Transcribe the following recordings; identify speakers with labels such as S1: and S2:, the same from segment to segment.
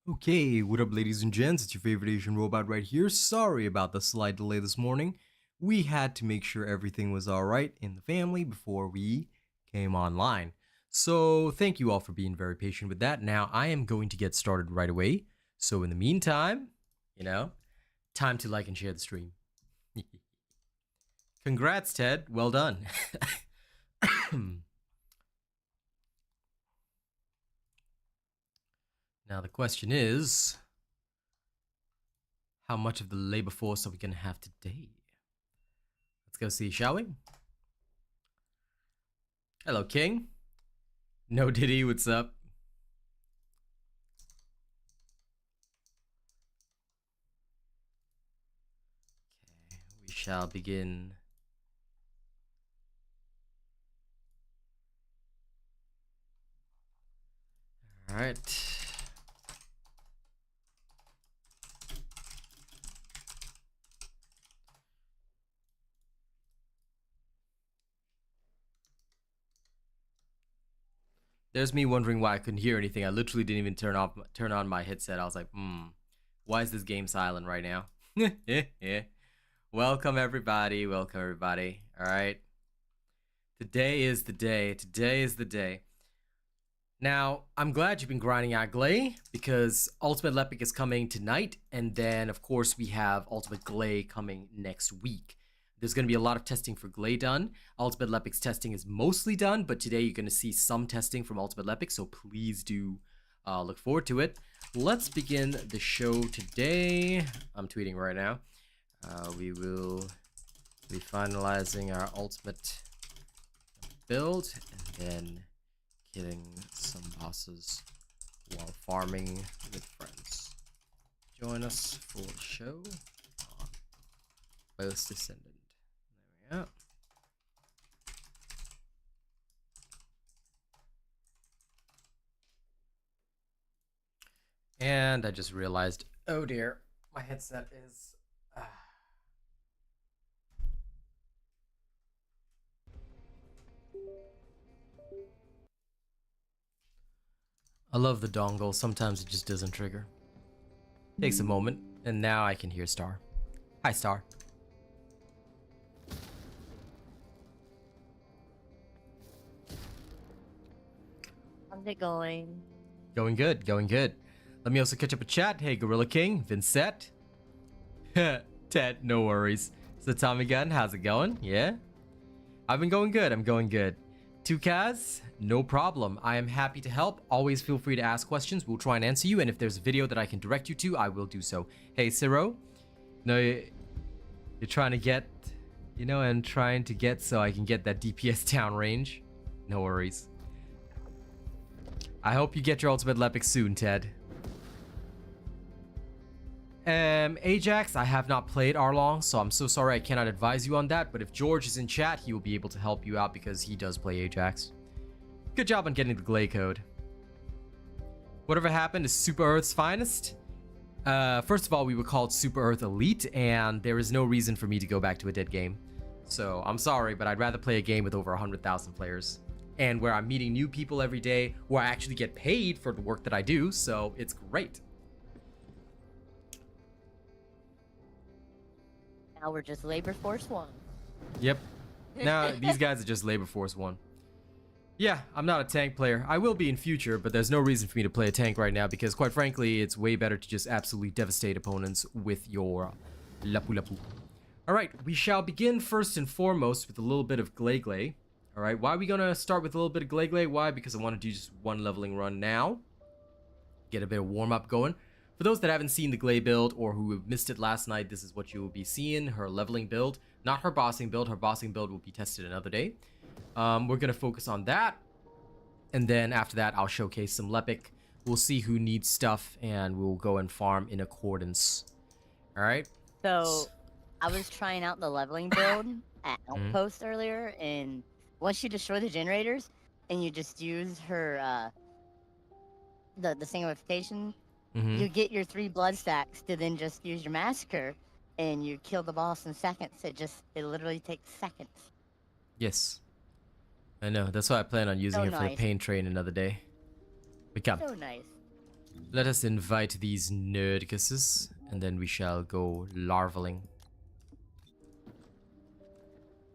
S1: Okay, what up ladies and gents, it's your favorite Asian robot right here. Sorry about the slight delay this morning. We had to make sure everything was alright in the family before we came online. So thank you all for being very patient with that. Now I am going to get started right away. So in the meantime, time to like and share the stream. Congrats Ted, well done. Now the question is, how much of the labor force are we going to have today? Let's go see, shall we? Hello, King. No Diddy, what's up? Okay, we shall begin. All right. There's me wondering why I couldn't hear anything. I literally didn't even turn on my headset. I was like, why is this game silent right now? Welcome everybody. Welcome everybody. All right. Today is the day. Today is the day. Now, I'm glad you've been grinding out Gley because Ultimate Lepic is coming tonight. And then, of course, we have Ultimate Gley coming next week. There's going to be a lot of testing for Gley done. Ultimate Lepic's testing is mostly done, but today you're going to see some testing from Ultimate Lepic, so please do look forward to it. Let's begin the show today. I'm tweeting right now. We will be finalizing our Ultimate build and then killing some bosses while farming with friends. Join us for the show on First Descendant. There we go. And I just realized, oh dear, my headset is... I love the dongle, sometimes it just doesn't trigger. Takes a moment, and now I can hear Star. Hi Star.
S2: How's it going?
S1: Going good, going good. Let me also catch up with chat. Hey Gorilla King, Vincent. Ted, no worries. So Tommy Gun, how's it going? Yeah? I've been going good, I'm going good. 2Kaz, no problem. I am happy to help. Always feel free to ask questions. We'll try and answer you. And if there's a video that I can direct you to, I will do so. Hey, Ciro. No, you're trying to get, I'm trying to get so I can get that DPS down range. No worries. I hope you get your Ultimate Lepic soon, Ted. Ajax, I have not played Arlong, so I'm so sorry I cannot advise you on that, but if George is in chat, he will be able to help you out because he does play Ajax. Good job on getting the Gley code. Whatever happened to Super Earth's finest? First of all, we were called Super Earth Elite, and there is no reason for me to go back to a dead game. So, I'm sorry, but I'd rather play a game with over 100,000 players. And where I'm meeting new people every day, where I actually get paid for the work that I do, so it's great.
S2: Now we're just Labor Force 1.
S1: Yep. Now these guys are just Labor Force 1. Yeah, I'm not a tank player. I will be in future, but there's no reason for me to play a tank right now because quite frankly, it's way better to just absolutely devastate opponents with your Lapu Lapu. Alright, we shall begin first and foremost with a little bit of Gley. Alright, why are we gonna start with a little bit of Gley? Why? Because I want to do just one leveling run now. Get a bit of warm-up going. For those that haven't seen the Gley build or who missed it last night, this is what you will be seeing, her leveling build. Not her bossing build. Her bossing build will be tested another day. We're going to focus on that. And then after that, I'll showcase some Lepic. We'll see who needs stuff and we'll go and farm in accordance. Alright?
S2: So, I was trying out the leveling build at Outpost earlier, and once you destroy the generators and you just use her, the singlification, you get your 3 blood stacks to then just use your massacre and you kill the boss in seconds. It literally takes seconds.
S1: Yes. I know. That's why I plan on using it for the pain train another day. We come.
S2: So nice.
S1: Let us invite these nerdcusses, and then we shall go larvaling.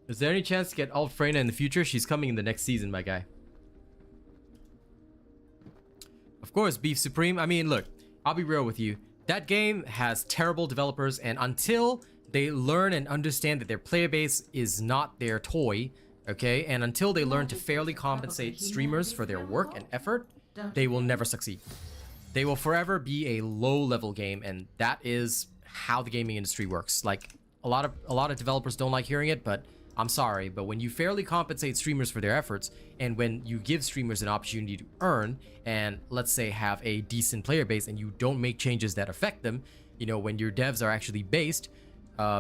S1: Is there any chance to get Alt Freyna in the future? She's coming in the next season, my guy. Of course, Beef Supreme. I mean, look, I'll be real with you. That game has terrible developers, and until they learn and understand that their player base is not their toy, okay, and until they learn to fairly compensate streamers for their work and effort, they will never succeed. They will forever be a low-level game, and that is how the gaming industry works. Like, a lot of developers don't like hearing it, but I'm sorry, but when you fairly compensate streamers for their efforts, and when you give streamers an opportunity to earn, and let's say have a decent player base, and you don't make changes that affect them, you know, when your devs are actually based,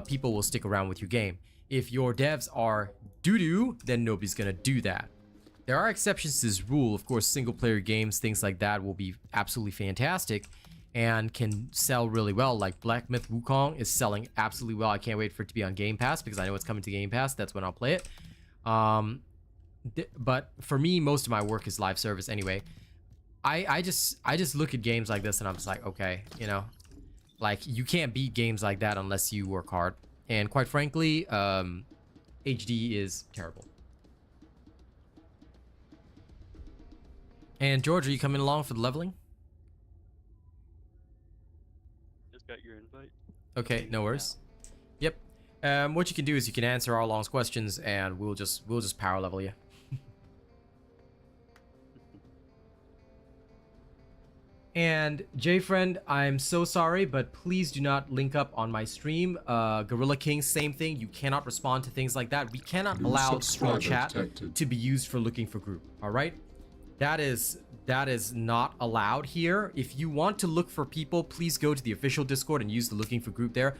S1: people will stick around with your game. If your devs are doo-doo, then nobody's gonna do that. There are exceptions to this rule. Of course, single-player games, things like that will be absolutely fantastic and can sell really well. Like Black Myth Wukong is selling absolutely well. I can't wait for it to be on Game Pass because I know it's coming to Game Pass. That's when I'll play it. But for me, most of my work is live service anyway. I just look at games like this and I'm just like, okay, you know, like you can't beat games like that unless you work hard. And quite frankly, HD is terrible. And George, are you coming along for the leveling?
S3: Just got your invite.
S1: Okay, no worries. Yep. What you can do is you can answer Arlong's questions, and we'll just power level you. And J-Friend, I'm so sorry, but please do not link up on my stream. Gorilla King, same thing. You cannot respond to things like that. We cannot allow small chat to be used for looking for group. All right. That is not allowed here. If you want to look for people, please go to the official Discord and use the looking for group there.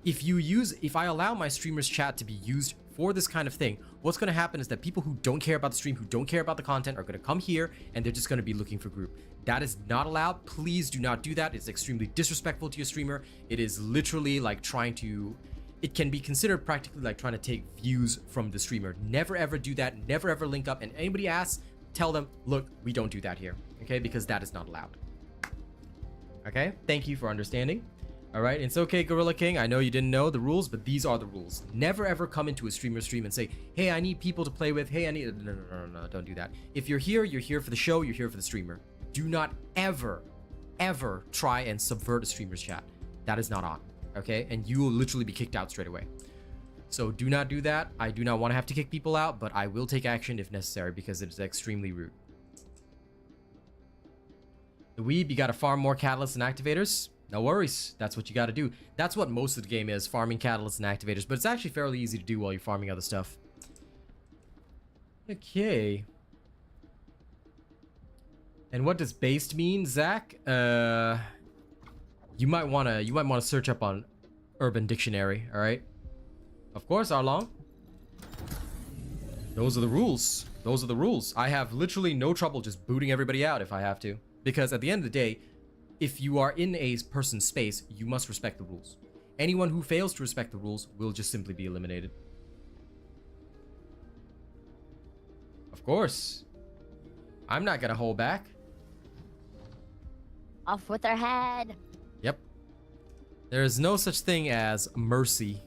S1: If I allow my streamers chat to be used for this kind of thing, what's going to happen is that people who don't care about the stream, who don't care about the content, are going to come here and they're just going to be looking for group. That is not allowed. Please do not do that. It's extremely disrespectful to your streamer. It is literally like it can be considered practically like trying to take views from the streamer. Never ever do that. Never ever link up. And anybody asks, tell them, look, we don't do that here, okay? Because that is not allowed. Okay, thank you for understanding. All right, it's okay, Gorilla King. I know you didn't know the rules, but these are the rules. Never ever come into a streamer stream and say, hey, I need people to play with. Hey, I need... No, don't do that. If you're here for the show, you're here for the streamer. Do not ever, ever try and subvert a streamer's chat. That is not on, okay? And you will literally be kicked out straight away. So do not do that. I do not want to have to kick people out, but I will take action if necessary because it is extremely rude. The Weeb, you gotta farm more catalysts and activators. No worries. That's what you gotta do. That's what most of the game is, farming catalysts and activators, but it's actually fairly easy to do while you're farming other stuff. Okay. And what does based mean, Zach? You might wanna search up on Urban Dictionary, alright? Of course, Arlong. Those are the rules. Those are the rules. I have literally no trouble just booting everybody out if I have to. Because at the end of the day, if you are in a person's space, you must respect the rules. Anyone who fails to respect the rules will just simply be eliminated. Of course. I'm not gonna hold back.
S2: Off with their head.
S1: Yep. There is no such thing as mercy.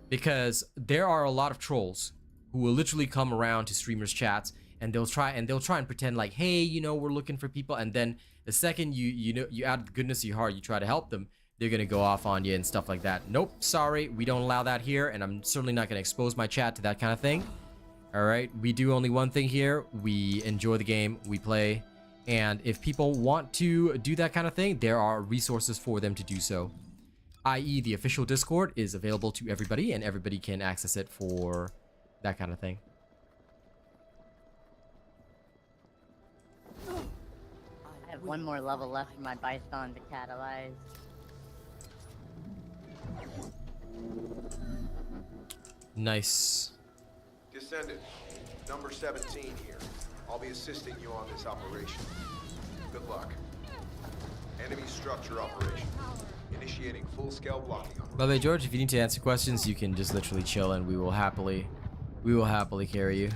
S1: Because there are a lot of trolls who will literally come around to streamers' chats and they'll try and pretend like, hey, you know, we're looking for people, and then the second you out of the goodness of your heart you try to help them, they're gonna go off on you and stuff like that. Nope, sorry, we don't allow that here, and I'm certainly not gonna expose my chat to that kind of thing. All right, we do only one thing here. We enjoy the game, we play, and if people want to do that kind of thing, there are resources for them to do so. I.e., the official Discord is available to everybody, and everybody can access it for that kind of thing.
S2: I have one more level left for my Bison to catalyze.
S1: Nice.
S4: Descendant, number 17 here. I'll be assisting you on this operation. Good luck. Enemy structure operation. Initiating full-scale blocking on.
S1: By the way, George, if you need to answer questions, you can just literally chill, and we will happily carry you.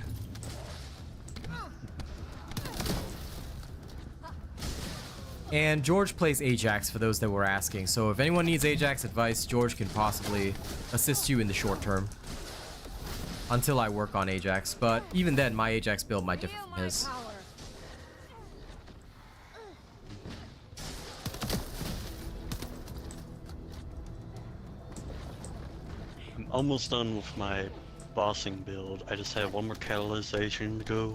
S1: And George plays Ajax for those that were asking. So if anyone needs Ajax advice, George can possibly assist you in the short term. Until I work on Ajax. But even then, my Ajax build might differ from his.
S3: I'm almost done with my bossing build. I just have one more catalyzation to go.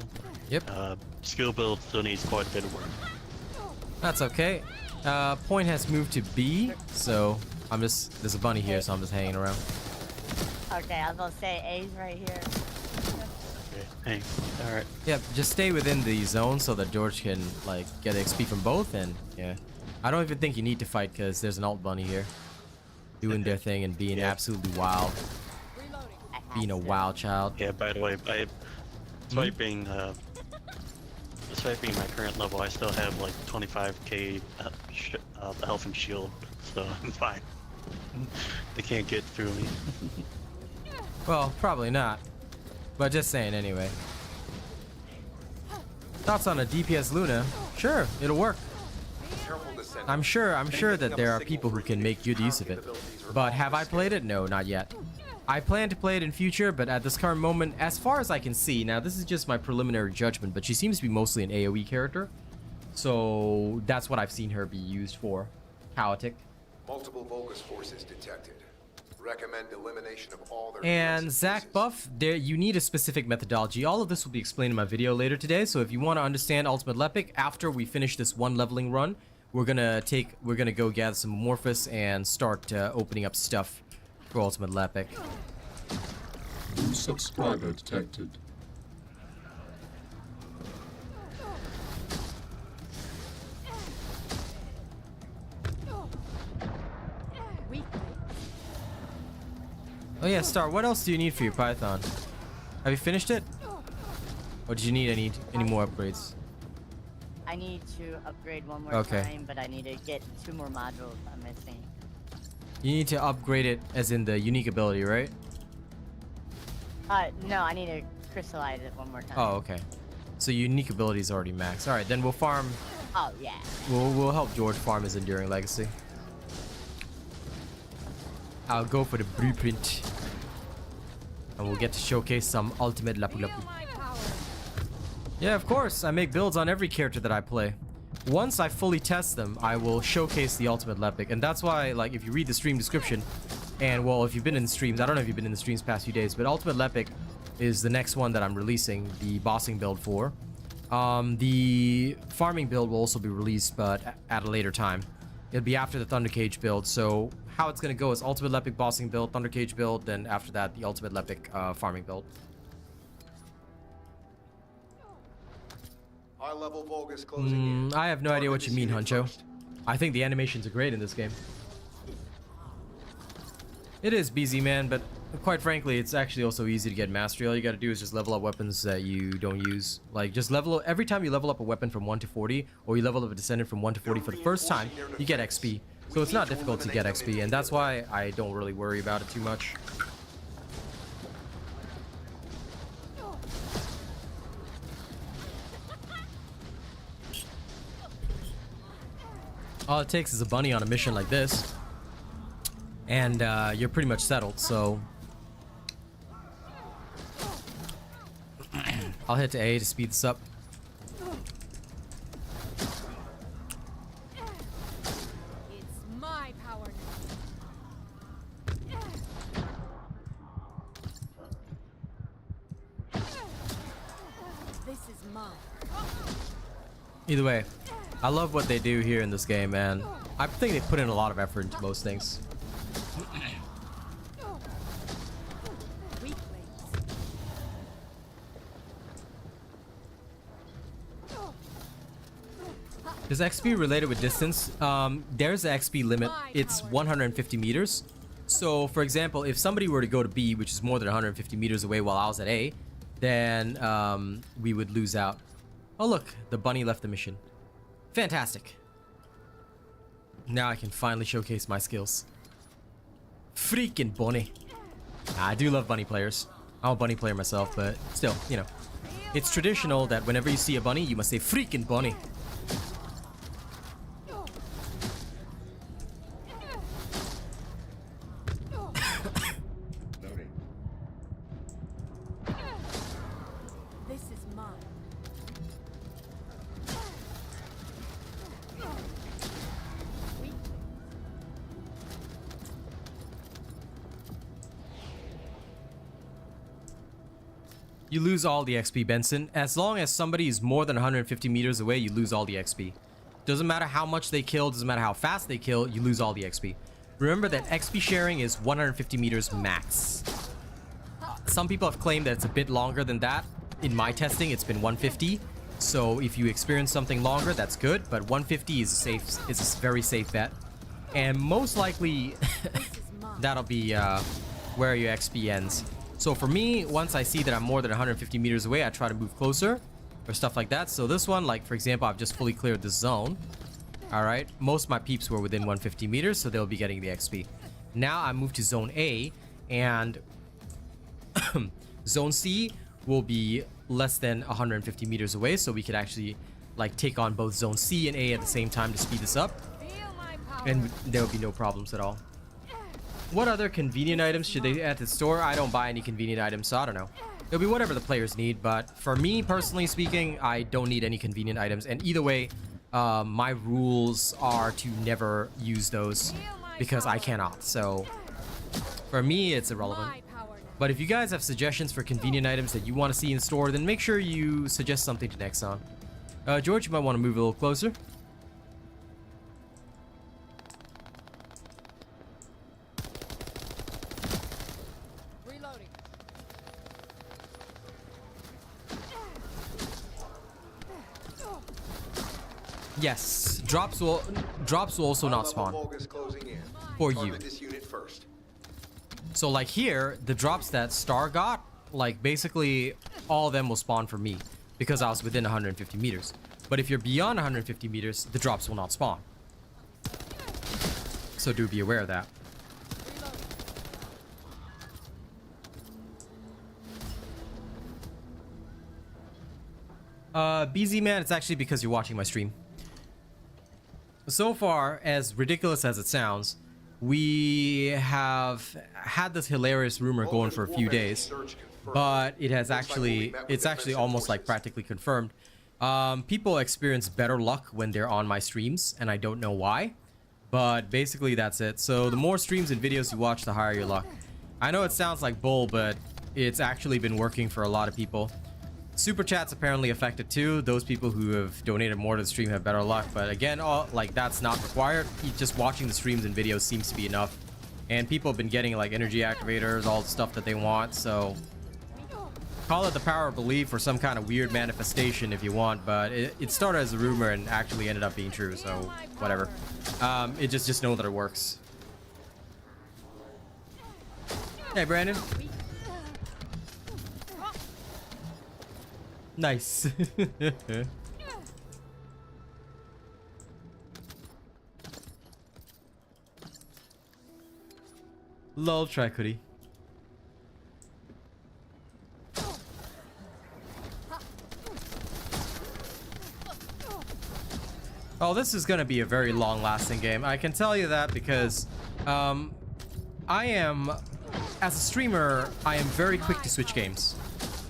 S1: Yep.
S3: Skill build still needs quite a bit of work.
S1: That's okay. Point has moved to B, so I'm just... There's a bunny here, so I'm just hanging around.
S2: Okay, I was gonna say A's right here.
S3: Okay, hey, alright.
S1: Yep, just stay within the zone so that George can, like, get XP from both, and, yeah. I don't even think you need to fight, because there's an alt bunny here. Doing their thing and being absolutely wild. Being a wild child.
S3: Yeah, by the way, despite being my current level, I still have like 25k health and shield, so I'm fine. They can't get through me.
S1: Well, probably not. But just saying anyway. Thoughts on a DPS Luna? Sure, it'll work.
S4: Careful, Descendant.
S1: I'm sure that there are people who can make good use of it. But have I played it? No, not yet. I plan to play it in future, but at this current moment, as far as I can see, now this is just my preliminary judgment, but she seems to be mostly an AoE character. So that's what I've seen her be used for. Chaotic.
S4: Multiple Vulgus forces detected. Recommend elimination of all their
S1: And
S4: defensive
S1: Zach
S4: forces.
S1: Buff, there you need a specific methodology. All of this will be explained in my video later today. So if you want to understand Ultimate Lepic, after we finish this one leveling run, we're gonna go gather some Amorphous and start opening up stuff for Ultimate Lepic.
S5: New subscriber detected.
S1: Oh yeah, Star, what else do you need for your Python? Have you finished it? Or did you need any more upgrades?
S2: I need to upgrade one more
S1: Okay.
S2: time, but I need to get 2 more modules I'm missing.
S1: You need to upgrade it as in the unique ability, right?
S2: No, I need to crystallize it one more time.
S1: Oh, okay. So unique ability is already maxed. All right, then we'll farm.
S2: Oh, yeah.
S1: We'll help George farm his Enduring Legacy. I'll go for the blueprint. And we'll get to showcase some ultimate Lapu Lapu. Yeah, of course. I make builds on every character that I play. Once I fully test them, I will showcase the ultimate Lepic. And that's why, like, if you read the stream description, and, well, if you've been in the streams, I don't know if you've been in the streams past few days, but Ultimate Lepic is the next one that I'm releasing the bossing build for. The farming build will also be released, but at a later time. It'll be after the Thunder Cage build, so how it's going to go is Ultimate Lepic bossing build, Thunder Cage build, then after that, the Ultimate Lepic farming build.
S4: High-level Vulgus closing in.
S1: I have no idea what you mean,
S4: Target
S1: Huncho.
S4: first.
S1: I think the animations are great in this game. It is BZ, man, but quite frankly, it's actually also easy to get mastery. All you gotta do is just level up weapons that you don't use. Like, just level... Every time you level up a weapon from 1 to 40, or you level up a Descendant from 1 to 40 for the first time, you get XP. So it's not difficult to get XP, and that's why I don't really worry about it too much. All it takes is a bunny on a mission like this, and you're pretty much settled, so... I'll hit to A to speed this up.
S6: It's my power now. This is mine.
S1: Either way, I love what they do here in this game, man. I think they put in a lot of effort into most things.
S6: Weak links.
S1: Is XP related with distance? There's an XP limit. It's 150 meters. So, for example, if somebody were to go to B, which is more than 150 meters away while I was at A, then we would lose out. Oh look, the bunny left the mission. Fantastic. Now I can finally showcase my skills. Freaking bunny. I do love bunny players. I'm a bunny player myself, but still, you know. It's traditional that whenever you see a bunny, you must say freaking bunny. You lose all the XP, Benson. As long as somebody is more than 150 meters away, you lose all the XP. Doesn't matter how much they kill, doesn't matter how fast they kill, you lose all the XP. Remember that XP sharing is 150 meters max. Some people have claimed that it's a bit longer than that. In my testing, it's been 150. So if you experience something longer, that's good. But 150 is a very safe bet. And most likely, that'll be where your XP ends. So for me, once I see that I'm more than 150 meters away, I try to move closer or stuff like that. So this one, like for example, I've just fully cleared the zone. All right, most of my peeps were within 150 meters, so they'll be getting the XP. Now I move to zone A, and zone C will be less than 150 meters away, so we could actually like take on both zone C and A at the same time to speed this up, and there will be no problems at all. What other convenient items should they add to the store? I don't buy any convenient items, so I don't know. It'll be whatever the players need, but for me personally speaking, I don't need any convenient items, and either way, my rules are to never use those because I cannot. So for me, it's irrelevant. But if you guys have suggestions for convenient items that you want to see in the store, then make sure you suggest something to Nexon. George, you might want to move a little closer.
S6: Reloading.
S1: Yes, drops will also not spawn for you.
S4: This unit first.
S1: So like here, the drops that Star got, like basically all of them will spawn for me because I was within 150 meters. But if you're beyond 150 meters, the drops will not spawn. So do be aware of that. BZ man, it's actually because you're watching my stream. So far, as ridiculous as it sounds, we have had this hilarious rumor going for a few days, but it's actually almost like practically confirmed. People experience better luck when they're on my streams, and I don't know why, but basically that's it. So the more streams and videos you watch, the higher your luck. I know it sounds like bull, but it's actually been working for a lot of people. Super chats apparently affected too. Those people who have donated more to the stream have better luck, but again, like that's not required. Just watching the streams and videos seems to be enough. And people have been getting like energy activators, all the stuff that they want. So call it the power of belief or some kind of weird manifestation if you want, but it started as a rumor and actually ended up being true. So whatever. It just know that it works. Hey, Brandon. Nice. Lol, try hoodie. Oh, this is gonna be a very long-lasting game. I can tell you that because as a streamer, I am very quick to switch games.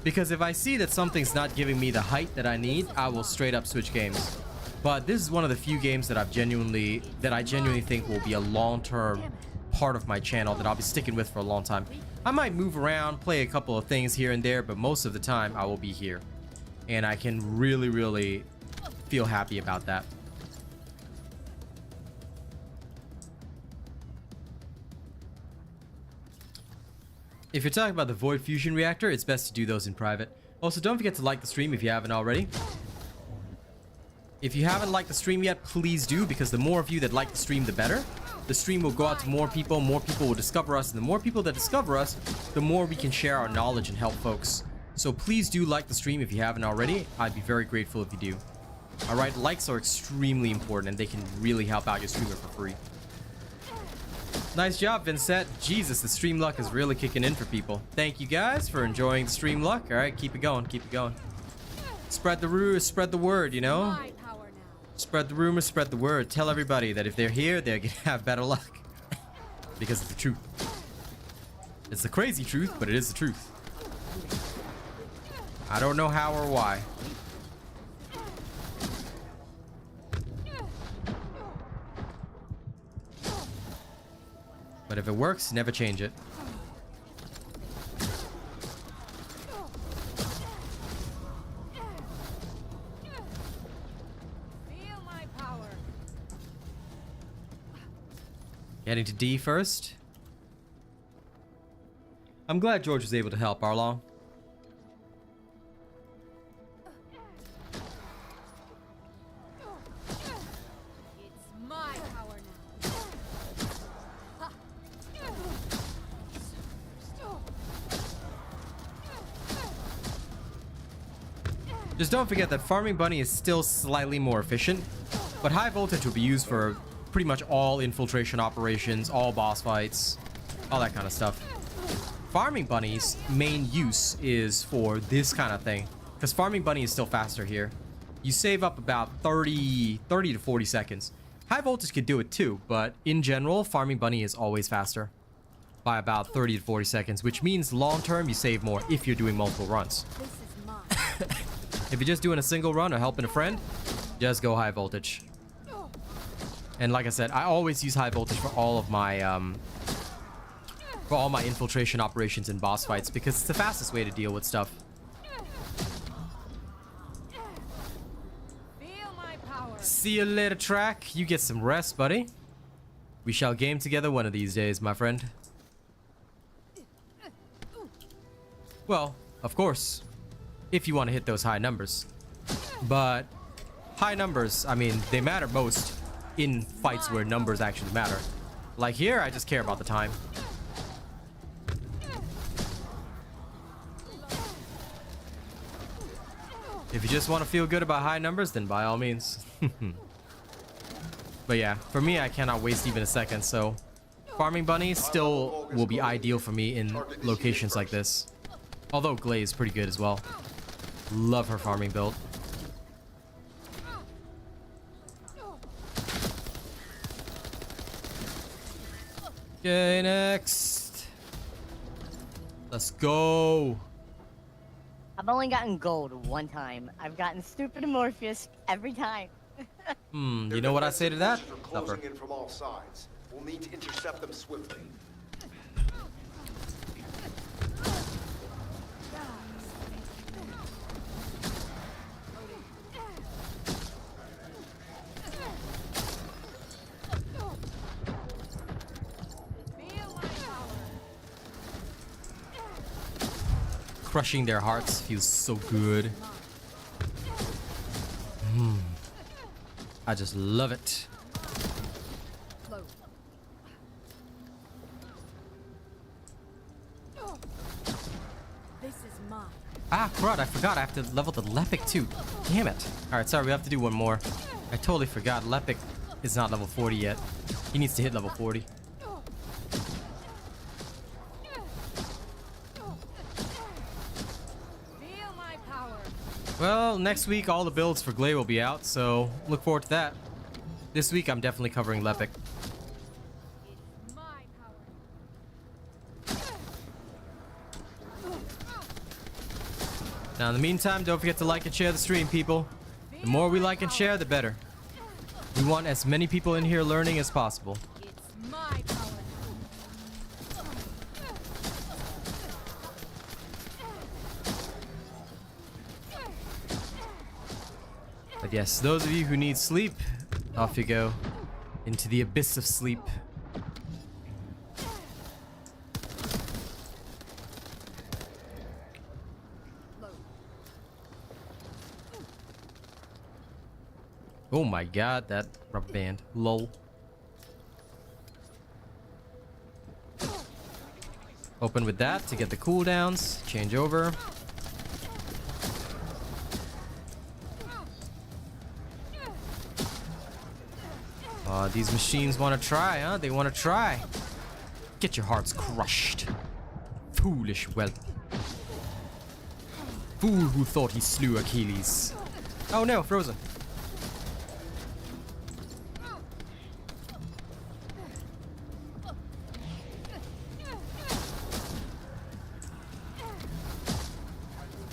S1: Because if I see that something's not giving me the height that I need, I will straight up switch games. But this is one of the few games that I genuinely think will be a long-term part of my channel that I'll be sticking with for a long time. I might move around, play a couple of things here and there, but most of the time I will be here. And I can really, really feel happy about that. If you're talking about the Void Fusion Reactor, it's best to do those in private. Also, don't forget to like the stream if you haven't already. If you haven't liked the stream yet, please do, because the more of you that like the stream, the better. The stream will go out to more people will discover us, and the more people that discover us, the more we can share our knowledge and help folks. So please do like the stream if you haven't already. I'd be very grateful if you do. Alright, likes are extremely important, and they can really help out your streamer for free. Nice job, Vincent. Jesus, the stream luck is really kicking in for people. Thank you guys for enjoying the stream luck. All right, keep it going, keep it going. Spread the word, you know? Spread the rumor, spread the word. Tell everybody that if they're here, they're gonna have better luck. Because it's the truth. It's the crazy truth, but it is the truth. I don't know how or why. But if it works, never change it. Getting to D first. I'm glad George was able to help Arlong.
S6: It's my power now.
S1: Just don't forget that Farming Bunny is still slightly more efficient, but high voltage will be used for pretty much all infiltration operations, all boss fights, all that kind of stuff. Farming Bunny's main use is for this kind of thing, because Farming Bunny is still faster here. You save up about 30 to 40 seconds. High voltage could do it too, but in general, Farming Bunny is always faster by about 30 to 40 seconds, which means long term you save more if you're doing multiple runs.
S6: This is mine.
S1: If you're just doing a single run or helping a friend, just go high voltage. And like I said, I always use high voltage for all of my infiltration operations and boss fights because it's the fastest way to deal with stuff.
S6: Feel my power.
S1: See you later, Track. You get some rest, buddy. We shall game together one of these days, my friend. Well, of course, if you want to hit those high numbers. But high numbers, I mean, they matter most in fights where numbers actually matter. Like here, I just care about the time. If you just want to feel good about high numbers, then by all means. But yeah, for me, I cannot waste even a second, so Farming Bunny still will be ideal for me in locations like this. Although Gley is pretty good as well. Love her farming build. Okay, next. Let's go.
S2: I've only gotten gold one time. I've gotten stupid Morpheus every time.
S1: You know what I say to that?
S4: Are closing in from all sides. We'll need to intercept them swiftly.
S6: Feel my power.
S1: Crushing their hearts feels so good. I just love it.
S6: Close. This is mine.
S1: Ah, crud, I forgot I have to level the Lepic too. Damn it. Alright, sorry, we have to do one more. I totally forgot. Lepic is not level 40 yet. He needs to hit level 40.
S6: Feel my power.
S1: Well, next week all the builds for Gley will be out, so look forward to that. This week I'm definitely covering Lepic.
S6: It's my power.
S1: Now in the meantime, don't forget to like and share the stream, people. The more we like and share, the better. We want as many people in here learning as possible.
S6: It's my power.
S1: But yes, those of you who need sleep, off you go into the abyss of sleep. Oh my god, that rubber band. Lol. Open with that to get the cooldowns. Change over. These machines want to try, huh? They want to try. Get your hearts crushed. Foolish whelp. Fool who thought he slew Achilles. Oh no, frozen.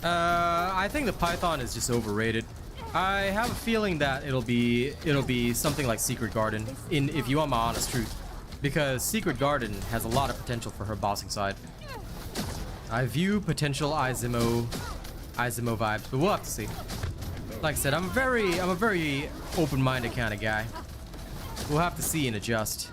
S1: I think the Python is just overrated. I have a feeling that it'll be something like Secret Garden, if you want my honest truth, because Secret Garden has a lot of potential for her bossing side. I view potential Izimo vibes, but we'll have to see. Like I said, I'm a very open-minded kind of guy. We'll have to see and adjust.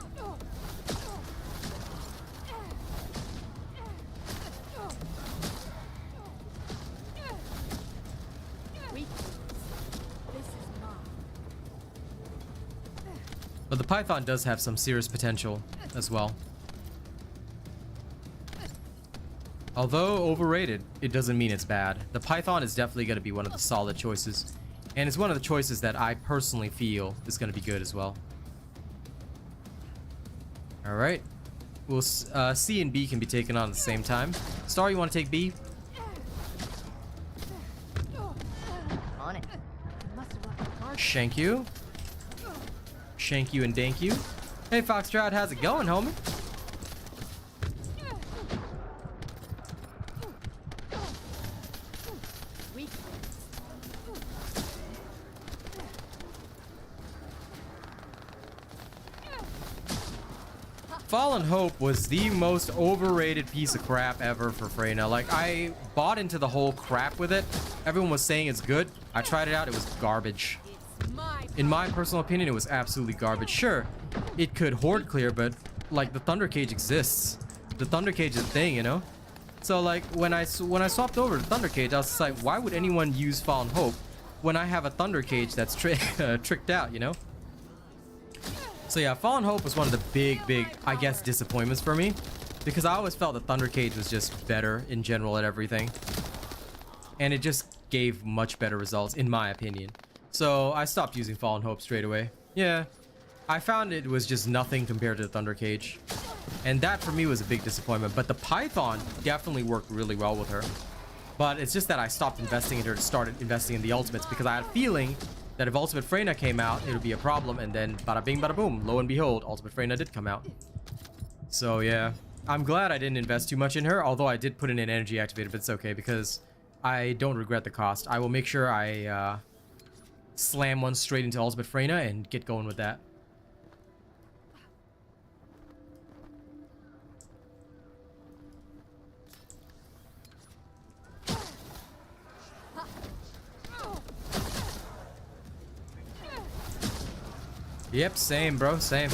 S1: But the Python does have some serious potential as well. Although overrated, it doesn't mean it's bad. The Python is definitely going to be one of the solid choices. And it's one of the choices that I personally feel is going to be good as well. Alright. Well, C and B can be taken on at the same time. Star, you want to take B?
S2: On it.
S1: Shank you. Shank you and dank you. Hey, Foxtrot, how's it going, homie? Fallen Hope was the most overrated piece of crap ever for Freyna. Like, I bought into the whole crap with it. Everyone was saying it's good. I tried it out. It was garbage. In my personal opinion, it was absolutely garbage. Sure, it could horde clear, but like the Thunder Cage exists. The Thunder Cage is a thing, you know? So like when I swapped over to Thunder Cage, I was just like, why would anyone use Fallen Hope when I have a Thunder Cage that's tricked out, you know? So yeah, Fallen Hope was one of the big, I guess, disappointments for me, because I always felt that Thunder Cage was just better in general at everything, and it just gave much better results in my opinion. So I stopped using Fallen Hope straight away. Yeah, I found it was just nothing compared to the Thunder Cage, and that for me was a big disappointment. But the Python definitely worked really well with her, but it's just that I stopped investing in her to start investing in the ultimates, because I had a feeling that if Ultimate Freyna came out, it would be a problem, and then bada bing bada boom, lo and behold, Ultimate Freyna did come out. So yeah, I'm glad I didn't invest too much in her, although I did put in an energy activator, but it's okay because I don't regret the cost. I will make sure I slam one straight into Ultimate Freyna and get going with that. Yep, same, bro, same.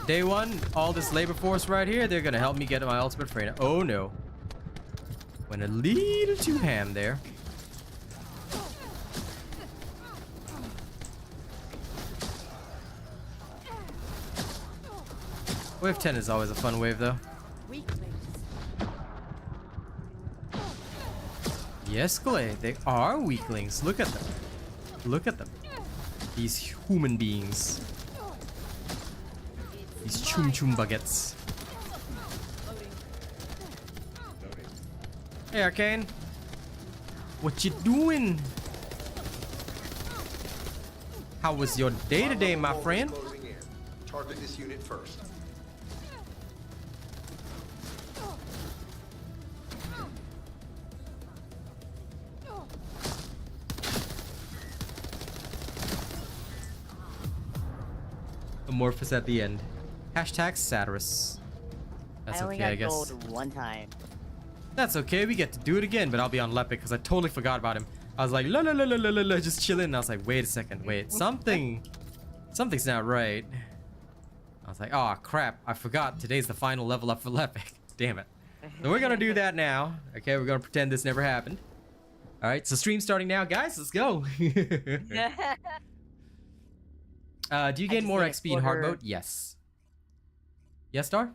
S1: Day one, all this labor force right here, they're gonna help me get my Ultimate Freyna. Oh no. Went a little too ham there. Wave 10 is always a fun wave, though. Yes, Gley, they are weaklings. Look at them. Look at them. These human beings. These chum chum baguettes. Hey, Arcane. What you doing? How was your day today, my friend?
S4: Target this unit first.
S1: Amorphous at the end. Hashtag Satirus. That's okay, I guess.
S2: Gold one time.
S1: That's okay, we get to do it again, but I'll be on Lepic because I totally forgot about him. I was like, la la la la la la, just chilling. And I was like, wait a second, wait, something's not right. I was like, oh crap, I forgot. Today's the final level up for Lepic. Damn it. So we're gonna do that now. Okay, we're gonna pretend this never happened. All right, so stream starting now, guys. Let's go. Do you gain more XP in hard mode? Yes. Yes, Star?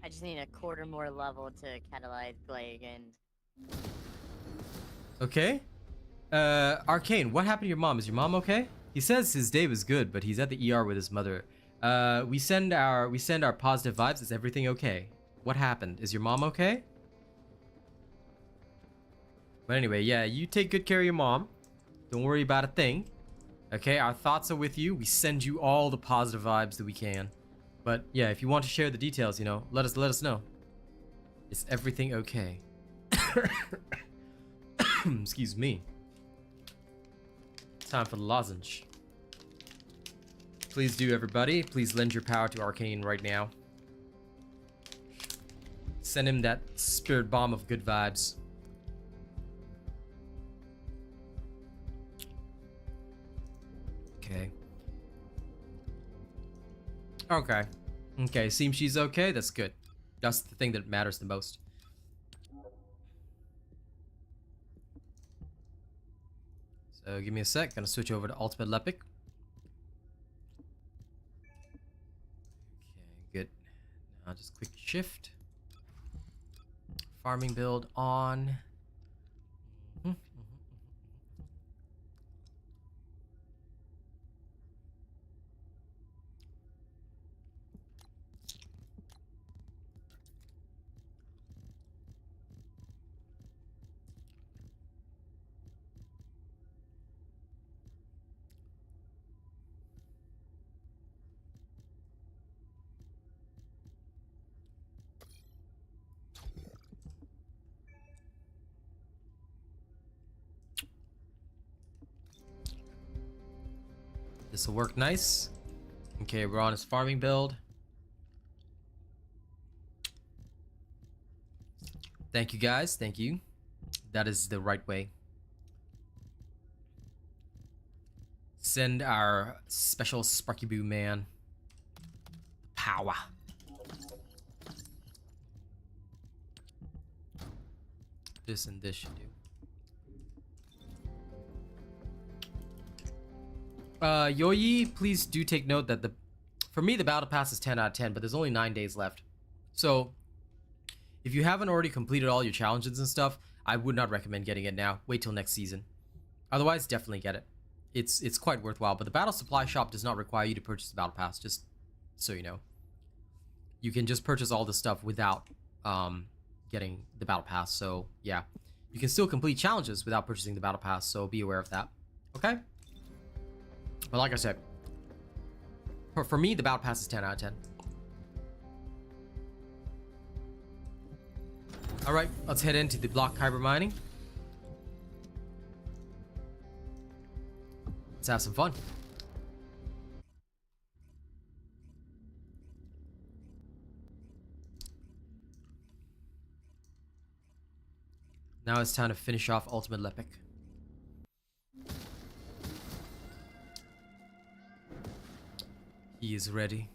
S2: I just need a quarter more level to catalyze Gley again.
S1: Okay. Arcane, what happened to your mom? Is your mom okay? He says his day was good, but he's at the ER with his mother. We send our positive vibes. Is everything okay? What happened? Is your mom okay? But anyway, yeah, you take good care of your mom. Don't worry about a thing. Okay, our thoughts are with you. We send you all the positive vibes that we can. But yeah, if you want to share the details, you know, let us know. Is everything okay? Excuse me. Time for the lozenge. Please do, everybody. Please lend your power to Arcane right now. Send him that spirit bomb of good vibes. Okay. Okay, seems she's okay. That's good. That's the thing that matters the most. So give me a sec. Gonna switch over to Ultimate Lepic. I'll just quick shift. Farming build on. This will work nice. Okay, we're on his farming build. Thank you guys, thank you. That is the right way. Send our special Sparky Boo man power. This and this should do. Yoyi, please do take note that for me the battle pass is 10 out of 10, but there's only 9 days left. So if you haven't already completed all your challenges and stuff, I would not recommend getting it now. Wait till next season. Otherwise, definitely get it. It's quite worthwhile. But the battle supply shop does not require you to purchase the battle pass, just so you know. You can just purchase all the stuff without getting the battle pass. So yeah, you can still complete challenges without purchasing the battle pass, so be aware of that. Okay? But like I said, for me, the battle pass is 10 out of 10. Alright, let's head into the block kyber mining. Let's have some fun. Now it's time to finish off Ultimate Lepic. He is ready.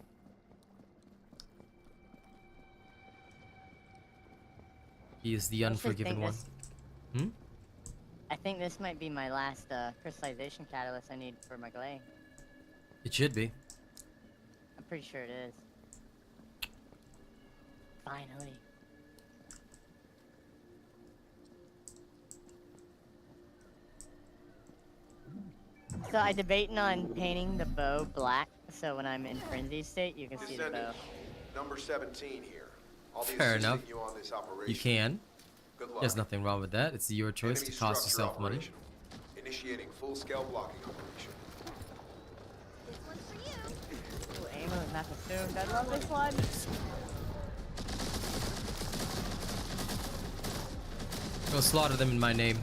S1: He is the unforgiven one.
S2: I think this might be my last crystallization catalyst I need for my Gley.
S1: It should be.
S2: I'm pretty sure it is. Finally. So I'm debating on painting the bow black, so when I'm in frenzy state, you can see the bow.
S4: Descendant, number 17 here. I'll be
S1: Fair
S4: assisting
S1: enough.
S4: you on this operation.
S1: You can.
S4: Good luck.
S1: There's nothing wrong with that. It's your choice
S4: Enemy
S1: to cost
S4: structure
S1: yourself money.
S4: operation. Initiating full-scale blocking operation.
S6: This one's for you.
S2: Ooh, aim is not consumed. I love this one.
S1: Go slaughter them in my name.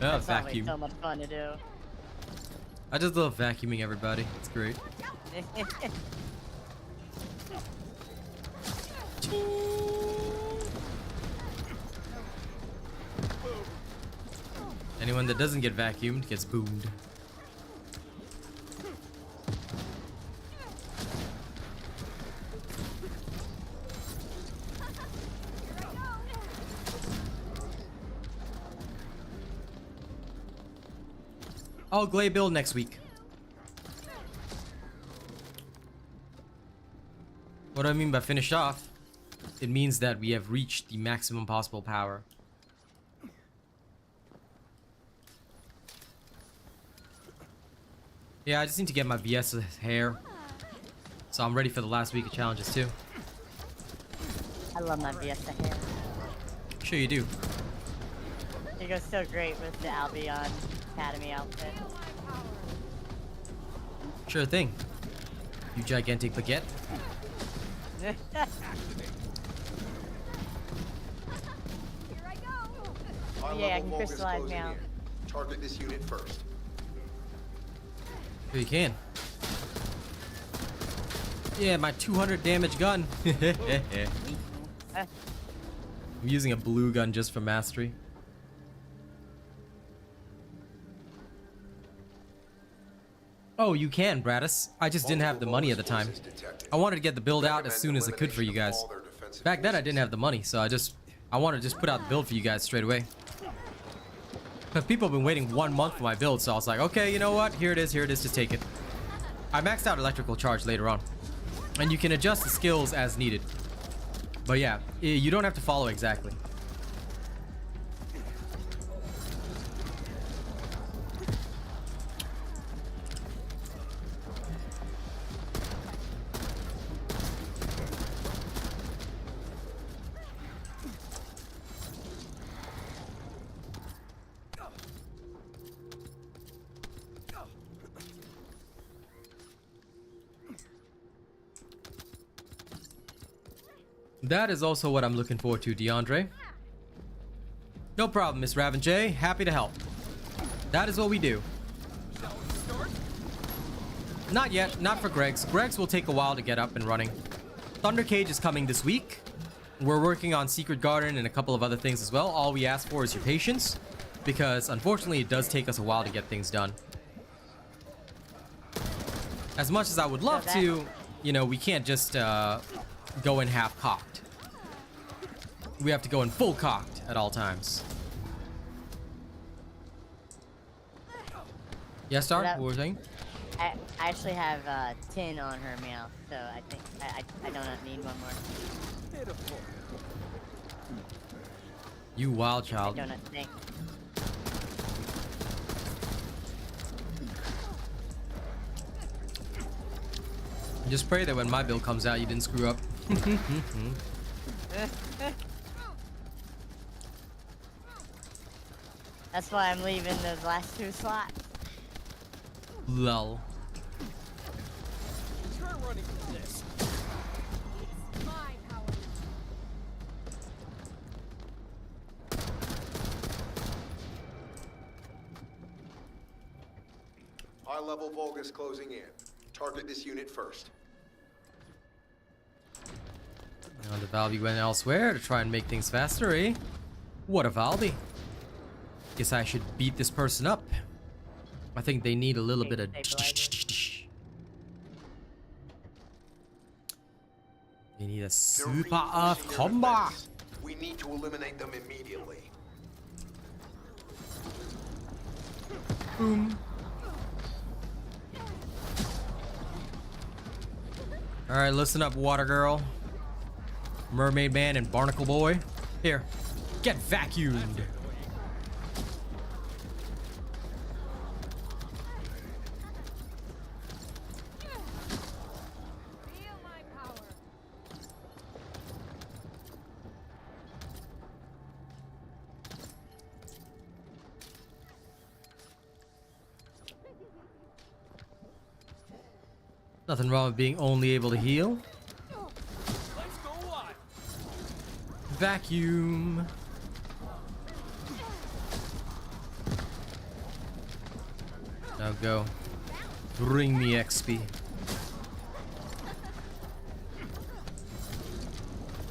S2: That's always
S1: Vacuum.
S2: so much fun to do.
S1: I just love vacuuming everybody. It's great. Anyone that doesn't get vacuumed gets boomed. Oh, Gley build next week. What do I mean by finished off? It means that we have reached the maximum possible power. Yeah, I just need to get my VS hair. So I'm ready for the last week of challenges too.
S2: I love my Fiesta hair.
S1: Sure you do.
S2: It goes so great with the Albion Academy outfit.
S1: Sure thing. You gigantic baguette.
S6: Here I go.
S4: High
S2: Yeah, I
S4: level
S2: can
S4: Volk is
S2: crystallize
S4: closing
S2: now.
S4: in. Target this unit first.
S1: Sure you can. Yeah, my 200 damage gun. I'm using a blue gun just for mastery. Oh, you can, Bradis. I just didn't have the money at the time. I wanted to get the build out as soon as I could for you guys. Back then, I didn't have the money, so I wanted to just put out the build for you guys straight away. But people have been waiting 1 month for my build, so I was like, okay, you know what? Here it is, just take it. I maxed out electrical charge later on. And you can adjust the skills as needed. But yeah, you don't have to follow exactly. That is also what I'm looking forward to, DeAndre. No problem, Miss Raven J. Happy to help. That is what we do. Not yet, not for Greg's. Greg's will take a while to get up and running. Thunder Cage is coming this week. We're working on Secret Garden and a couple of other things as well. All we ask for is your patience, because unfortunately it does take us a while to get things done. As much as I would love to, you know, we can't just go in half cocked. We have to go in full cocked at all times. Yes, Star? What were you saying?
S2: I actually have 10 on her meow, so I think I don't need one more.
S1: You wild child.
S2: I don't think.
S1: Just pray that when my build comes out, you didn't screw up.
S2: That's why I'm leaving those last 2 slots.
S1: Lol.
S6: Try running from this. It's my power.
S4: High-level Vulgus closing in. Target this unit first.
S1: Now the Valby went elsewhere to try and make things faster, eh? What a Valby. Guess I should beat this person up. I think they need a little bit of... They need a super of combat.
S4: We need to eliminate them immediately.
S1: Boom. Alright, listen up, Water Girl. Mermaid Man and Barnacle Boy. Here, get vacuumed.
S6: Feel my power.
S1: Nothing wrong with being only able to heal.
S6: Let's go wide.
S1: Vacuum. Now go. Bring me XP.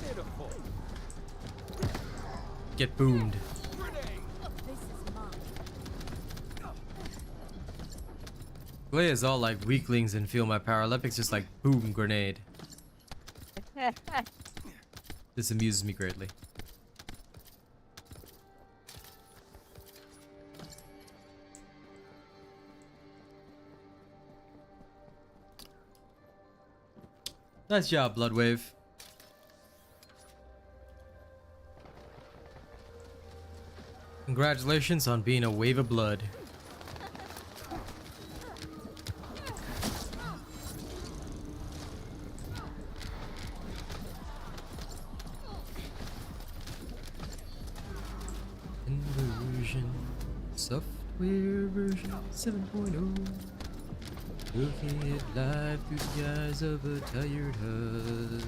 S6: Pitiful.
S1: Get boomed.
S6: Grenade.
S2: This is mine.
S1: Gley is all like weaklings and feel my power. Lepic's just like boom grenade. This amuses me greatly. Nice job, Bloodwave. Congratulations on being a wave of blood. Inversion, software version 7.0. Looking at life through the eyes of a tired HUD.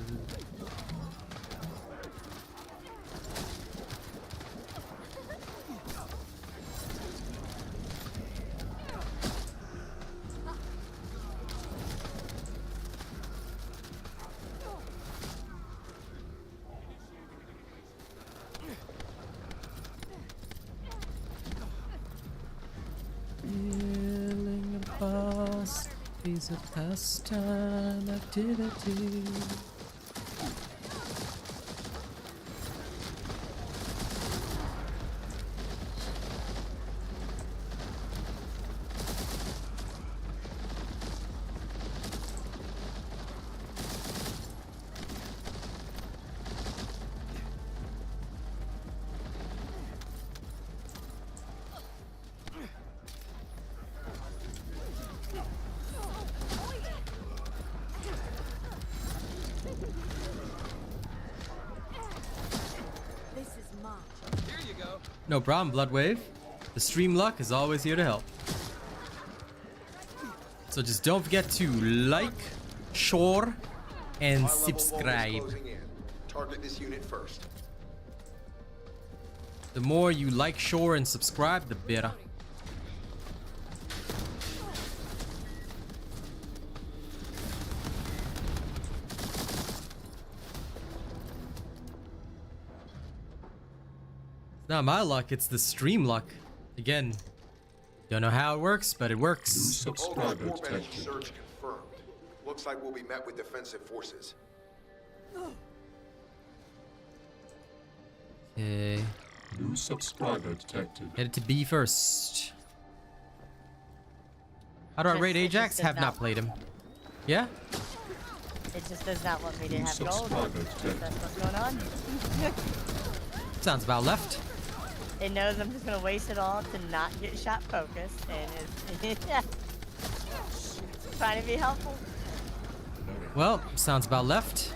S1: is a pastime activity.
S6: This is mine.
S1: No problem, Bloodwave. The stream luck is always here to help. So just don't forget to like, share, and
S4: High-level voltage
S1: subscribe.
S4: closing in. Target this unit first.
S1: The more you like, share, and subscribe, the better. It's not my luck, it's the stream luck. Again, don't know how it works, but it
S5: New
S1: works.
S5: subscriber
S4: Voltage energy
S5: detected.
S4: surge confirmed. Looks like we'll be met with defensive forces.
S1: Okay,
S5: New subscriber detected.
S1: headed to B first. How do I rate
S2: It just
S1: Ajax?
S2: does
S1: Have not
S2: not-
S1: played him. Yeah?
S2: It just does not want me to
S5: New
S2: have gold.
S5: subscriber detected.
S2: That's what's going on.
S1: Sounds about left.
S2: It knows I'm just gonna waste it all to not get shot focused, and it's trying to be helpful.
S1: Well, sounds about left.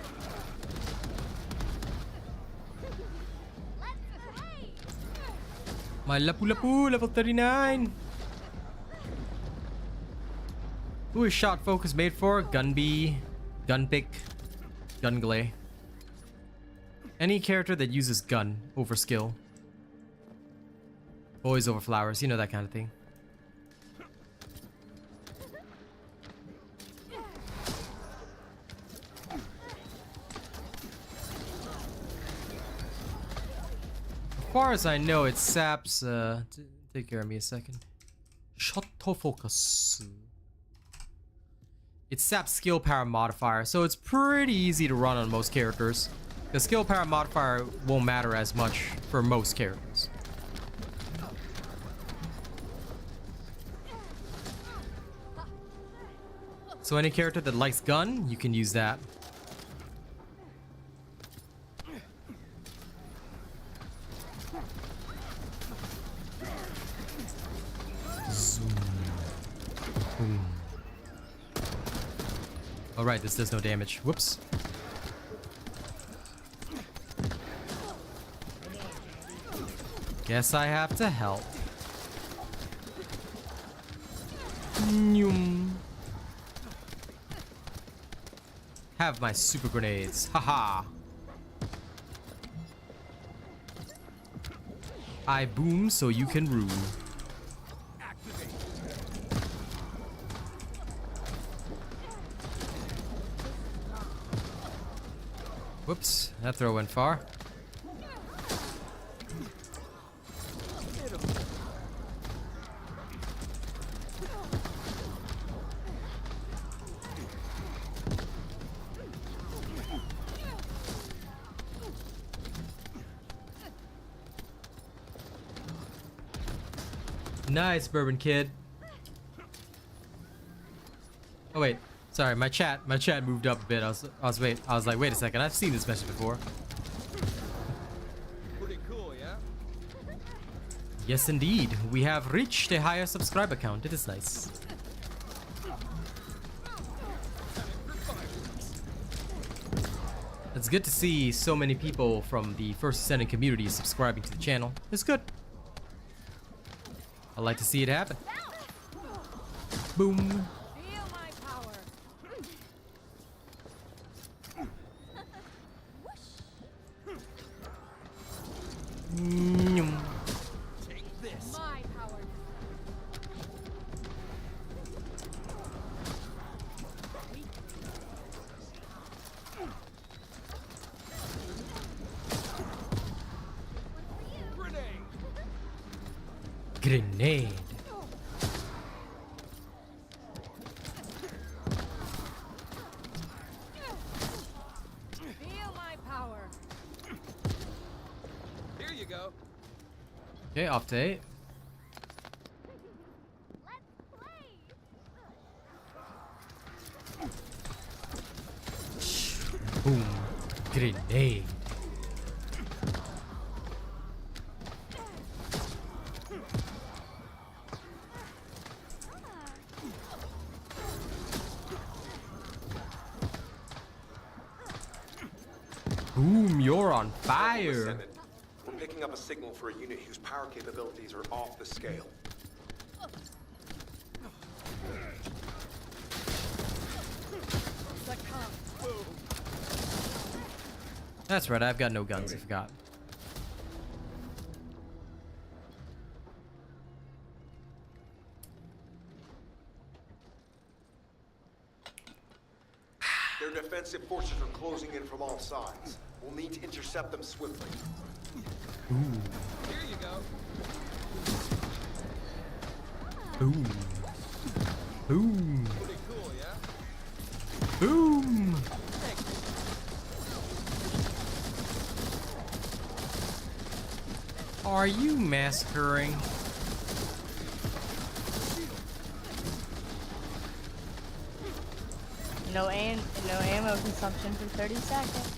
S1: My Lapu Lapu, level 39. Who is shot focus made for? Gun B, gun pick, gun Gley. Any character that uses gun over skill. Boys over flowers, you know that kind of thing. As far as I know, it saps. Take care of me a second. Shuttle focus. It saps skill power modifier, so it's pretty easy to run on most characters. The skill power modifier won't matter as much for most characters. So any character that likes gun, you can use that. Zoom. Boom. All right, this does no damage. Whoops. Guess I have to help. Nyum. Have my super grenades. Haha. I boom so you can rule. Whoops, that throw went far. Nice, Bourbon Kid. Oh wait, sorry, my chat moved up a bit. I was like, wait a second, I've seen this message before.
S7: Pretty cool, yeah?
S1: Yes, indeed, we have reached a higher subscriber count. It is nice. It's good to see so many people from the First Descendant community subscribing to the channel. It's good. I like to see it happen. Boom.
S6: Feel my power.
S1: Nyum.
S7: Take this.
S6: My power.
S7: Grenade.
S1: Grenade.
S7: go.
S1: Okay, off to 8. Boom. Grenade. Boom, you're on fire.
S4: Descendant. We're picking up a signal for a unit whose power capabilities are off the scale.
S1: That's right, I've got no guns, I forgot.
S4: Their defensive forces are closing in from all sides. We'll need to intercept them swiftly.
S7: Here you go.
S1: Boom. Boom.
S7: Pretty cool, yeah?
S1: Boom. Are you massacring?
S2: No ammo consumption for 30 seconds.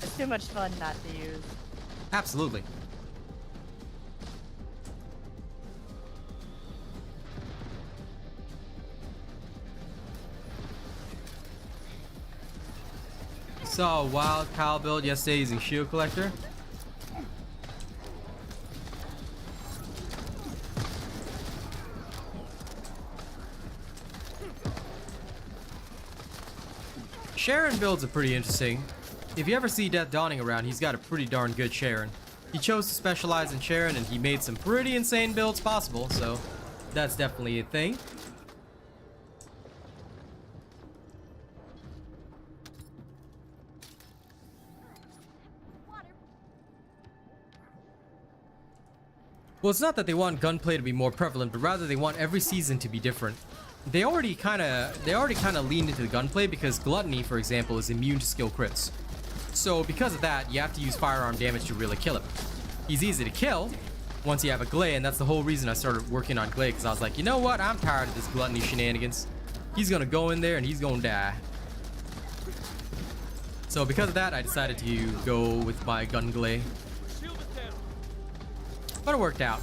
S2: It's too much fun not to use.
S1: Absolutely. Saw a wild Kyle build yesterday using shield collector. Sharon builds are pretty interesting. If you ever see Death Dawning around, he's got a pretty darn good Sharon. He chose to specialize in Sharon and he made some pretty insane builds possible, so that's definitely a thing. Well, it's not that they want gunplay to be more prevalent, but rather they want every season to be different. They already kind of leaned into the gunplay because Gluttony, for example, is immune to skill crits. So because of that, you have to use firearm damage to really kill him. He's easy to kill once you have a Gley, and that's the whole reason I started working on Gley, because I was like, you know what? I'm tired of this Gluttony shenanigans. He's gonna go in there and he's gonna die. So because of that, I decided to go with my gun Gley.
S7: Shield is down.
S1: But it worked out.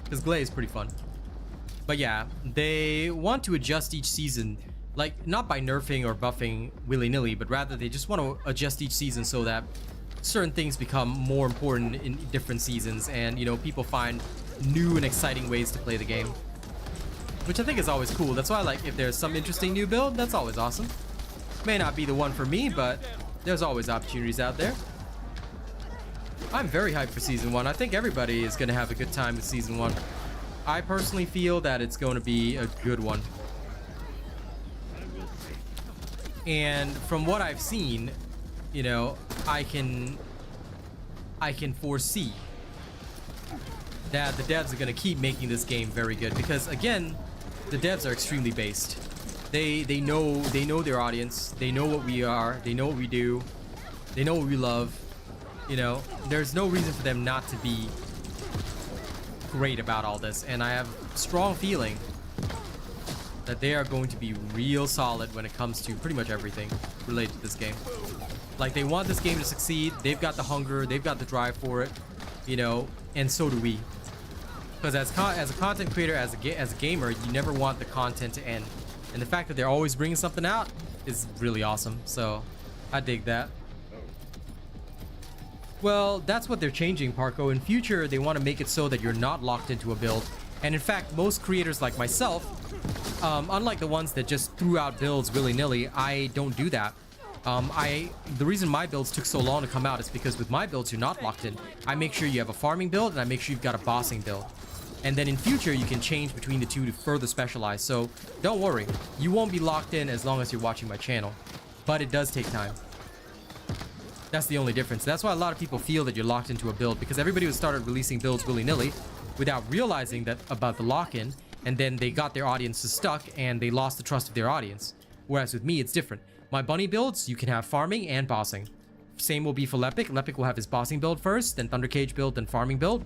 S1: Because Gley is pretty fun. But yeah, they want to adjust each season, like not by nerfing or buffing willy-nilly, but rather they just want to adjust each season so that certain things become more important in different seasons, and you know, people find new and exciting ways to play the game, which I think is always cool. That's why, like, if there's some interesting new build, that's always awesome. May not be the one for me, but there's always opportunities out there. I'm very hyped for season 1. I think everybody is going to have a good time with season 1. I personally feel that it's going to be a good one. And from what I've seen, you know, I can foresee that the devs are going to keep making this game very good, because again, the devs are extremely based. They know their audience, they know what we are, they know what we do, they know what we love. You know, there's no reason for them not to be great about all this, and I have a strong feeling that they are going to be real solid when it comes to pretty much everything related to this game. Like, they want this game to succeed, they've got the hunger, they've got the drive for it, you know, and so do we. Because as a content creator, as a gamer, you never want the content to end. And the fact that they're always bringing something out is really awesome, so I dig that. Well, that's what they're changing, Parko. In future, they want to make it so that you're not locked into a build. And in fact, most creators like myself, unlike the ones that just threw out builds willy-nilly, I don't do that. The reason my builds took so long to come out is because with my builds, you're not locked in. I make sure you have a farming build, and I make sure you've got a bossing build. And then in future, you can change between the two to further specialize. So don't worry, you won't be locked in as long as you're watching my channel. But it does take time. That's the only difference. That's why a lot of people feel that you're locked into a build, because everybody was started releasing builds willy-nilly without realizing that about the lock-in, and then they got their audiences stuck and they lost the trust of their audience. Whereas with me, it's different. My bunny builds, you can have farming and bossing. Same will be for Lepic. Lepic will have his bossing build first, then Thunder Cage build, then farming build.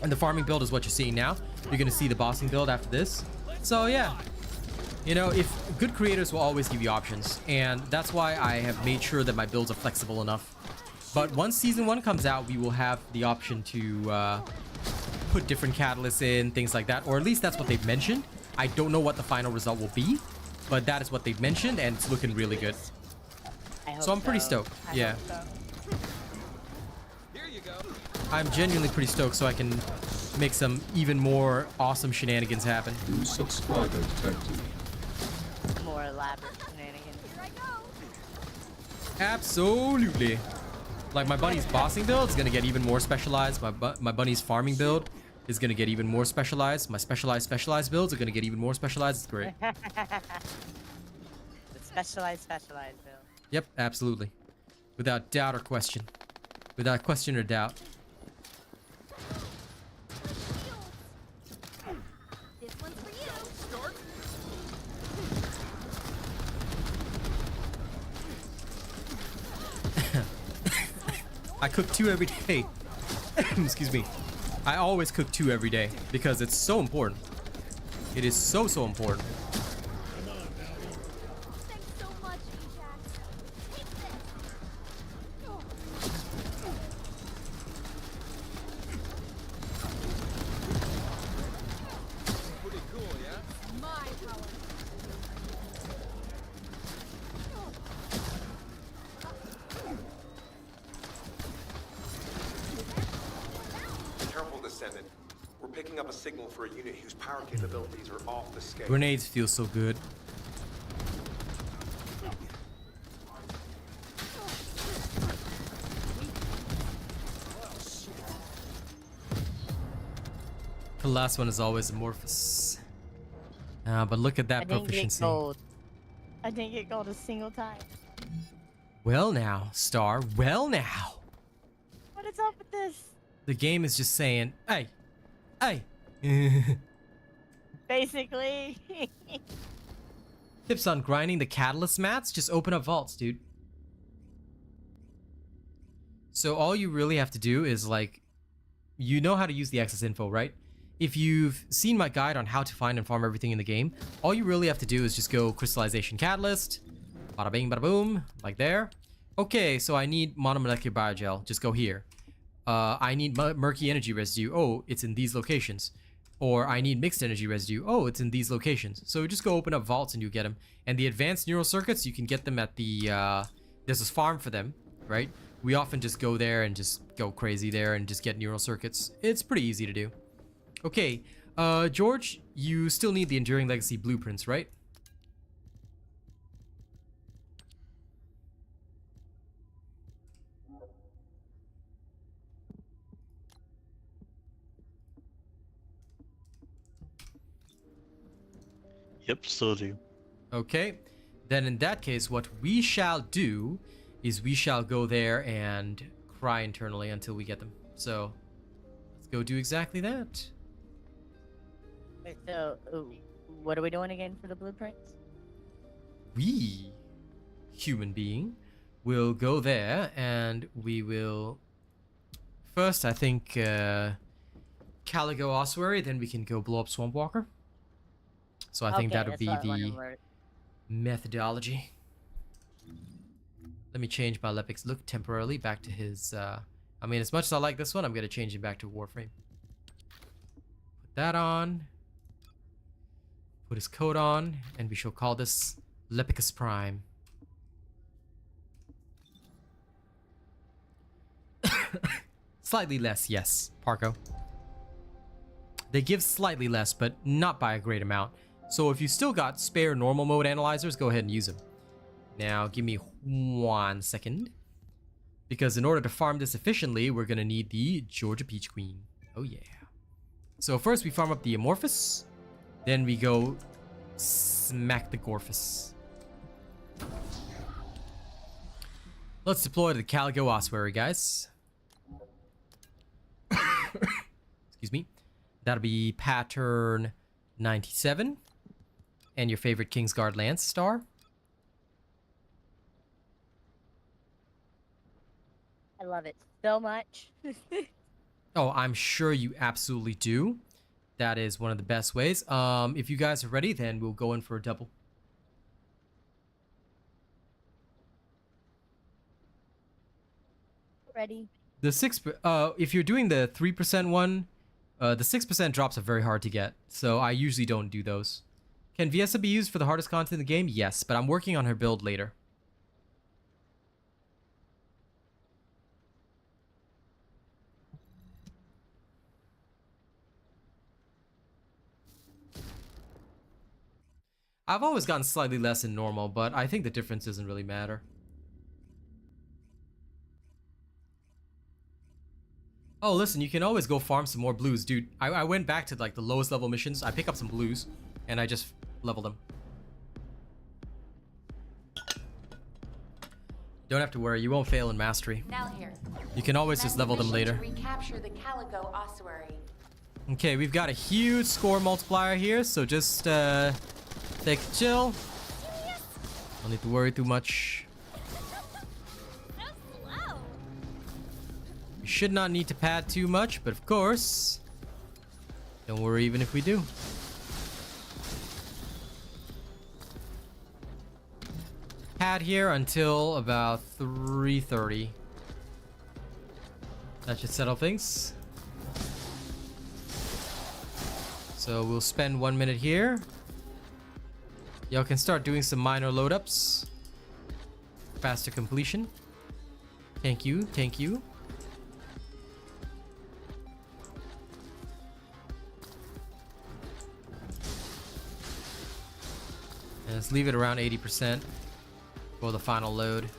S1: And the farming build is what you're seeing now. You're going to see the bossing build after this. So yeah, you know, if good creators will always give you options. And that's why I have made sure that my builds are flexible enough. But once Season 1 comes out, we will have the option to put different catalysts in, things like that. Or at least that's what they've mentioned. I don't know what the final result will be, but that is what they've mentioned, and it's looking really good. So I'm pretty stoked. Yeah.
S7: Here you go.
S1: I'm genuinely pretty stoked so I can make some even more awesome shenanigans happen.
S5: New subscriber detected.
S2: More elaborate shenanigans.
S6: Here I go.
S1: Absolutely. Like my bunny's bossing build is gonna get even more specialized. My bunny's farming build is gonna get even more specialized. My specialized builds are gonna get even more specialized. It's great.
S2: The specialized build.
S1: Yep, absolutely. Without doubt or question. Without question or doubt.
S6: This one's for you.
S7: Start.
S1: I cook 2 every day. Excuse me. I always cook 2 every day because it's so important. It is so important.
S6: Thanks so much, Ajax. Take this.
S7: Pretty cool, yeah?
S6: My power.
S4: Careful, Descendant. We're picking up a signal for a unit whose power capabilities are off the scale.
S1: Grenades feel so good. The last one is always amorphous. But look at
S2: I
S1: that
S2: didn't get
S1: proficiency.
S2: gold. I didn't get gold a single time.
S1: Well now, Star. Well now.
S2: What is up with this?
S1: The game is just saying, hey, hey.
S2: Basically.
S1: Tips on grinding the catalyst mats, just open up vaults, dude. So all you really have to do is like, you know how to use the access info, right? If you've seen my guide on how to find and farm everything in the game, all you really have to do is just go crystallization catalyst, bada bing, bada boom, like there. Okay, so I need monomolecular biogel, just go here. I need murky energy residue, oh, it's in these locations. Or I need mixed energy residue, oh, it's in these locations. So just go open up vaults and you get them. And the advanced neural circuits, you can get them at the, there's this farm for them, right? We often just go there and just go crazy there and just get neural circuits. It's pretty easy to do. Okay, George, you still need the Enduring Legacy blueprints, right?
S3: Yep, still do.
S1: Okay, then in that case, what we shall do is we shall go there and cry internally until we get them. So, let's go do exactly that.
S2: Wait, so, what are we doing again for the blueprints?
S1: We, human being, will go there and we will... First, I think, Caligo Ossuary, then we can go blow up Swamp Walker. So I think that would be the methodology. Let me change my Lepic's look temporarily back to his, I mean, as much as I like this one, I'm going to change him back to Warframe. Put that on. Put his coat on, and we shall call this Lepicus Prime. Slightly less, yes, Parko. They give slightly less, but not by a great amount. So if you still got spare normal mode analyzers, go ahead and use them. Now, give me 1 second. Because in order to farm this efficiently, we're going to need the Georgia Peach Queen. Oh yeah. So first we farm up the Amorphous. Then we go smack the Gorphus. Let's deploy to the Caligo Ossuary, guys. Excuse me. That'll be pattern 97. And your favorite Kingsguard Lance star.
S2: I love it so much.
S1: Oh, I'm sure you absolutely do. That is one of the best ways. If you guys are ready, then we'll go in for a double.
S2: Ready?
S1: The if you're doing the 3% one, the 6% drops are very hard to get, so I usually don't do those. Can Viessa be used for the hardest content in the game? Yes, but I'm working on her build later. I've always gotten slightly less in normal, but I think the difference doesn't really matter. Oh, listen, you can always go farm some more blues, dude. I went back to like the lowest level missions. I pick up some blues, and I just level them. Don't have to worry, you won't fail in mastery.
S6: Now here.
S1: You can always just level them later.
S6: To recapture the Calico ossuary.
S1: Okay, we've got a huge score multiplier here, so just take a chill. Don't need to worry too much. We should not need to pad too much, but of course, don't worry even if we do. Pad here until about 3:30. That should settle things. So we'll spend 1 minute here. Y'all can start doing some minor load ups. Faster completion. Thank you, thank you. And let's leave it around 80% for the final load.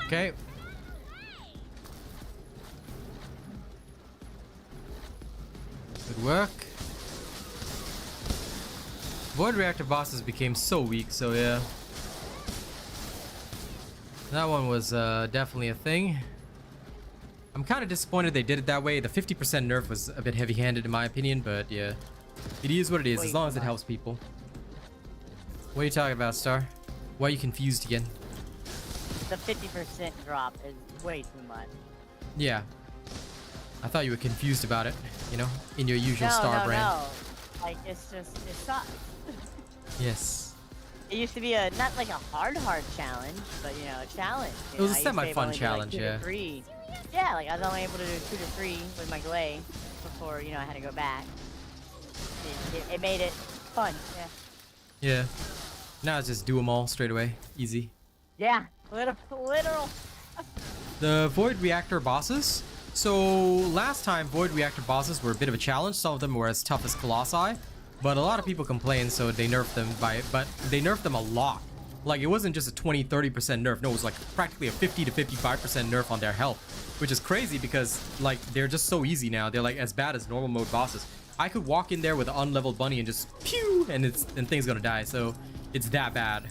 S1: Okay. Good work. Void reactor bosses became so weak, so yeah. That one was definitely a thing. I'm kind of disappointed they did it that way. The 50% nerf was a bit heavy-handed in my opinion, but yeah. It is what it is, as long as it helps people. What are you talking about, Star? Why are you confused again?
S2: The 50% drop is way too much.
S1: Yeah. I thought you were confused about it, you know, in your usual Star brand.
S2: No. Like, it's just, it sucks.
S1: Yes.
S2: It used to be not like a hard challenge, but you know, a challenge.
S1: It was a semi-fun challenge, yeah.
S2: Yeah, like I was only able to do 2 to 3 with my Gley before, you know, I had to go back. It made it fun, yeah.
S1: Yeah. Now it's just do them all straight away. Easy.
S2: Yeah, literal.
S1: The Void Reactor bosses. So last time Void Reactor bosses were a bit of a challenge. Some of them were as tough as Colossi, but a lot of people complained, so they nerfed them but they nerfed them a lot. Like, it wasn't just a 20-30% nerf. No, it was like practically a 50 to 55% nerf on their health, which is crazy because like they're just so easy now. They're like as bad as normal mode bosses. I could walk in there with an unleveled bunny and just pew, and things gonna die. So it's that bad.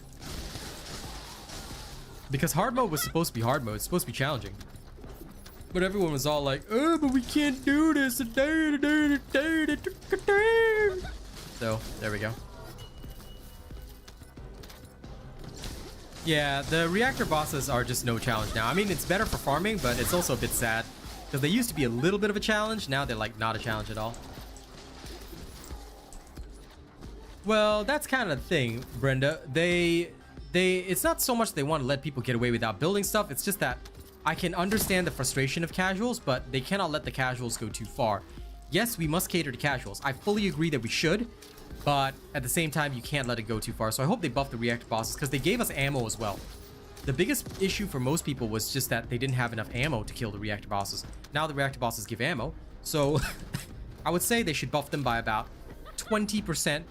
S1: Because hard mode was supposed to be hard mode. It's supposed to be challenging. But everyone was all like, oh, but we can't do this. So there we go. Yeah, the reactor bosses are just no challenge now. I mean, it's better for farming, but it's also a bit sad. Because they used to be a little bit of a challenge. Now they're like not a challenge at all. Well, that's kind of the thing, Brenda. it's not so much they want to let people get away without building stuff. It's just that I can understand the frustration of casuals, but they cannot let the casuals go too far. Yes, we must cater to casuals. I fully agree that we should, but at the same time, you can't let it go too far. So I hope they buff the reactor bosses because they gave us ammo as well. The biggest issue for most people was just that they didn't have enough ammo to kill the reactor bosses. Now the reactor bosses give ammo, so I would say they should buff them by about 20%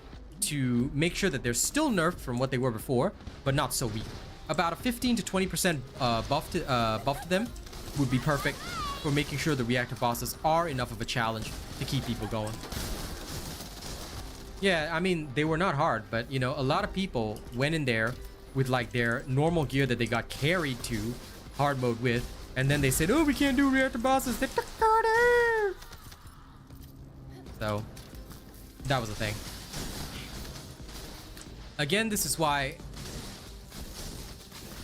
S1: to make sure that they're still nerfed from what they were before, but not so weak. About a 15 to 20% buff to them would be perfect for making sure the reactor bosses are enough of a challenge to keep people going. Yeah, I mean, they were not hard, but you know, a lot of people went in there with like their normal gear that they got carried to hard mode with, and then they said, oh, we can't do reactor bosses, they're too harder. So that was a thing. Again, this is why,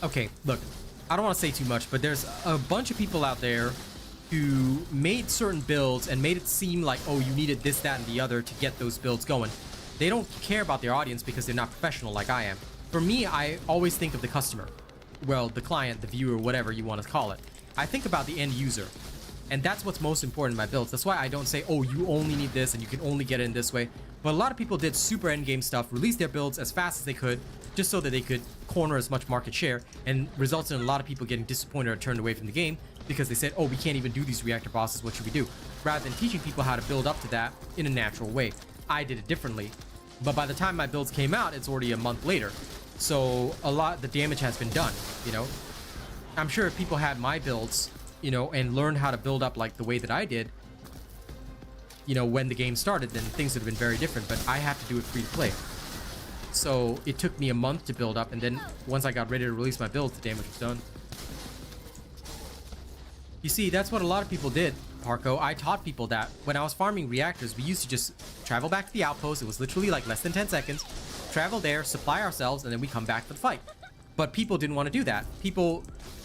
S1: okay, look, I don't want to say too much, but there's a bunch of people out there who made certain builds and made it seem like, oh, you needed this, that, and the other to get those builds going. They don't care about their audience because they're not professional like I am. For me, I always think of the customer. Well, the client, the viewer, whatever you want to call it. I think about the end user. And that's what's most important in my builds. That's why I don't say, oh, you only need this and you can only get it in this way. But a lot of people did super endgame stuff, released their builds as fast as they could, just so that they could corner as much market share, and results in a lot of people getting disappointed or turned away from the game because they said, oh, we can't even do these reactor bosses, what should we do? Rather than teaching people how to build up to that in a natural way. I did it differently. But by the time my builds came out, it's already a month later. So a lot, the damage has been done, you know? I'm sure if people had my builds, you know, and learned how to build up like the way that I did, you know, when the game started, then things would have been very different, but I have to do it free to play. So it took me a month to build up, and then once I got ready to release my builds, the damage was done. You see, that's what a lot of people did, Parco. I taught people that when I was farming reactors, we used to just travel back to the outpost. It was literally like less than 10 seconds. Travel there, supply ourselves, and then we come back for the fight. But people didn't want to do that. People,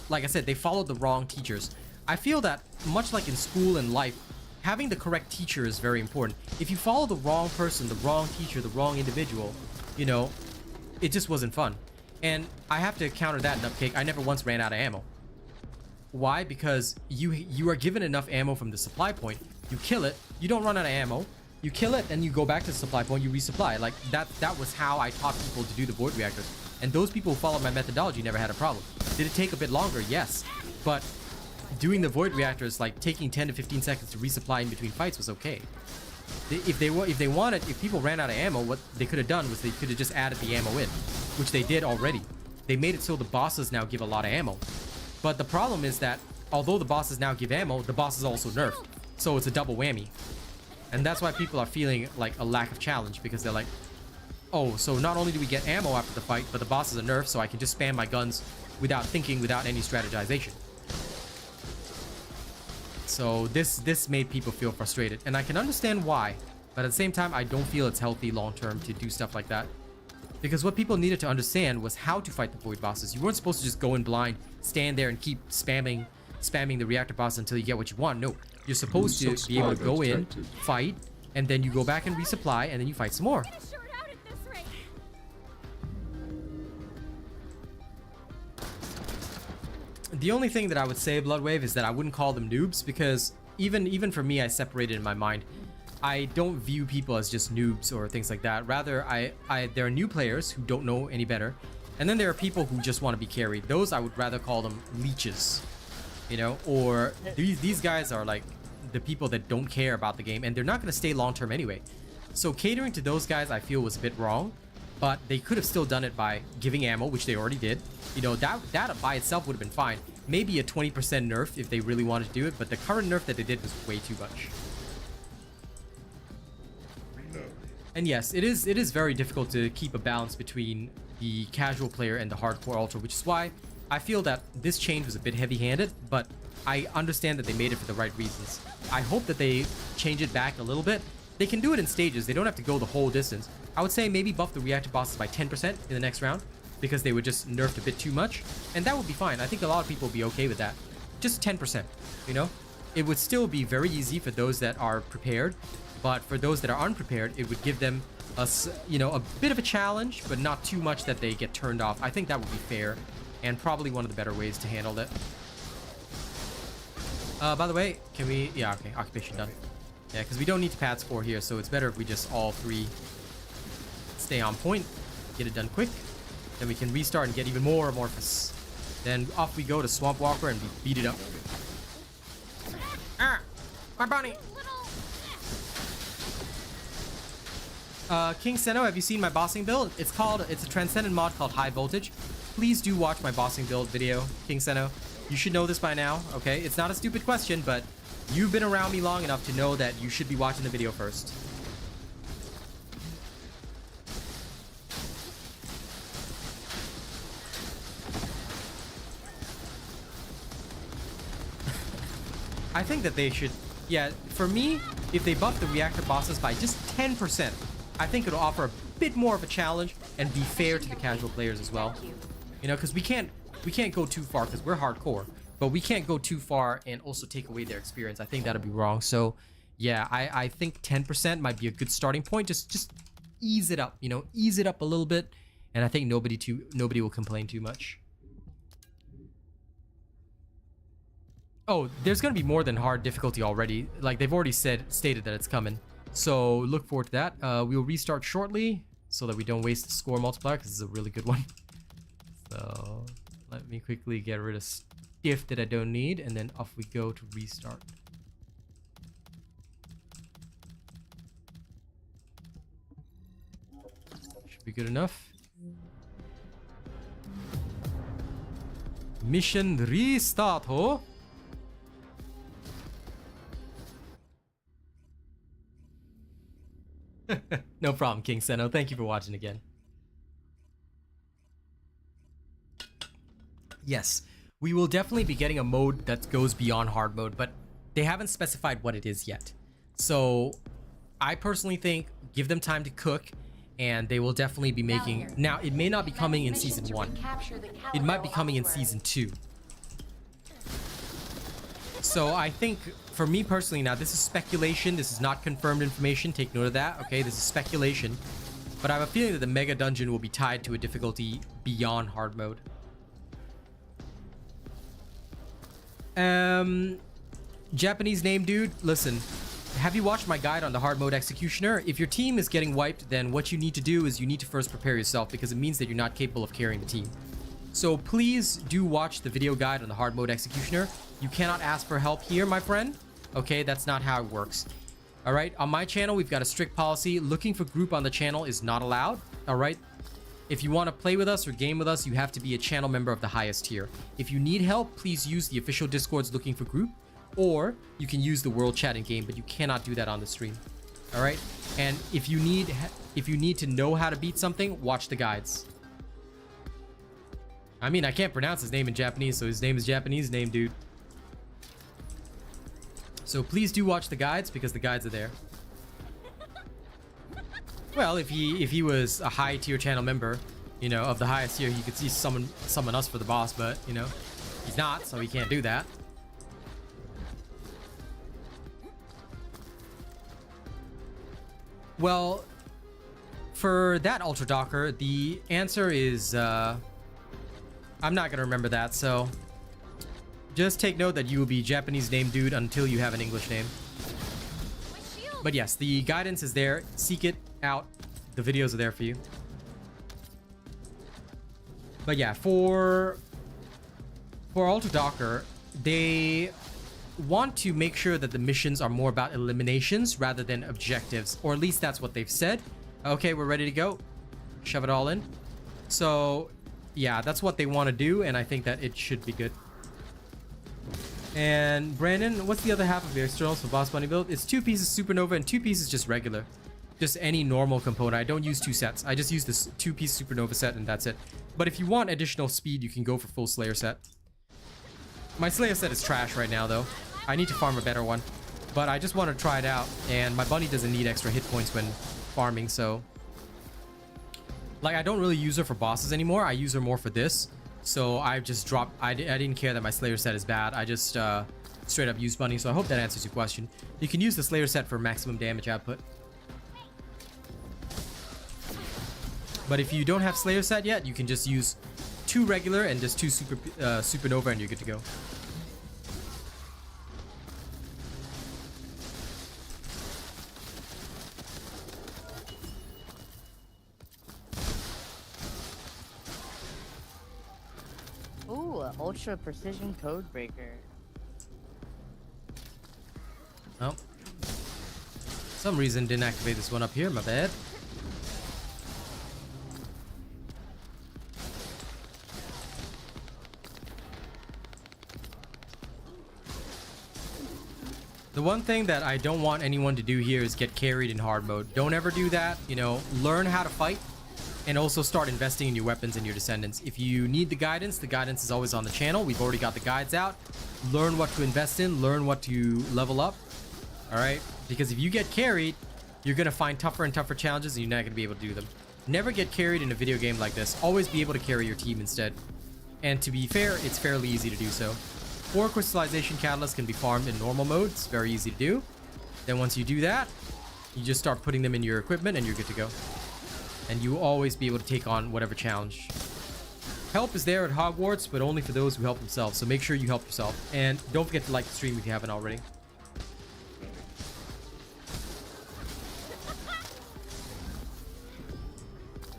S1: like I said, they followed the wrong teachers. I feel that much like in school and life, having the correct teacher is very important. If you follow the wrong person, the wrong teacher, the wrong individual, you know, it just wasn't fun. And I have to counter that, Nutcake. I never once ran out of ammo. Why? Because you are given enough ammo from the supply point. You kill it, you don't run out of ammo. You kill it, and you go back to the supply point, you resupply. Like, that was how I taught people to do the void reactors. And those people who followed my methodology never had a problem. Did it take a bit longer? Yes. But doing the void reactors, like taking 10 to 15 seconds to resupply in between fights was okay. If people ran out of ammo, what they could have done was they could have just added the ammo in, which they did already. They made it so the bosses now give a lot of ammo. But the problem is that although the bosses now give ammo, the bosses also nerf. So it's a double whammy. And that's why people are feeling like a lack of challenge, because they're like, oh, so not only do we get ammo after the fight, but the bosses are nerfed, so I can just spam my guns without thinking, without any strategization. So this made people feel frustrated, and I can understand why, but at the same time, I don't feel it's healthy long-term to do stuff like that. Because what people needed to understand was how to fight the void bosses. You weren't supposed to just go in blind, stand there and keep spamming the reactor boss until you get what you want. No, you're supposed to be able to go in, fight, and then you go back and resupply, and then you fight some more. The only thing that I would say, Bloodwave, is that I wouldn't call them noobs, because even for me, I separated in my mind. I don't view people as just noobs or things like that. Rather, there are new players who don't know any better, and then there are people who just want to be carried. Those I would rather call them leeches, you know, or these guys are like the people that don't care about the game, and they're not going to stay long term anyway. So catering to those guys, I feel, was a bit wrong, but they could have still done it by giving ammo, which they already did. You know, that by itself would have been fine. Maybe a 20% nerf if they really wanted to do it, but the current nerf that they did was way too much. And yes, it is very difficult to keep a balance between the casual player and the hardcore ultra, which is why I feel that this change was a bit heavy-handed, but I understand that they made it for the right reasons. I hope that they change it back a little bit. They can do it in stages. They don't have to go the whole distance. I would say maybe buff the reactor bosses by 10% in the next round, because they were just nerfed a bit too much, and that would be fine. I think a lot of people would be okay with that. Just 10%, you know? It would still be very easy for those that are prepared, but for those that are unprepared, it would give them you know, a bit of a challenge, but not too much that they get turned off. I think that would be fair, and probably one of the better ways to handle it. By the way, can we... Yeah, okay, occupation done. Yeah, because we don't need to pad score here, so it's better if we just all three stay on point, get it done quick. Then we can restart and get even more amorphous. Then off we go to Swamp Walker and we beat it up. Ah! My bunny! King Seno, have you seen my bossing build? It's a Transcendent mod called High Voltage. Please do watch my bossing build video, King Seno. You should know this by now, okay? It's not a stupid question, but you've been around me long enough to know that you should be watching the video first. I think that they should, yeah, for me, if they buff the reactor bosses by just 10%, I think it'll offer a bit more of a challenge and be fair to the casual players as well. You know, because we can't go too far because we're hardcore, but we can't go too far and also take away their experience. I think that'll be wrong. So yeah, I think 10% might be a good starting point. Just ease it up, you know, ease it up a little bit, and I think nobody will complain too much. Oh, there's gonna be more than hard difficulty already. Like they've already stated that it's coming. So look forward to that. We'll restart shortly so that we don't waste the score multiplier because it's a really good one. So let me quickly get rid of stuff that I don't need, and then off we go to restart. Should be good enough. Mission restart, ho? No problem, King Seno. Thank you for watching again. Yes, we will definitely be getting a mode that goes beyond hard mode, but they haven't specified what it is yet. So I personally think give them time to cook, and they will definitely be making... Now, it may not be coming in Season 1. It might be coming in Season 2. So I think, for me personally, now this is speculation. This is not confirmed information. Take note of that, okay? This is speculation. But I have a feeling that the Mega Dungeon will be tied to a difficulty beyond hard mode. Japanese name dude, listen. Have you watched my guide on the hard mode executioner? If your team is getting wiped, then what you need to do is you need to first prepare yourself, because it means that you're not capable of carrying the team. So please do watch the video guide on the hard mode executioner. You cannot ask for help here, my friend. Okay, that's not how it works. All right, on my channel, we've got a strict policy. Looking for group on the channel is not allowed. All right. If you want to play with us or game with us, you have to be a channel member of the highest tier. If you need help, please use the official Discord's looking for group, or you can use the world chat in game, but you cannot do that on the stream. All right. And if you need to know how to beat something, watch the guides. I mean, I can't pronounce his name in Japanese, so his name is Japanese name, dude. So please do watch the guides, because the guides are there. Well, if he was a high tier channel member, you know, of the highest tier, he could see summon us for the boss, but you know, he's not, so he can't do that. Well, for that Ultra Docker, the answer is I'm not gonna remember that, so just take note that you will be Japanese name dude until you have an English name. But yes, the guidance is there. Seek it out. The videos are there for you. But yeah, for Ultra Docker, they want to make sure that the missions are more about eliminations rather than objectives, or at least that's what they've said. Okay, we're ready to go. Shove it all in. So yeah, that's what they want to do, and I think that it should be good. And Brandon, what's the other half of your externals for Boss Bunny build? It's 2 pieces Supernova and 2 pieces just regular. Just any normal component. I don't use 2 sets. I just use this 2-piece Supernova set, and that's it. But if you want additional speed, you can go for full Slayer set. My Slayer set is trash right now, though. I need to farm a better one. But I just want to try it out, and my bunny doesn't need extra hit points when farming, so... Like, I don't really use her for bosses anymore. I use her more for this. So I've just dropped... I didn't care that my Slayer set is bad. I just straight up use bunny, so I hope that answers your question. You can use the Slayer set for maximum damage output. But if you don't have Slayer set yet, you can just use 2 regular and just 2 supernova and you're good to go.
S2: Ooh, ultra precision code breaker.
S1: Oh. Some reason didn't activate this one up here, my bad. The one thing that I don't want anyone to do here is get carried in hard mode. Don't ever do that. You know, learn how to fight and also start investing in your weapons and your Descendants. If you need the guidance is always on the channel. We've already got the guides out. Learn what to invest in, learn what to level up. All right, because if you get carried, you're gonna find tougher and tougher challenges and you're not gonna be able to do them. Never get carried in a video game like this. Always be able to carry your team instead. And to be fair, it's fairly easy to do so. 4 crystallization catalysts can be farmed in normal mode. It's very easy to do. Then once you do that, you just start putting them in your equipment and you're good to go. And you will always be able to take on whatever challenge. Help is there at Hogwarts, but only for those who help themselves. So make sure you help yourself. And don't forget to like the stream if you haven't already.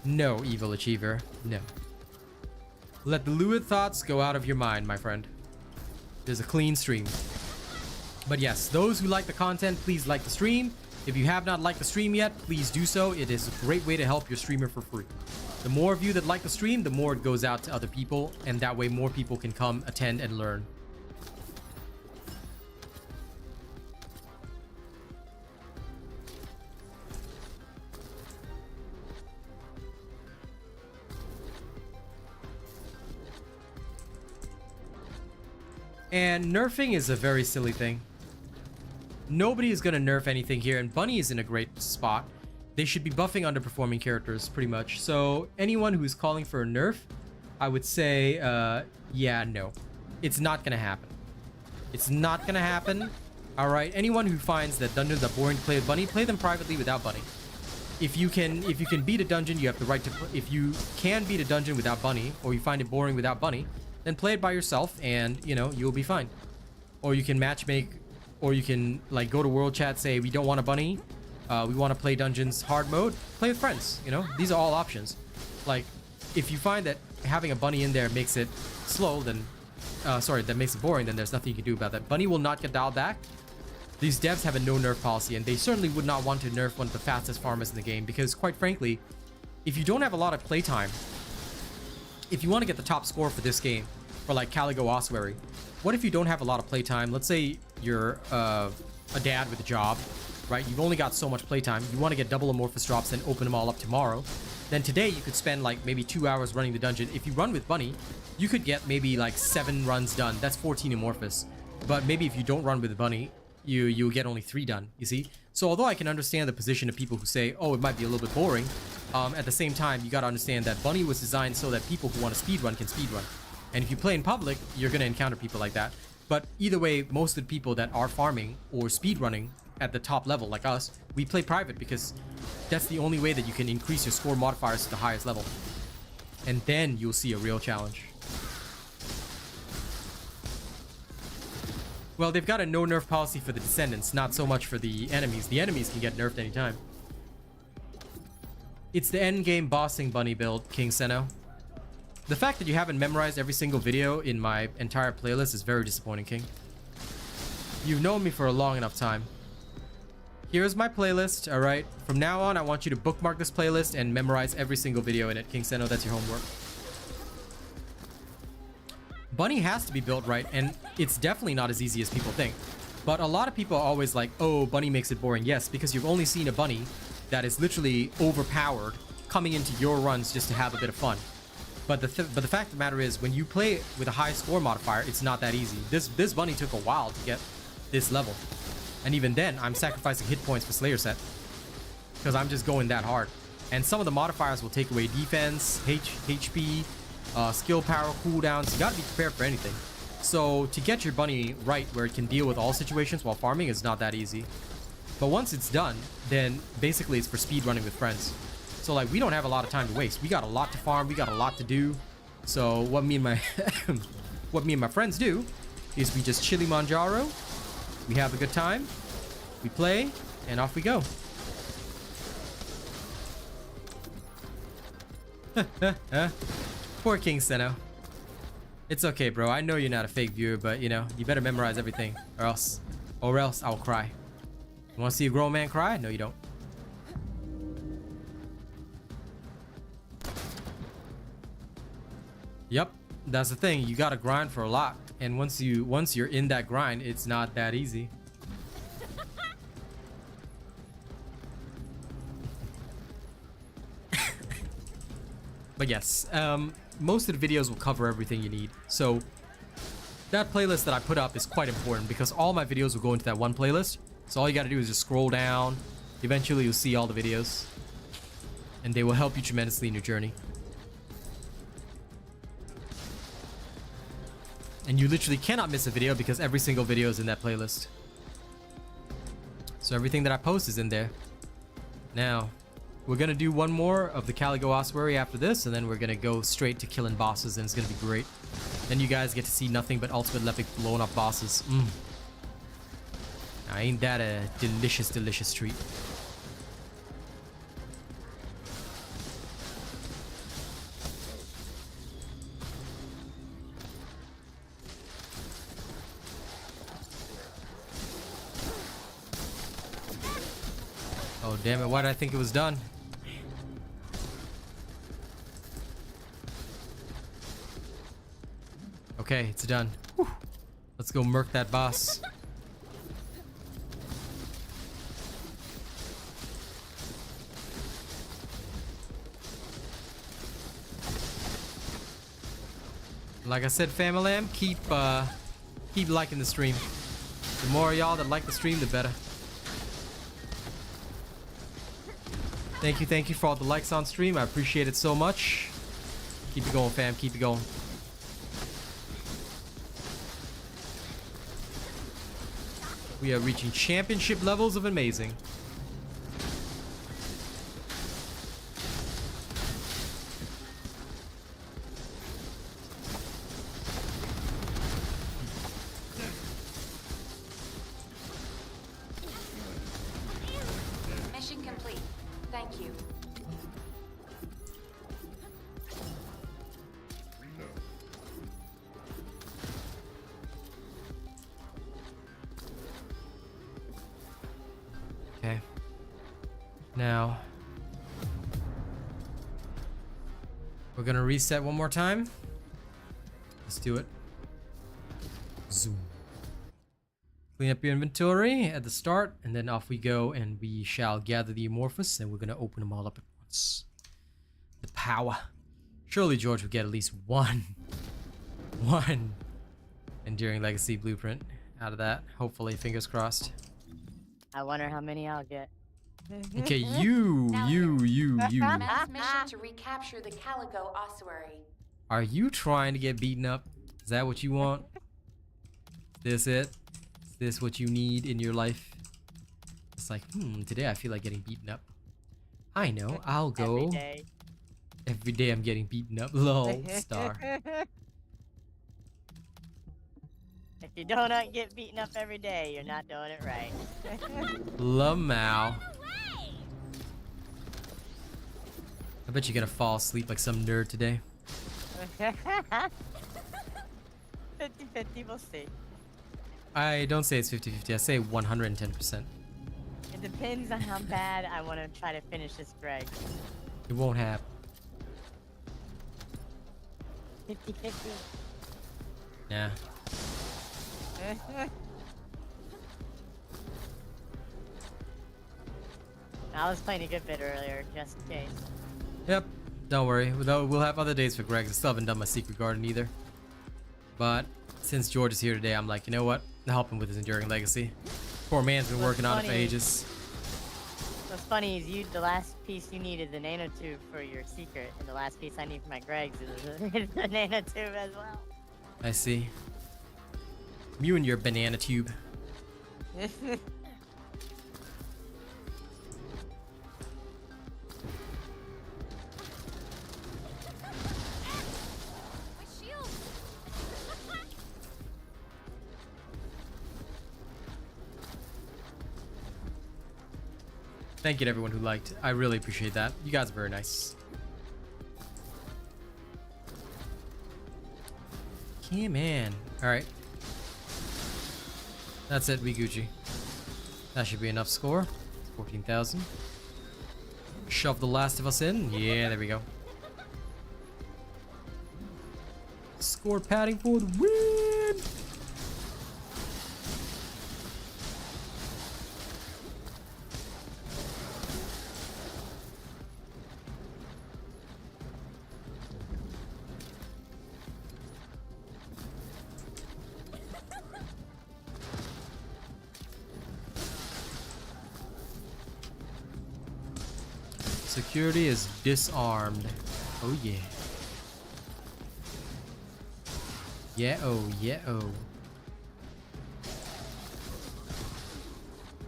S1: No, evil achiever. No. Let the lewd thoughts go out of your mind, my friend. There's a clean stream. But yes, those who like the content, please like the stream. If you have not liked the stream yet, please do so. It is a great way to help your streamer for free. The more of you that like the stream, the more it goes out to other people, and that way more people can come, attend, and learn. And nerfing is a very silly thing. Nobody is going to nerf anything here, and Bunny is in a great spot. They should be buffing underperforming characters, pretty much. So anyone who's calling for a nerf, I would say, yeah, no. It's not going to happen. It's not going to happen. All right, anyone who finds that dungeons are boring to play with Bunny, play them privately without Bunny. If you can beat a dungeon, you have the right to... If you can beat a dungeon without Bunny, or you find it boring without Bunny, then play it by yourself and, you know, you'll be fine. Or you can matchmake, or you can, like, go to world chat, say, we don't want a Bunny, we want to play dungeons hard mode, play with friends, you know? These are all options. Like, if you find that having a Bunny in there makes it slow, then, that makes it boring, then there's nothing you can do about that. Bunny will not get dialed back. These devs have a no nerf policy, and they certainly would not want to nerf one of the fastest farmers in the game, because, quite frankly, if you don't have a lot of playtime, if you want to get the top score for this game, for like Caligo Ossuary, what if you don't have a lot of playtime? Let's say you're a dad with a job, right? You've only got so much playtime. You want to get double amorphous drops and open them all up tomorrow. Then today you could spend like maybe 2 hours running the dungeon. If you run with Bunny, you could get maybe like 7 runs done. That's 14 amorphous. But maybe if you don't run with Bunny, you'll get only 3 done, you see? So although I can understand the position of people who say, oh, it might be a little bit boring, at the same time, you gotta understand that Bunny was designed so that people who want to speedrun can speedrun. And if you play in public, you're gonna encounter people like that. But either way, most of the people that are farming or speedrunning at the top level, like us, we play private because that's the only way that you can increase your score modifiers to the highest level. And then you'll see a real challenge. Well, they've got a no nerf policy for the Descendants, not so much for the enemies. The enemies can get nerfed anytime. It's the endgame bossing Bunny build, King Seno. The fact that you haven't memorized every single video in my entire playlist is very disappointing, King. You've known me for a long enough time. Here's my playlist, alright? From now on, I want you to bookmark this playlist and memorize every single video in it, King Seno. That's your homework. Bunny has to be built right, and it's definitely not as easy as people think. But a lot of people are always like, oh, Bunny makes it boring. Yes, because you've only seen a Bunny that is literally overpowered coming into your runs just to have a bit of fun. But the fact of the matter is, when you play with a high score modifier, it's not that easy. This Bunny took a while to get this level. And even then, I'm sacrificing hit points for Slayer set. Because I'm just going that hard. And some of the modifiers will take away defense, HP, skill power, cooldowns. You gotta be prepared for anything. So to get your Bunny right where it can deal with all situations while farming is not that easy. But once it's done, then basically it's for speed running with friends. So like we don't have a lot of time to waste. We got a lot to farm. We got a lot to do. So what me and my what me and my friends do is we just chili Manjaro. We have a good time. We play and off we go. Poor King Seno. It's okay, bro. I know you're not a fake viewer, but you know, you better memorize everything or else I'll cry. You want to see a grown man cry? No, you don't. Yep, that's the thing. You gotta grind for a lot, and once you're in that grind, it's not that easy. But yes, most of the videos will cover everything you need. So that playlist that I put up is quite important because all my videos will go into that one playlist. So all you gotta do is just scroll down. Eventually you'll see all the videos, and they will help you tremendously in your journey. And you literally cannot miss a video because every single video is in that playlist. So everything that I post is in there. Now, we're gonna do one more of the Caligo Ossuary after this, and then we're gonna go straight to killing bosses, and it's gonna be great. Then you guys get to see nothing but Ultimate Lepic blowing up bosses. Now, ain't that a delicious, delicious treat? Oh, damn it. Why did I think it was done? Okay, it's done. Whew. Let's go murk that boss. Like I said, Familam, keep liking the stream. The more y'all that like the stream, the better. Thank you for all the likes on stream. I appreciate it so much. Keep it going, fam. Keep it going. We are reaching championship levels of amazing.
S6: Mission complete. Thank you.
S1: Okay. Now, we're gonna reset one more time. Let's do it. Zoom. Clean up your inventory at the start, and then off we go, and we shall gather the amorphous, and we're gonna open them all up at once. The power. Surely George will get at least one Enduring Legacy blueprint out of that. Hopefully, fingers crossed.
S2: I wonder how many I'll get.
S1: Okay, you.
S6: Mass mission to recapture the Caligo Ossuary.
S1: Are you trying to get beaten up? Is that what you want? Is this it? Is this what you need in your life? It's like, today I feel like getting beaten up. I know, I'll go. Every day I'm getting beaten up. Lol, star.
S2: If you don't get beaten up every day, you're not doing it right.
S1: Lamau. I bet you're gonna fall asleep like some nerd today.
S2: 50-50, we'll see.
S1: I don't say it's 50-50, I say 110%.
S2: It depends on how bad I want to try to finish this Greg.
S1: It won't happen.
S2: 50-50.
S1: Nah.
S2: I was playing a good bit earlier, just in case.
S1: Yep, don't worry. We'll have other days for Greg. I still haven't done my secret garden either. But since George is here today, I'm like, you know what? I'll help him with his Enduring Legacy. Poor man's been working on it for ages.
S2: What's funny is the last piece you needed the nanotube for your secret, and the last piece I need for my Greg's is the nanotube as well.
S1: I see. You and your banana tube. Thank you to everyone who liked. I really appreciate that. You guys are very nice. Yeah, man. Alright. That's it, we Gucci. That should be enough score. 14,000. Shove the last of us in. Yeah, there we go. Score padding for the win! Security is disarmed. Oh yeah. Yeah, oh, yeah, oh.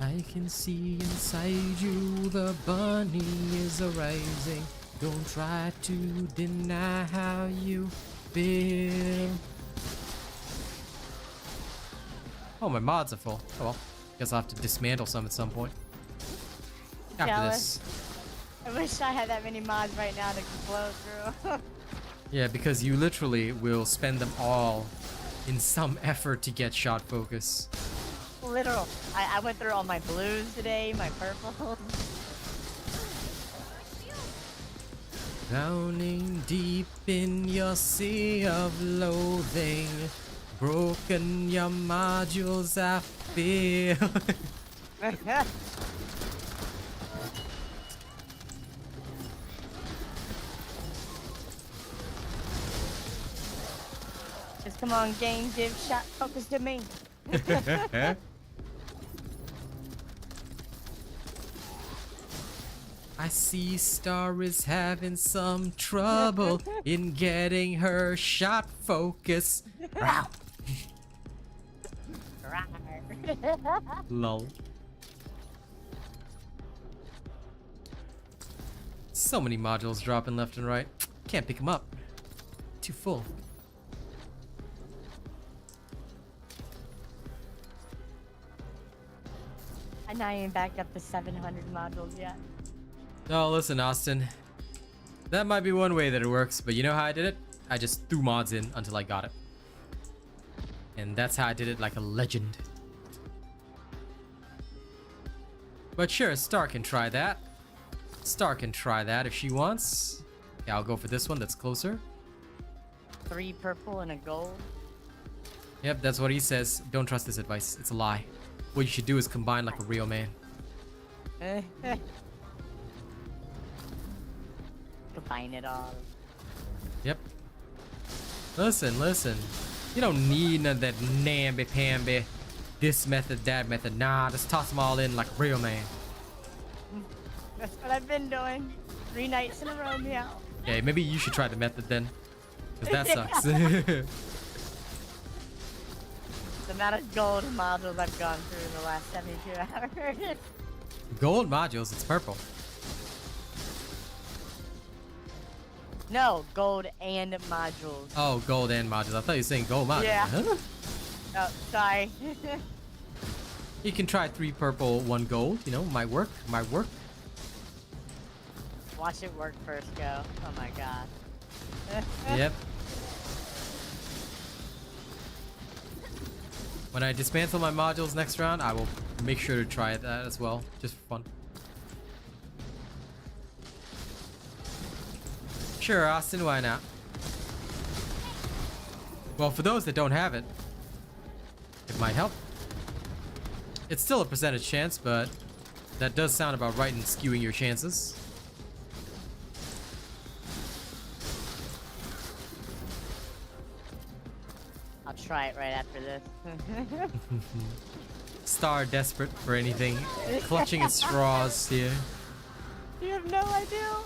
S1: I can see inside you the bunny is arising. Don't try to deny how you feel. Oh, my mods are full. Oh well. Guess I'll have to dismantle some at some point. After
S2: Jealous.
S1: this.
S2: I wish I had that many mods right now to blow through.
S1: Yeah, because you literally will spend them all in some effort to get shot focus.
S2: Literal. I went through all my blues today, my purples.
S1: Drowning deep in your sea of loathing, broken your modules, I feel.
S2: Just come on, game div shot focus to me.
S1: I see Star is having some trouble in getting her shot focus. Rawr. Lol. So many modules dropping left and right. Can't pick them up. Too full.
S2: I'm not even backed up to 700 modules yet.
S1: No, listen, Austin. That might be one way that it works, but you know how I did it? I just threw mods in until I got it. And that's how I did it, like a legend. But sure, Star can try that. Star can try that if she wants. Yeah, I'll go for this one that's closer.
S2: 3 purple and a gold.
S1: Yep, that's what he says. Don't trust this advice. It's a lie. What you should do is combine like a real man.
S2: Combine it all.
S1: Yep. Listen, listen. You don't need none of that namby-pamby, this method, that method. Nah, just toss them all in like a real man.
S2: That's what I've been doing. 3 nights in a row, meow.
S1: Yeah, maybe you should try the method then. Because that sucks.
S2: The amount of gold modules I've gone through in the last 72 hours.
S1: Gold modules, it's purple.
S2: No, gold and modules.
S1: Oh, gold and modules. I thought you were saying gold modules.
S2: Yeah.
S1: Huh?
S2: Oh, sorry.
S1: You can try 3 purple, 1 gold. You know, might work. Might work.
S2: Watch it work first, go. Oh my god.
S1: Yep. When I dismantle my modules next round, I will make sure to try that as well, just for fun. Sure, Austin, why not? Well, for those that don't have it, it might help. It's still a percentage chance, but that does sound about right in skewing your chances.
S2: I'll try it right after this.
S1: Star desperate for anything, clutching at straws here.
S2: You have no idea.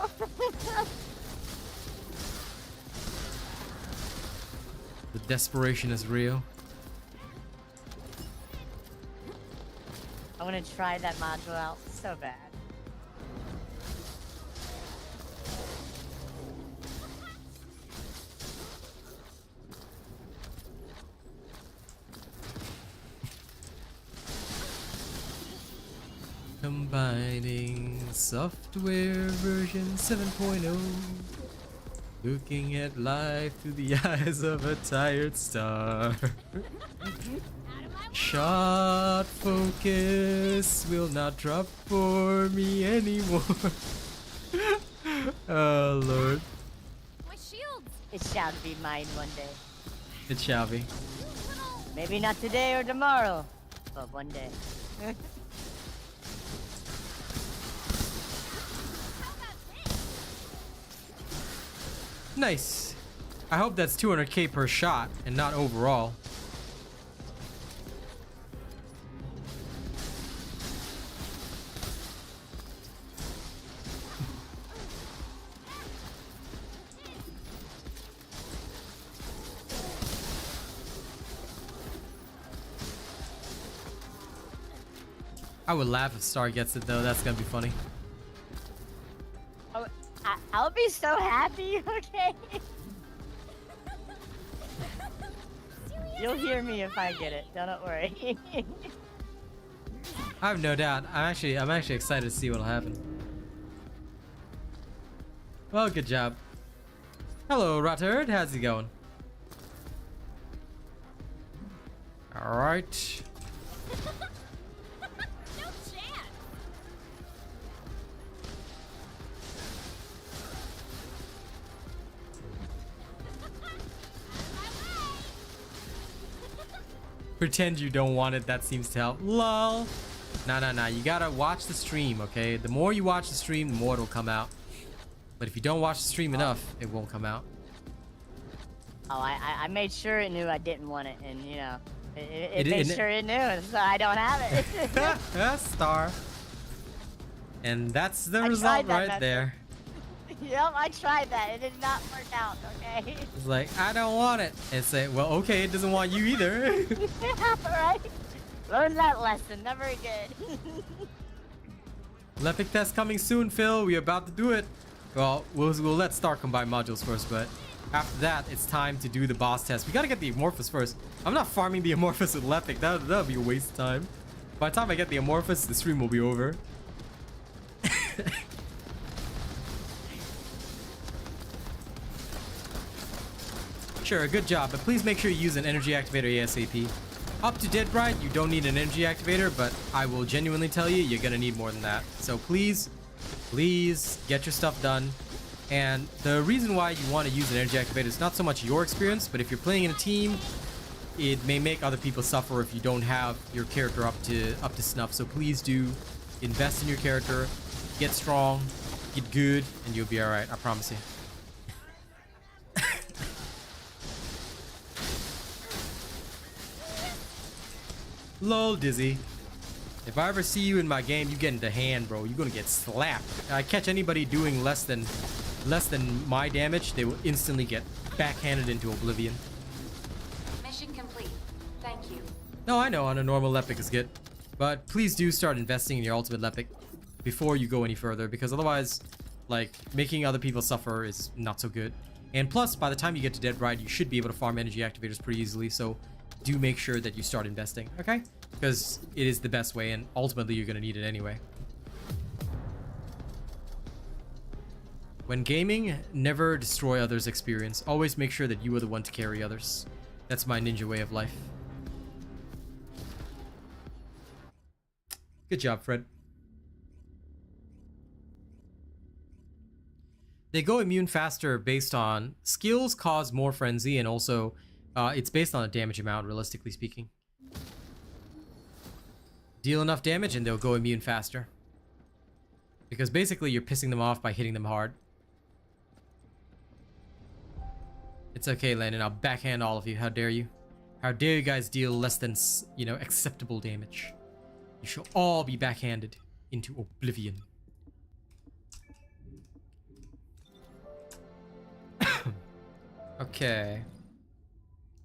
S1: The desperation is real.
S2: I want to try that module out so bad.
S1: Combining software version 7.0. Looking at life through the eyes of a tired star. Shot focus will not drop for me anymore. Oh lord.
S6: My shields!
S2: It shall be mine one day.
S1: It shall be.
S2: Maybe not today or tomorrow, but one day.
S1: Nice. I hope that's 200k per shot and not overall. I would laugh if Star gets it though. That's gonna be funny.
S2: I'll be so happy, okay? You'll hear me if I get it, don't worry.
S1: I have no doubt. I'm actually excited to see what'll happen. Well, good job. Hello, Rotterd. How's it going? All right.
S6: No chance!
S1: Pretend you don't want it. That seems to help. Lol. Nah. You gotta watch the stream, okay? The more you watch the stream, the more it'll come out. But if you don't watch the stream enough, it won't come out.
S2: Oh, I made sure it knew I didn't want it, and you know, it made sure it knew, so I don't have it.
S1: Star. And that's the
S2: I
S1: result
S2: tried that
S1: right
S2: method.
S1: there.
S2: Yep, I tried that. It did not work out, okay?
S1: It's like, I don't want it. And say, well, okay, it doesn't want you either.
S2: Right? Learn that lesson. Never again.
S1: Lepic test coming soon, Phil. We're about to do it. Well, we'll let Star combine modules first, but after that, it's time to do the boss test. We gotta get the Amorphous first. I'm not farming the Amorphous with Lepic. That'll be a waste of time. By the time I get the Amorphous, the stream will be over. Sure, good job, but please make sure you use an energy activator ASAP. Up to Dead Bride, you don't need an energy activator, but I will genuinely tell you, you're gonna need more than that. So please get your stuff done. And the reason why you want to use an energy activator is not so much your experience, but if you're playing in a team, it may make other people suffer if you don't have your character up to snuff. So please do invest in your character, get strong, get good, and you'll be alright, I promise you. Lol, Dizzy. If I ever see you in my game, you get into hand, bro. You're gonna get slapped. I catch anybody doing less than my damage, they will instantly get backhanded into oblivion.
S6: Mission complete. Thank you.
S1: No, I know on a normal Lepic is good, but please do start investing in your ultimate Lepic before you go any further, because otherwise, like, making other people suffer is not so good. And plus, by the time you get to Dead Bride, you should be able to farm energy activators pretty easily, so do make sure that you start investing, okay? Because it is the best way, and ultimately you're gonna need it anyway. When gaming, never destroy others' experience. Always make sure that you are the one to carry others. That's my ninja way of life. Good job, Fred. They go immune faster based on skills cause more frenzy, and also it's based on a damage amount, realistically speaking. Deal enough damage and they'll go immune faster. Because basically you're pissing them off by hitting them hard. It's okay, Landon. I'll backhand all of you. How dare you? How dare you guys deal less than, you know, acceptable damage? You shall all be backhanded into oblivion. Okay.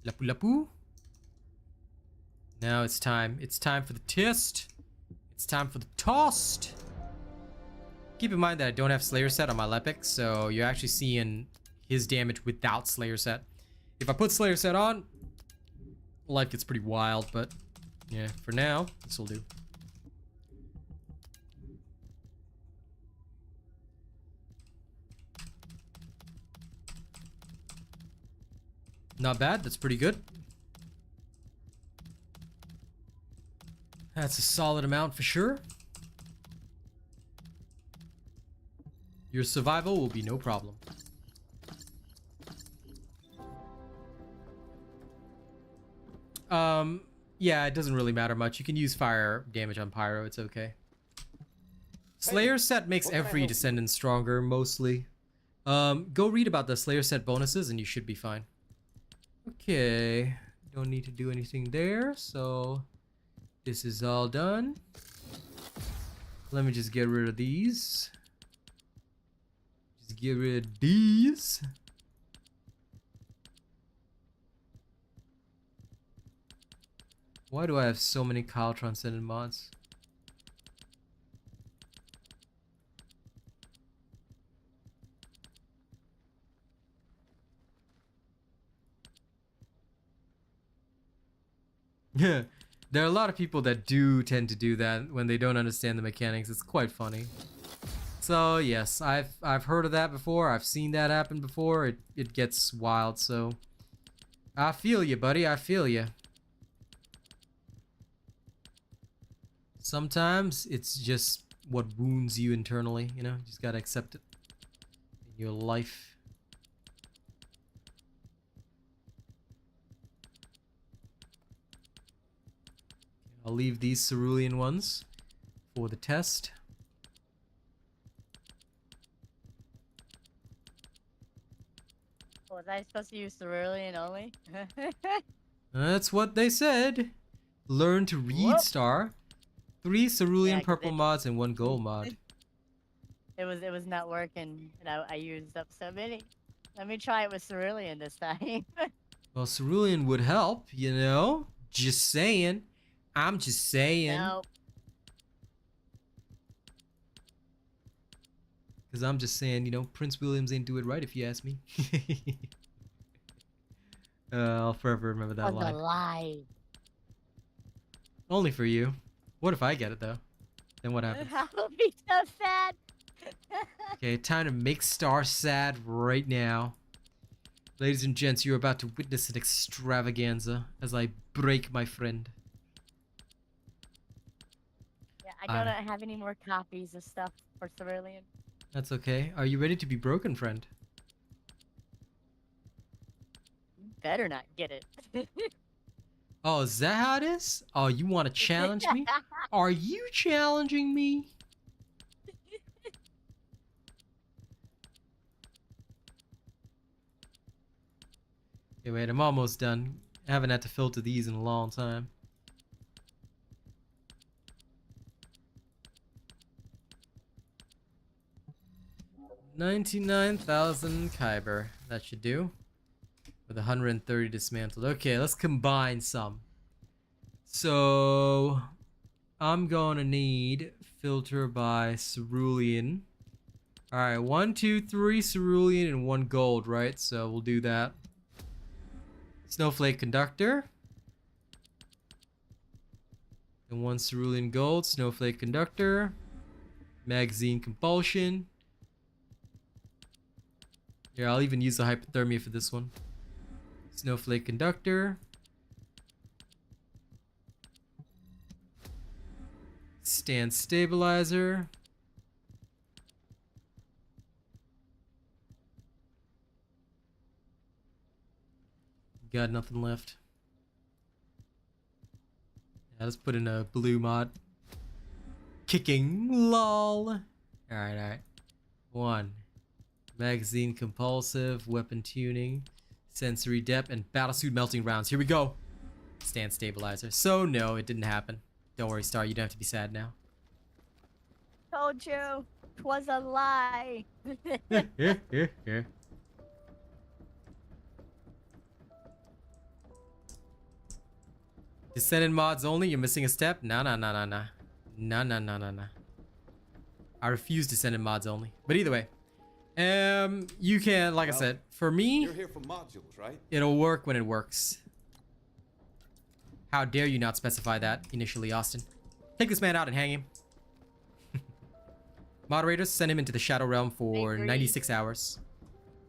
S1: Lapu lapu. Now it's time. It's time for the test. It's time for the toast. Keep in mind that I don't have Slayer set on my Lepic, so you're actually seeing his damage without Slayer set. If I put Slayer set on, life gets pretty wild, but yeah, for now, this will do. Not bad. That's pretty good. That's a solid amount for sure. Your survival will be no problem. Yeah, it doesn't really matter much. You can use fire damage on Pyro, it's okay. Slayer set makes every Descendant stronger, mostly. Go read about the Slayer set bonuses and you should be fine. Okay, don't need to do anything there, so this is all done. Let me just get rid of these. Just get rid of these. Why do I have so many Kyle Transcendent mods? Yeah, there are a lot of people that do tend to do that when they don't understand the mechanics. It's quite funny. So yes, I've heard of that before. I've seen that happen before. It gets wild. So I feel you, buddy. I feel you. Sometimes it's just what wounds you internally, you know? You just gotta accept it in your life. I'll leave these cerulean ones for the test.
S2: Was I supposed to use cerulean only?
S1: That's what they said. Learn to read,
S2: Whoop.
S1: Star. 3 cerulean
S2: Yeah, 'cause
S1: purple mods and 1 gold mod.
S2: It was not working, and I used up so many. Let me try it with cerulean this time.
S1: Well, cerulean would help, you know? Just saying. I'm just saying.
S2: Nope.
S1: Because I'm just saying, you know, Prince Williams ain't do it right if you ask me. I'll forever remember that
S2: Was
S1: line.
S2: a lie.
S1: Only for you. What if I get it, though? Then what happens?
S2: I will be so sad.
S1: Okay, time to make Star sad right now. Ladies and gents, you're about to witness an extravaganza as I break my friend.
S2: Yeah, I don't have any more copies of stuff for cerulean.
S1: That's okay. Are you ready to be broken, friend?
S2: You better not get it.
S1: Oh, is that how it is? Oh, you want to challenge me? Are you challenging me? Okay, wait, I'm almost done. I haven't had to filter these in a long time. $99,000 Kyber. That should do. With 130 dismantled. Okay, let's combine some. So I'm gonna need filter by cerulean. Alright, 1, 2, 3 cerulean and 1 gold, right? So we'll do that. Snowflake conductor. And 1 cerulean gold, snowflake conductor. Magazine compulsion. Yeah, I'll even use the hypothermia for this one. Snowflake conductor. Stand stabilizer. Got nothing left. Yeah, let's put in a blue mod. Kicking, lol. Alright. 1. Magazine compulsive, weapon tuning, sensory depth, and battlesuit melting rounds. Here we go. Stand stabilizer. So no, it didn't happen. Don't worry, Star, you don't have to be sad now.
S2: Told you, 'twas a lie.
S1: Descendant mods only, you're missing a step? Nah. I refuse Descendant mods only. But either way. You can, like I said, for me,
S7: You're here for modules, right?
S1: it'll work when it works. How dare you not specify that initially, Austin? Take this man out and hang him. Moderators, send him into the Shadow Realm for
S2: Agree.
S1: 96 hours.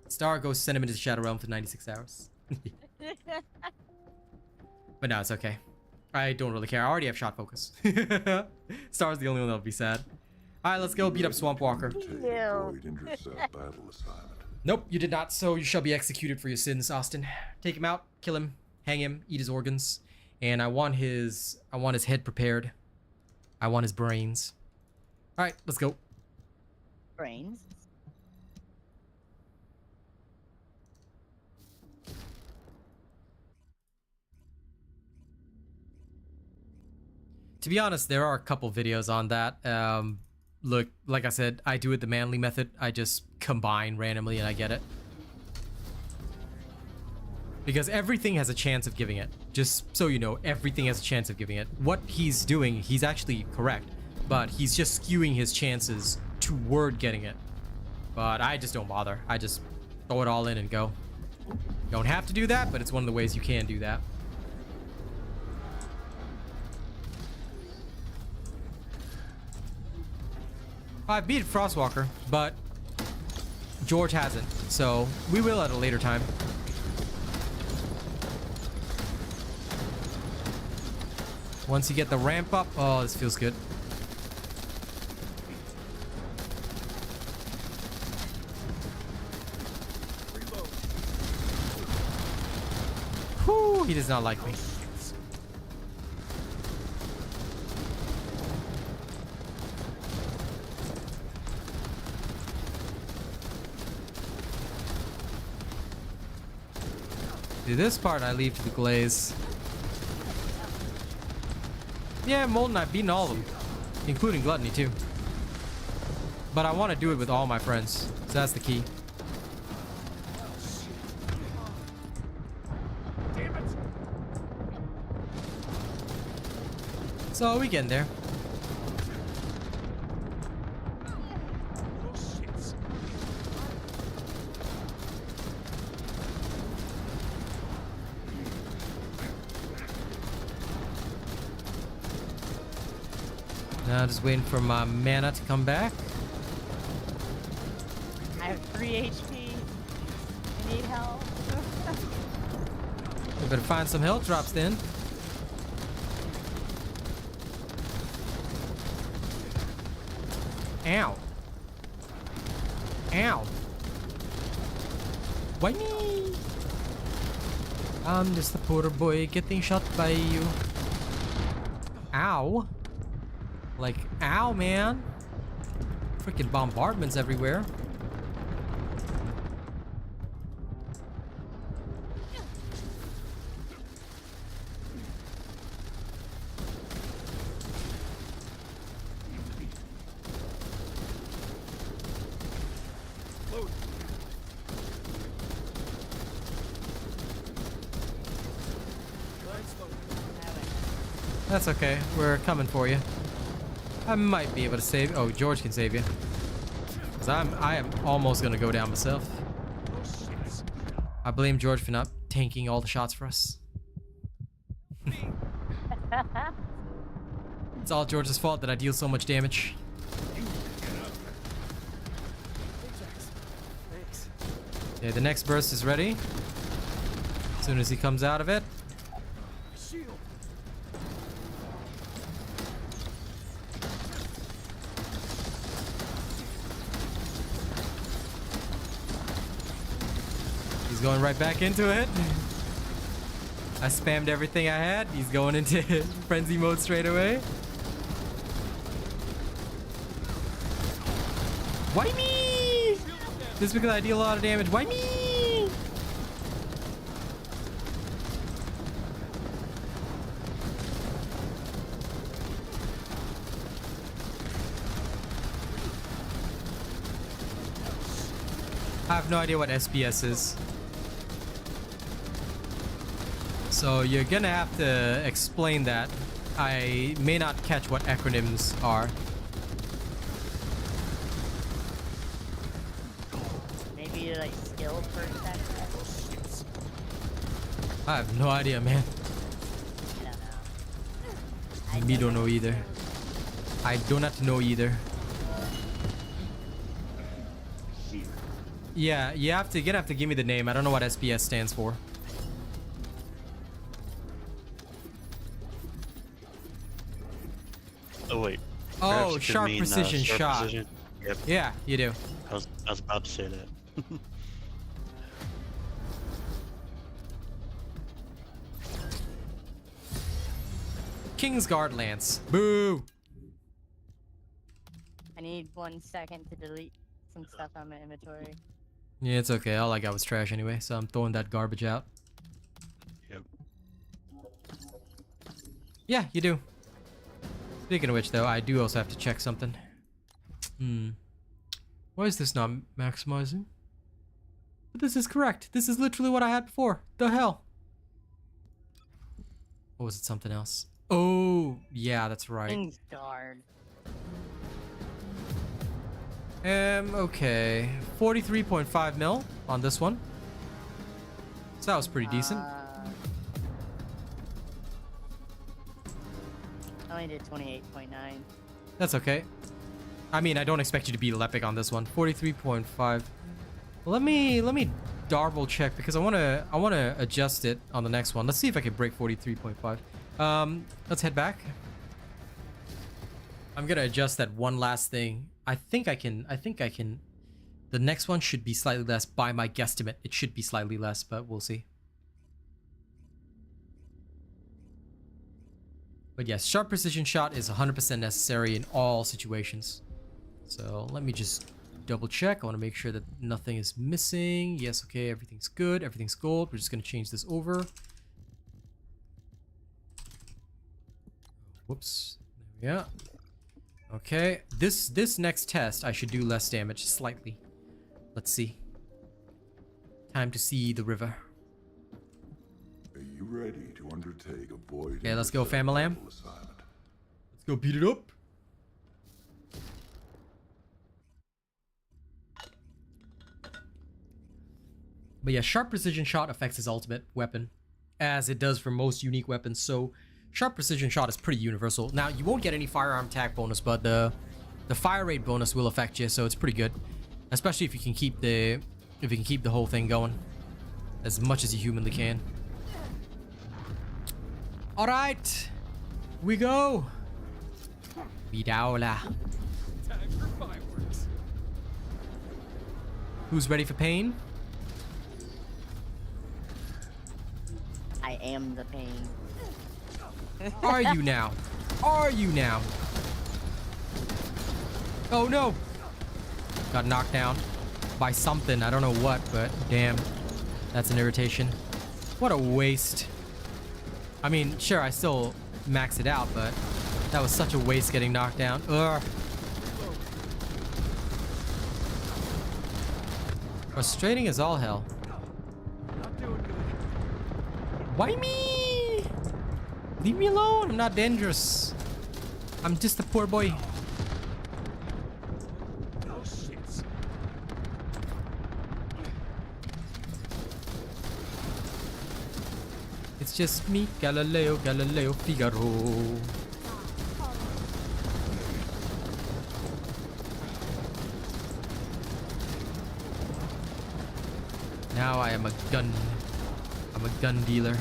S1: Star, go send him into the Shadow Realm for 96 hours. But no, it's okay. I don't really care. I already have shot focus. Star's the only one that'll be sad. Alright, let's go beat up Swamp Walker. Nope, you did not, so you shall be executed for your sins, Austin. Take him out, kill him, hang him, eat his organs. And I want his head prepared. I want his brains. Alright, let's go.
S2: Brains.
S1: To be honest, there are a couple videos on that. Look, like I said, I do it the manly method. I just combine randomly and I get it. Because everything has a chance of giving it. Just so you know, everything has a chance of giving it. What he's doing, he's actually correct. But he's just skewing his chances toward getting it. But I just don't bother. I just throw it all in and go. Don't have to do that, but it's one of the ways you can do that. I beat Frostwalker, but George hasn't, so we will at a later time. Once you get the ramp up, oh, this feels good. Whew, he does not like me. Do this part I leave to the Glaze. Yeah, Molten, I've beaten all of them, including Gluttony too. But I want to do it with all my friends, so that's the key. Damn it. So we getting there. Now just waiting for my mana to come back.
S2: I have 3 HP. I need help.
S1: We better find some health drops then. Ow. Ow. Why me? I'm just a poor boy getting shot by you. Ow. Like, ow, man. Freaking bombardments everywhere. That's okay. We're coming for you. I might be able to save. Oh, George can save you. Cause I am almost gonna go down myself. I blame George for not tanking all the shots for us. It's all George's fault that I deal so much damage. Okay, the next burst is ready. As soon as he comes out of it. Going right back into it. I spammed everything I had. He's going into frenzy mode straight away. Why me? Just because I deal a lot of damage. Why me? I have no idea what SPS is. So you're gonna have to explain that. I may not catch what acronyms are.
S2: Maybe like skill for seconds.
S1: I have no idea, man.
S2: I don't know.
S1: Me don't know either. I do not know either. Yeah, you're gonna have to give me the name. I don't know what SPS stands for.
S3: Oh wait.
S1: Oh,
S3: Perhaps it could
S1: sharp
S3: mean,
S1: precision
S3: sharp
S1: shot.
S3: precision. Yep.
S1: Yeah, you do.
S3: I was about to say that.
S1: Kingsguard Lance. Boo!
S2: I need 1 second to delete some stuff on my inventory.
S1: Yeah, it's okay. All I got was trash anyway, so I'm throwing that garbage out.
S3: Yep.
S1: Yeah, you do. Speaking of which, though, I do also have to check something. Why is this not maximizing? But this is correct. This is literally what I had before. The hell? Or was it something else? Oh, yeah, that's right.
S2: Kingsguard.
S1: Okay. 43.5 mil on this one. So that was pretty decent.
S2: I only did 28.9.
S1: That's okay. I mean, I don't expect you to beat Lepic on this one. 43.5. Let me double check because I wanna adjust it on the next one. Let's see if I can break 43.5. Let's head back. I'm gonna adjust that one last thing. I think I can. The next one should be slightly less by my guesstimate. It should be slightly less, but we'll see. But yes, sharp precision shot is 100% necessary in all situations. So let me just double check. I want to make sure that nothing is missing. Yes, okay, everything's good. Everything's gold. We're just going to change this over. Whoops. There we go. Okay, this next test, I should do less damage, slightly. Let's see. Time to see the river.
S5: Are you ready to undertake a void?
S1: Okay, let's go, Famalam. Let's go beat it up. But yeah, sharp precision shot affects his ultimate weapon, as it does for most unique weapons. So sharp precision shot is pretty universal. Now you won't get any firearm attack bonus, but the fire rate bonus will affect you, so it's pretty good, especially if you can keep the whole thing going as much as you humanly can. All right, we go. Vidaula.
S7: Time for fireworks.
S1: Who's ready for pain?
S2: I am the pain.
S1: Are you now? Are you now? Oh no! Got knocked down by something. I don't know what, but damn. That's an irritation. What a waste. I mean, sure, I still maxed it out, but that was such a waste getting knocked down. Ugh. Frustrating as all hell.
S7: Not doing good.
S1: Why me? Leave me alone. I'm not dangerous. I'm just a poor boy.
S7: Oh shit.
S1: It's just me, Galileo, Galileo, Figaro. Now I am a gun. I'm a gun dealer.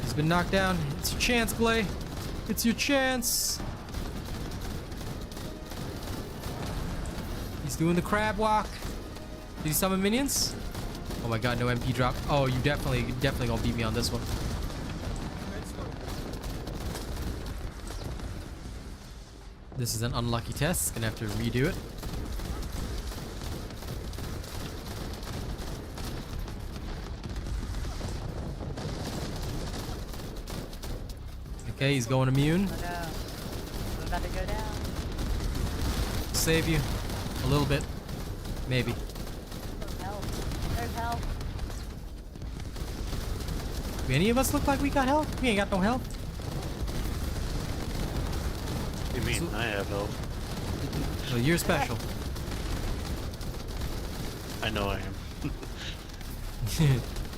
S1: He's been knocked down. It's your chance, Gley. It's your chance. He's doing the crab walk. Did he summon minions? Oh my god, no MP drop. Oh, you definitely gonna beat me on this one. This is an unlucky test. Gonna have to redo it. Okay, he's going immune.
S2: Oh no. I'm about to go down.
S1: Save you. A little bit. Maybe.
S2: Help. There's help.
S1: Do any of us look like we got help? We ain't got no help.
S3: You mean I have help?
S1: Well, you're special.
S3: I know I am.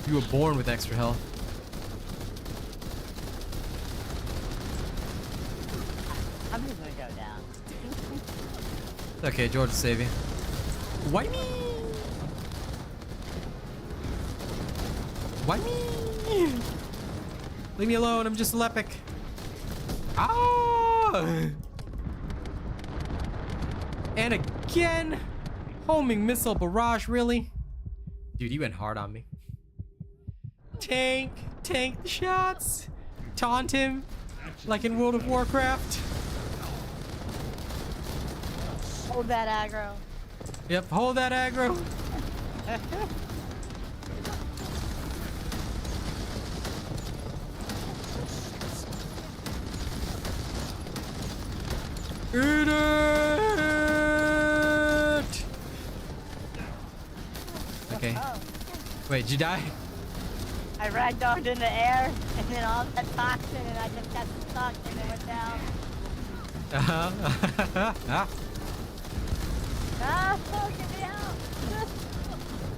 S1: You were born with extra health.
S2: I'm just gonna go down.
S1: It's okay, George will save you. Why me? Why me? Leave me alone. I'm just Lepic. Ah! And again, homing missile barrage. Really, dude, you went hard on me. Tank the shots. Taunt him, like in World of Warcraft.
S2: Hold that aggro.
S1: Yep, hold that aggro. Eat it! Okay. Wait, did you die?
S2: I ragdolled in the air, and then all that toxin, and I just got stuck, and it went down. Ah, get me out!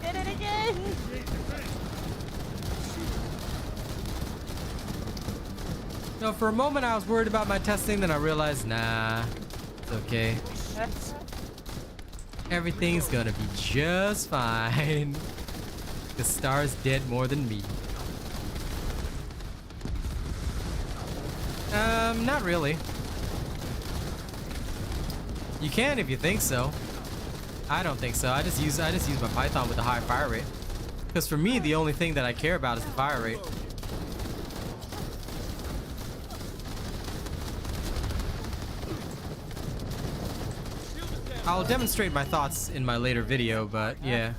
S2: Did it again!
S1: No, for a moment I was worried about my testing, then I realized, nah, it's okay. Everything's gonna be just fine. The star's dead more than me. Not really. You can if you think so. I don't think so. I just use my Python with the high fire rate. Because for me, the only thing that I care about is the fire rate. I'll demonstrate my thoughts in my later video, but yeah.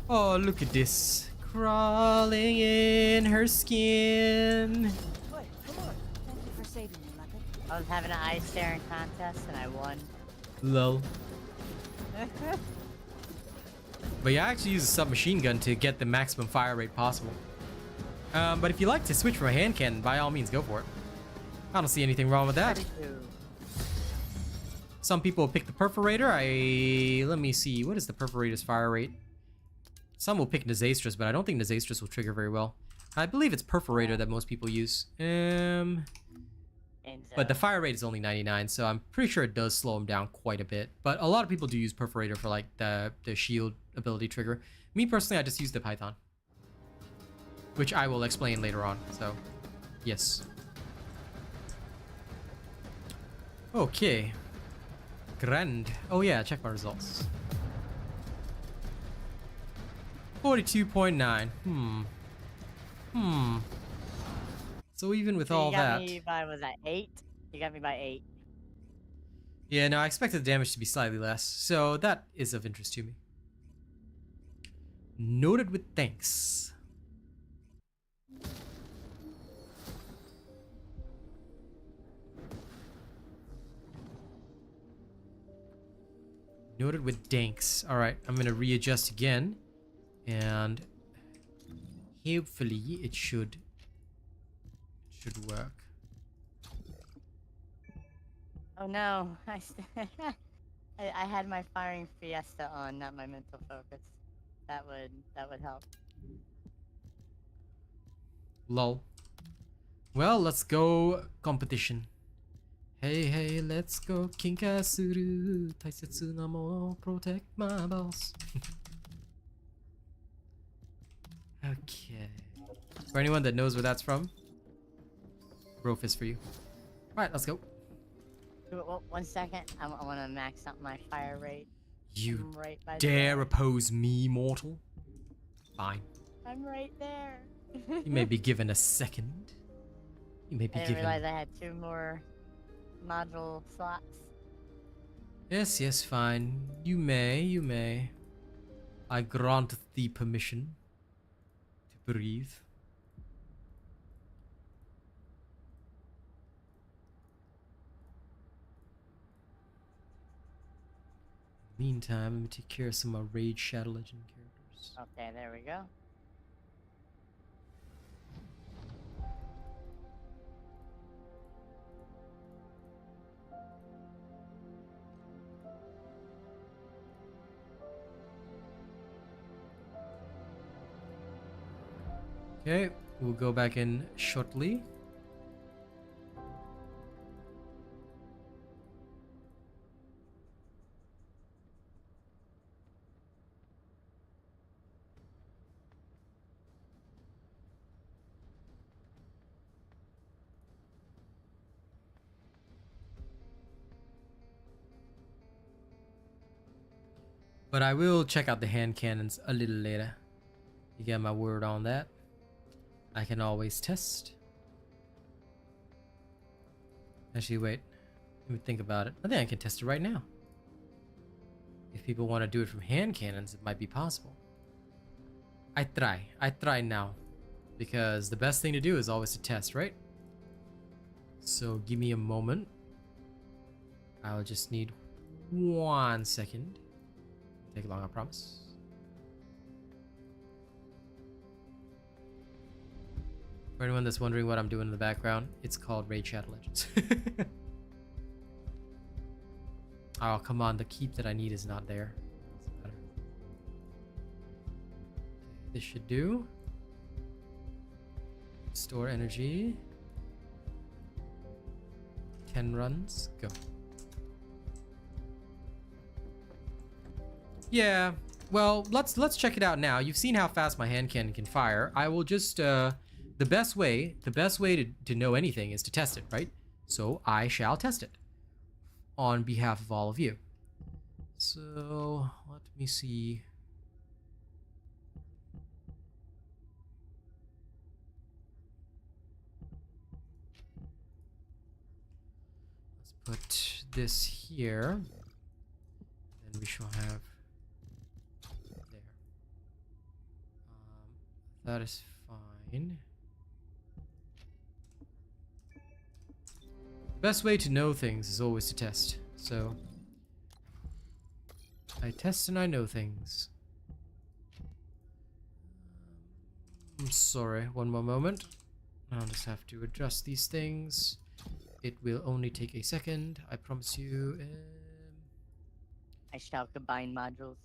S1: Oh, look at this. Crawling in her skin.
S2: I was having an eye staring contest and I won.
S1: Lol. But yeah, I actually use a submachine gun to get the maximum fire rate possible. But if you like to switch from a hand cannon, by all means, go for it. I don't see anything wrong with that. Some people pick the perforator. Let me see. What is the perforator's fire rate? Some will pick Disastrous, but I don't think Disastrous will trigger very well. I believe it's perforator that most people use. But the fire rate is only 99, so I'm pretty sure it does slow them down quite a bit. But a lot of people do use perforator for like the shield ability trigger. Me personally, I just use the Python, which I will explain later on. So, yes. Okay. Grand. Oh yeah, check my results. 42.9. So even with all that...
S2: You got me by, was that 8? You got me by 8.
S1: Yeah, no, I expected the damage to be slightly less, so that is of interest to me. Noted with thanks. Noted with danks. Alright, I'm gonna readjust again. And hopefully it should work.
S2: Oh no, I had my firing fiesta on, not my mental focus. That would help.
S1: Lol. Well, let's go competition. Hey, let's go kinkasuru. Taisetsu na mono, protect my balls. Okay. For anyone that knows where that's from, bro fist for you. Alright, let's go.
S2: Well, 1 second. I want to max out my fire rate.
S1: You
S2: right by
S1: dare oppose me, mortal? Fine.
S2: I'm right there.
S1: You may be given a second. You may be
S2: I didn't
S1: given...
S2: realize I had 2 more module slots.
S1: Yes, fine. You may. I grant thee permission to breathe. Meantime, let me take care of some of my Raid Shadow Legend characters.
S2: Okay, there we go.
S1: Okay, we'll go back in shortly. But I will check out the hand cannons a little later. You get my word on that. I can always test. Actually, wait. Let me think about it. I think I can test it right now. If people want to do it from hand cannons, it might be possible. I try now. Because the best thing to do is always to test, right? So give me a moment. I'll just need 1 second. Take long, I promise. For anyone that's wondering what I'm doing in the background, it's called Raid Shadow Legends. Oh, come on, the keep that I need is not there. Doesn't matter. Okay, this should do. Store energy. 10 runs, go. Yeah, well, let's check it out now. You've seen how fast my hand cannon can fire. I will just the best way to know anything is to test it, right? So I shall test it on behalf of all of you. So let me see. Let's put this here. Then we shall have there. That is fine. Best way to know things is always to test. So I test and I know things. I'm sorry, one more moment. I'll just have to adjust these things. It will only take a second, I promise you.
S2: I shall combine modules.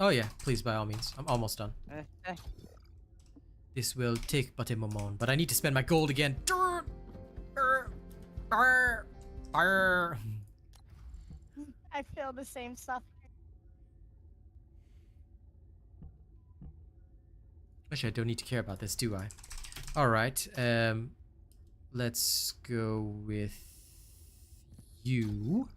S1: Oh yeah, please, by all means. I'm almost done. This will take but a moment, but I need to spend my gold again.
S2: I feel the same stuff.
S1: Actually, I don't need to care about this, do I? Alright, let's go with you.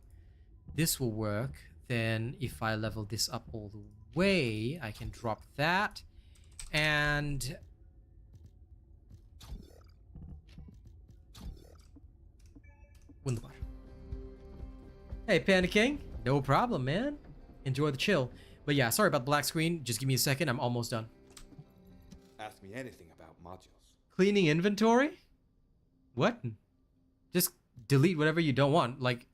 S1: This will work. Then if I level this up all the way, I can drop that. And wunderbar. Hey, Panda King. No problem, man. Enjoy the chill. But yeah, sorry about the black screen. Just give me a second. I'm almost done.
S8: Ask me anything about modules.
S1: Cleaning inventory? What? Just delete whatever you don't want. Like,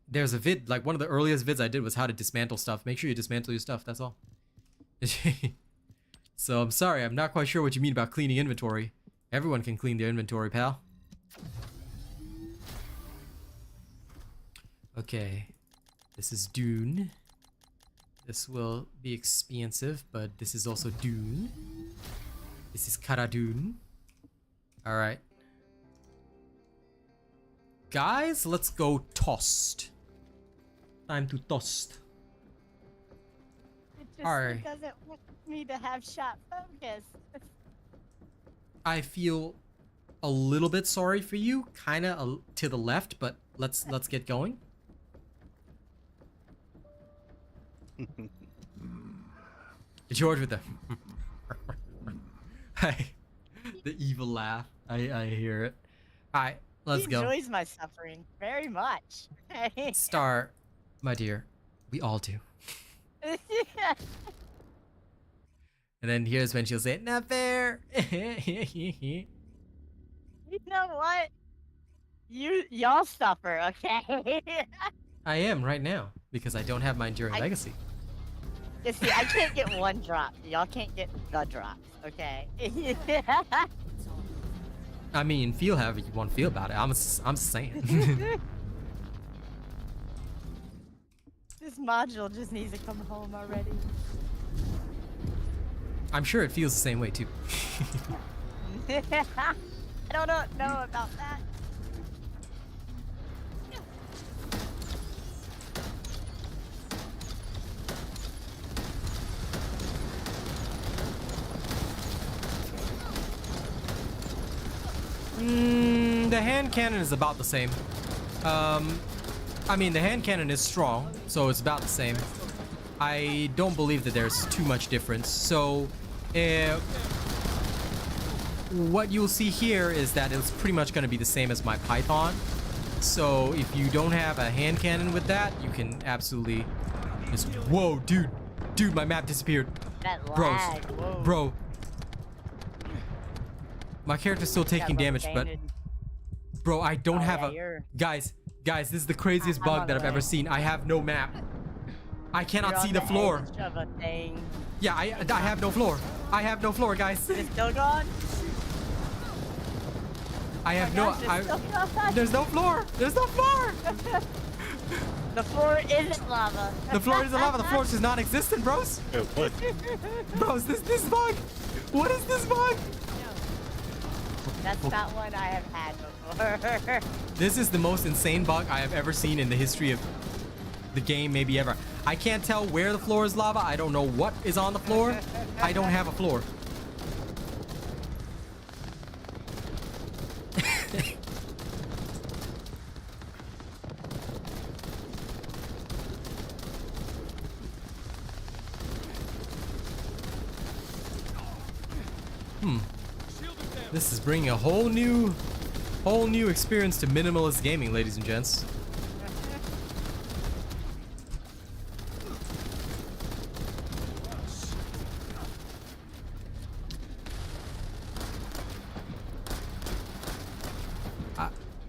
S1: there's a vid, like one of the earliest vids I did was how to dismantle stuff. Make sure you dismantle your stuff, that's all. So I'm sorry, I'm not quite sure what you mean about cleaning inventory. Everyone can clean their inventory, pal. Okay, this is Dune. This will be expensive, but this is also Dune. This is Cara Dune. Alright. Guys, let's go toast. Time to toast.
S2: It just
S1: Alright.
S2: doesn't want me to have shot focus.
S1: I feel a little bit sorry for you, kinda to the left, but let's get going. George with the the evil laugh. I hear it. Alright, let's go.
S2: He enjoys my suffering very much.
S1: Star, my dear, we all do. And then here's when she'll say, "Not fair."
S2: You know what? Y'all suffer, okay?
S1: I am right now because I don't have my enduring legacy.
S2: You see, I can't get one drop. Y'all can't get the drops, okay?
S1: I mean, feel however you want to feel about it. I'm saying.
S2: This module just needs to come home already.
S1: I'm sure it feels the same way too.
S2: I don't know about that.
S1: The hand cannon is about the same. I mean, the hand cannon is strong, so it's about the same. I don't believe that there's too much difference. So, what you'll see here is that it's pretty much going to be the same as my Python. So, if you don't have a hand cannon with that, you can absolutely just... Whoa, dude. Dude, my map disappeared.
S2: That
S1: Bros.
S2: lag. Whoa.
S1: Bro. My character's still taking
S2: Got
S1: damage, but...
S2: painted.
S1: Bro, I don't
S2: Oh,
S1: have
S2: yeah,
S1: a...
S2: you're-
S1: Guys, this is the craziest
S2: I'm
S1: bug
S2: on
S1: that
S2: the
S1: I've ever
S2: way.
S1: seen. I have no map. I cannot
S2: You're
S1: see
S2: on
S1: the floor.
S2: edge of a thing.
S1: Yeah, I have no floor. I have no floor, guys.
S2: It's still gone?
S1: I have
S2: Oh
S1: no...
S2: my gosh, it's still gone.
S1: There's no floor. There's no floor.
S2: The floor isn't lava.
S1: The floor isn't lava. The floor is just non-existent, bros.
S3: Oh, what?
S1: Bros, this bug. What is this bug?
S2: That's not one I have had before.
S1: This is the most insane bug I have ever seen in the history of the game, maybe ever. I can't tell where the floor is lava. I don't know what is on the floor. I don't have a floor. This is bringing a whole new experience to minimalist gaming, ladies and gents.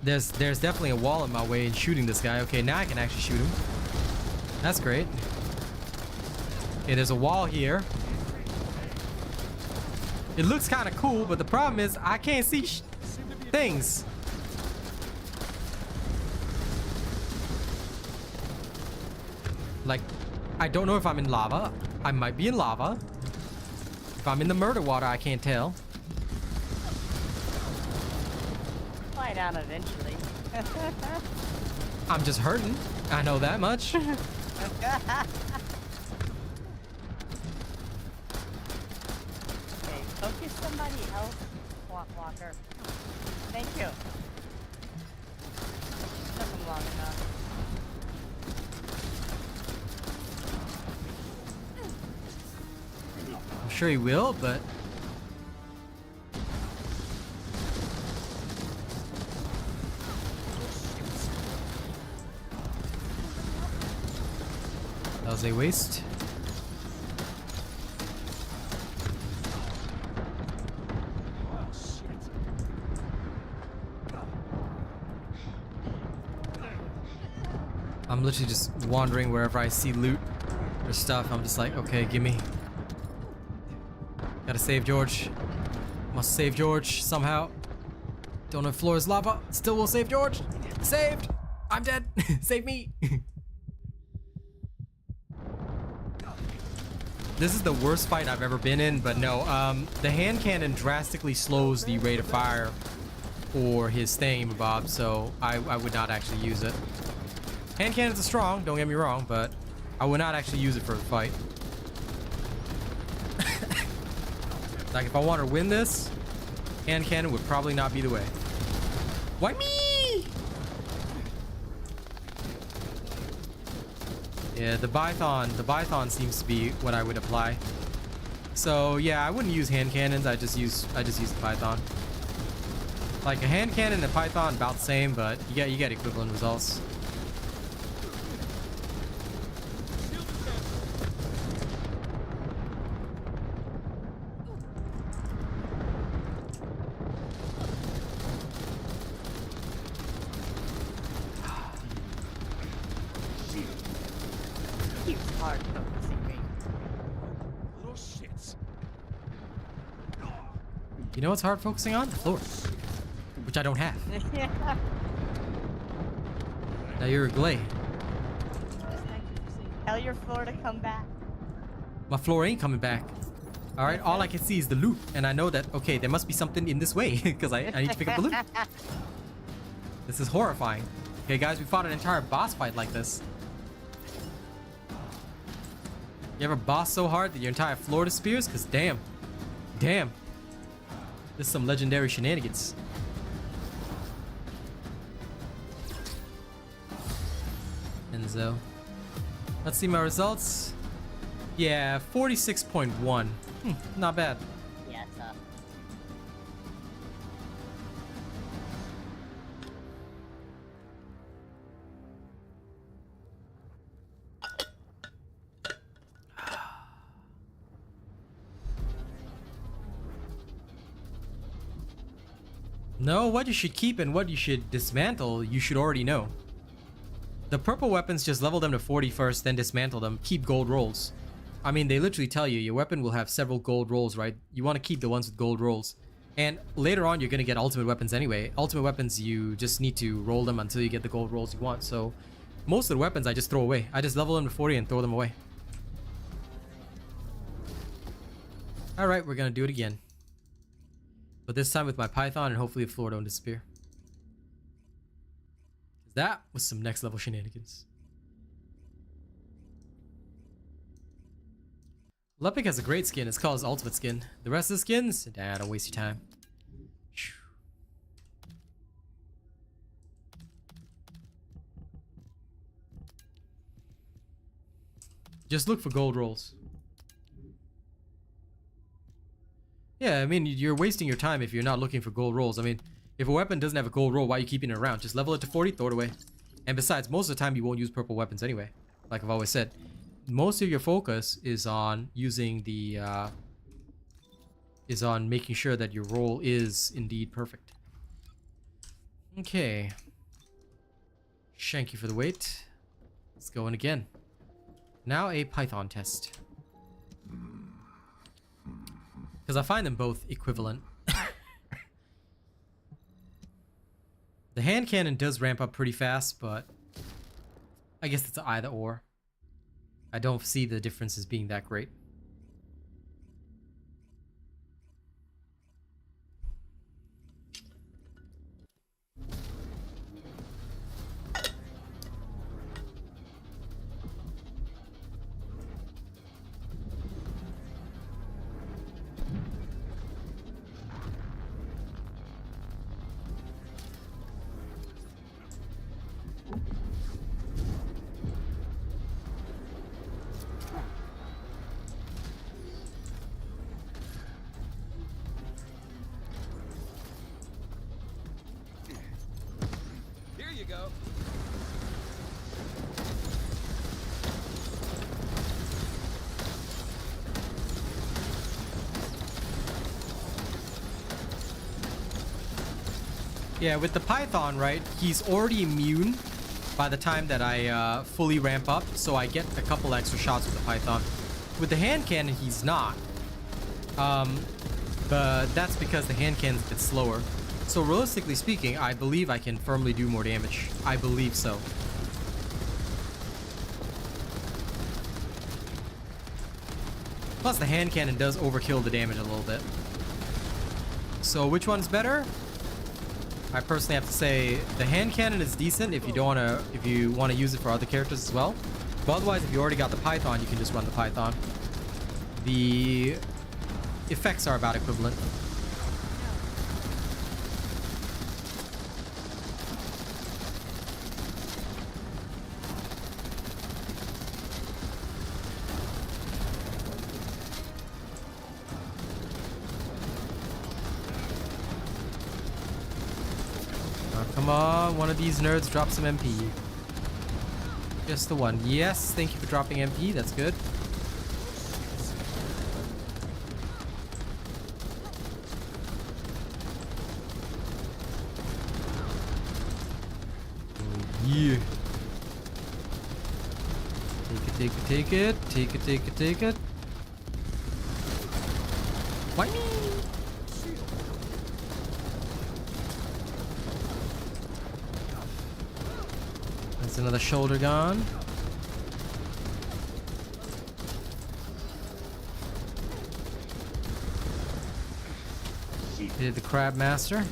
S1: There's definitely a wall in my way in shooting this guy. Okay, now I can actually shoot him. That's great. Okay, there's a wall here. It looks kind of cool, but the problem is I can't see things. Like, I don't know if I'm in lava. I might be in lava. If I'm in the murder water, I can't tell.
S2: Fly down eventually.
S1: I'm just hurting. I know that much.
S2: Okay, focus somebody else, Walker. Thank you. Took him long enough.
S1: I'm sure he will, but... That was a waste. I'm literally just wandering wherever I see loot or stuff. I'm just like, okay, gimme. Gotta save George. Must save George somehow. Don't know if floor is lava. Still will save George. Saved. I'm dead. Save me. This is the worst fight I've ever been in, but no, the hand cannon drastically slows the rate of fire for his thingamabob, so I would not actually use it. Hand cannons are strong, don't get me wrong, but I would not actually use it for a fight. Like, if I wanted to win this, hand cannon would probably not be the way. Why me? Yeah, the Python seems to be what I would apply. So yeah, I wouldn't use hand cannons. I just use the Python. Like a hand cannon and Python about the same, but you get equivalent results.
S2: Hard focusing me.
S7: Little shits.
S1: You know what's hard focusing on? The floor, which I don't have. Now you're a Gley.
S2: Tell your floor to come back.
S1: My floor ain't coming back. All right, all I can see is the loot, and I know that, okay, there must be something in this way because I need to pick up the loot. This is horrifying. Okay, guys, we fought an entire boss fight like this. You ever boss so hard that your entire floor disappears? Because damn. This is some legendary shenanigans. Enzo. Let's see my results. Yeah, 46.1. Not bad.
S2: Yeah, tough.
S1: No, what you should keep and what you should dismantle, you should already know. The purple weapons, just level them to 40 first, then dismantle them. Keep gold rolls. I mean, they literally tell you your weapon will have several gold rolls, right? You want to keep the ones with gold rolls. And later on, you're going to get ultimate weapons anyway. Ultimate weapons, you just need to roll them until you get the gold rolls you want. So most of the weapons I just throw away. I just level them to 40 and throw them away. Alright, we're going to do it again. But this time with my Python, and hopefully the floor don't disappear. That was some next level shenanigans. Lepic has a great skin. It's called his ultimate skin. The rest of the skins, don't waste your time. Just look for gold rolls. Yeah, I mean, you're wasting your time if you're not looking for gold rolls. I mean, if a weapon doesn't have a gold roll, why are you keeping it around? Just level it to 40, throw it away. And besides, most of the time you won't use purple weapons anyway. Like I've always said. Most of your focus is on using the, is on making sure that your roll is indeed perfect. Okay. Thank you for the wait. Let's go in again. Now a Python test. Because I find them both equivalent. The hand cannon does ramp up pretty fast, but I guess it's either or. I don't see the differences being that great. Yeah, with the Python, right, he's already immune by the time that I fully ramp up, so I get a couple extra shots with the Python. With the hand cannon, he's not. But that's because the hand cannon's a bit slower. So realistically speaking, I believe I can firmly do more damage. I believe so. Plus the hand cannon does overkill the damage a little bit. So which one's better? I personally have to say the hand cannon is decent if you don't wanna use it for other characters as well. But otherwise, if you already got the Python, you can just run the Python. The effects are about equivalent. Come on, one of these nerds drop some MP. Just the one. Yes, thank you for dropping MP. That's good. Oh, yeah. Take it, take it, take it. Take it, take it, take it. Why me? Another shoulder gone. Hit the Crab Master.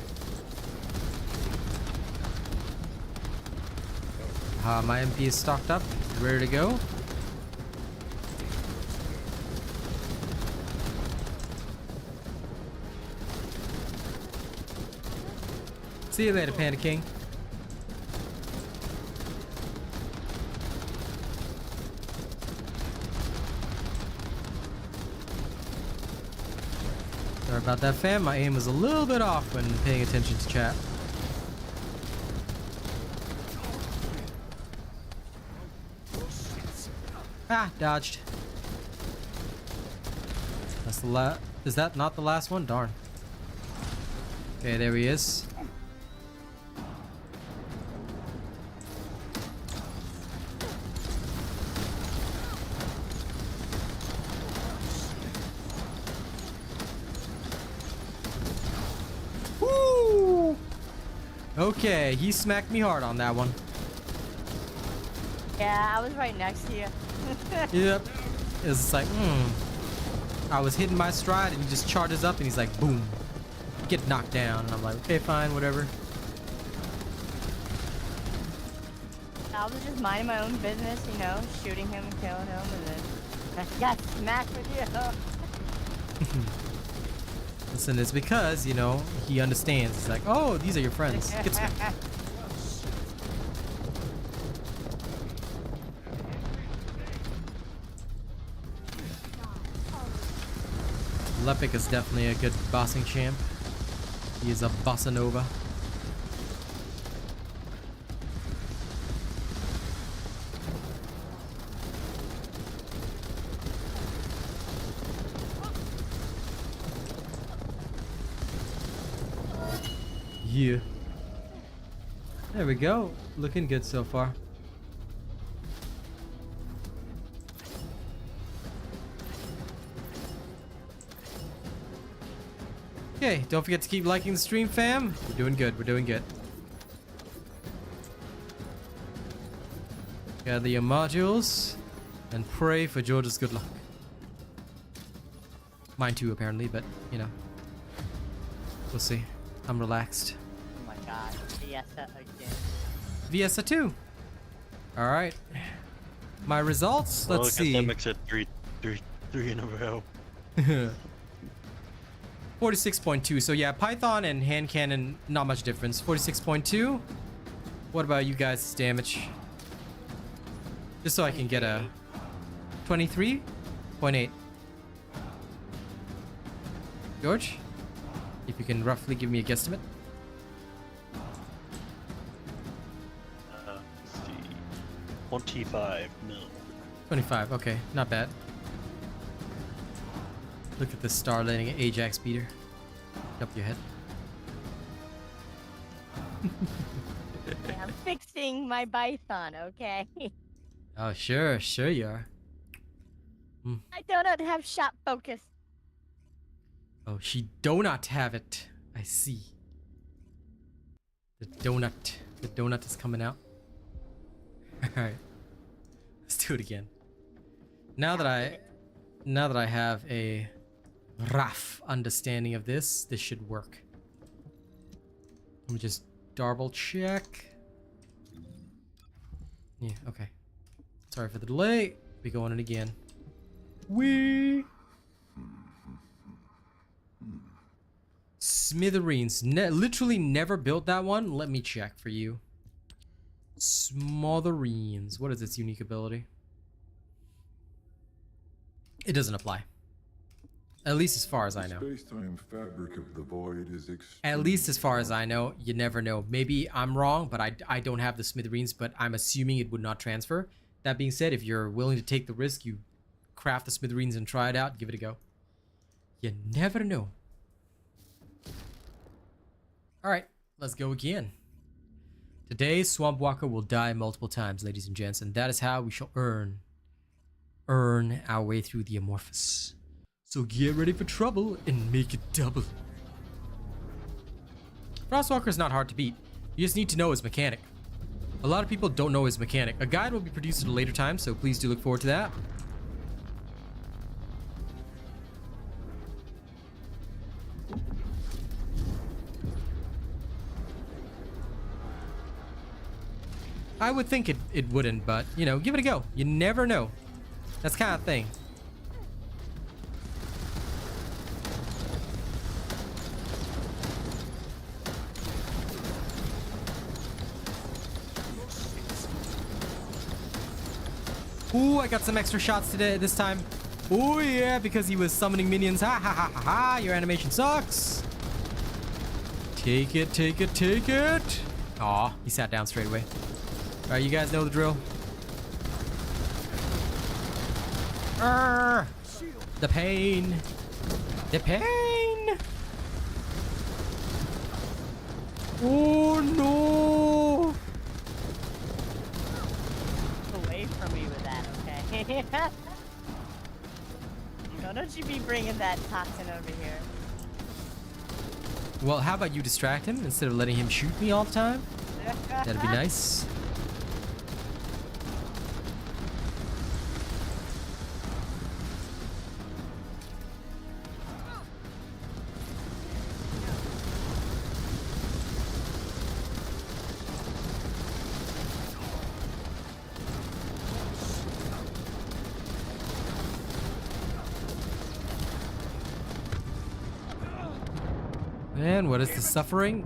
S1: My MP is stocked up, ready to go. See you later, Panda King. Sorry about that, fam. My aim was a little bit off when paying attention to chat. Ah, dodged. That's the last. Is that not the last one? Darn. Okay, there he is. Woo! Okay, he smacked me hard on that one.
S2: Yeah, I was right next to you.
S1: Yep. It was just like, I was hitting my stride and he just charges up and he's like, boom. Get knocked down. And I'm like, okay, fine, whatever.
S2: I was just minding my own business, you know, shooting him, killing him, and then I got smacked with you.
S1: Listen, it's because, you know, he understands. It's like, oh, these are your friends. Get smacked. Lepic is definitely a good bossing champ. He is a bossa nova. Yeah. There we go. Looking good so far. Okay, don't forget to keep liking the stream, fam. We're doing good. We're doing good. Gather your modules and pray for George's good luck. Mine too, apparently, but you know, we'll see. I'm relaxed.
S2: Oh my god, Fiesta again.
S1: Fiesta 2. All right. My results. Let's see.
S3: Academics at three in a row.
S1: 46.2. So yeah, Python and hand cannon, not much difference. 46.2. What about you guys' damage? Just so I can get a 23.8. George, if you can roughly give me a guesstimate.
S3: Let's see. 25 mil.
S1: 25. Okay, not bad. Look at this star landing an Ajax beater. Up your head.
S2: I'm fixing my Python, okay?
S1: Oh, sure you are.
S2: I do not have shot focus.
S1: Oh, she do not have it. I see. The donut is coming out. Alright. Let's do it again. Now that I have a rough understanding of this should work. Let me just double check. Yeah, okay. Sorry for the delay. We go on it again. Smithereens. Literally never built that one. Let me check for you. Smithereens. What is its unique ability? It doesn't apply. At least as far as I know.
S5: Space-time fabric of the void is
S1: At least as far as I know. You never know. Maybe I'm wrong, but I don't have the smithereens, but I'm assuming it would not transfer. That being said, if you're willing to take the risk, you craft the smithereens and try it out, give it a go. You never know. Alright, let's go again. Today, Swamp Walker will die multiple times, ladies and gents, and that is how we shall earn our way through the Amorphous. So get ready for trouble and make it double. Frostwalker is not hard to beat. You just need to know his mechanic. A lot of people don't know his mechanic. A guide will be produced at a later time, so please do look forward to that. I would think it wouldn't, but, you know, give it a go. You never know. That's kind of thing. Ooh, I got some extra shots today this time. Oh yeah, because he was summoning minions. Ha ha ha ha ha. Your animation sucks. Take it, take it, take it. Aw, he sat down straight away. All right, you guys know the drill. Arrgh. The pain. The pain. Oh no.
S2: Away from me with that, okay? Don't you be bringing that toxin over here.
S1: Well, how about you distract him instead of letting him shoot me all the time? That'd be nice. And what is the suffering?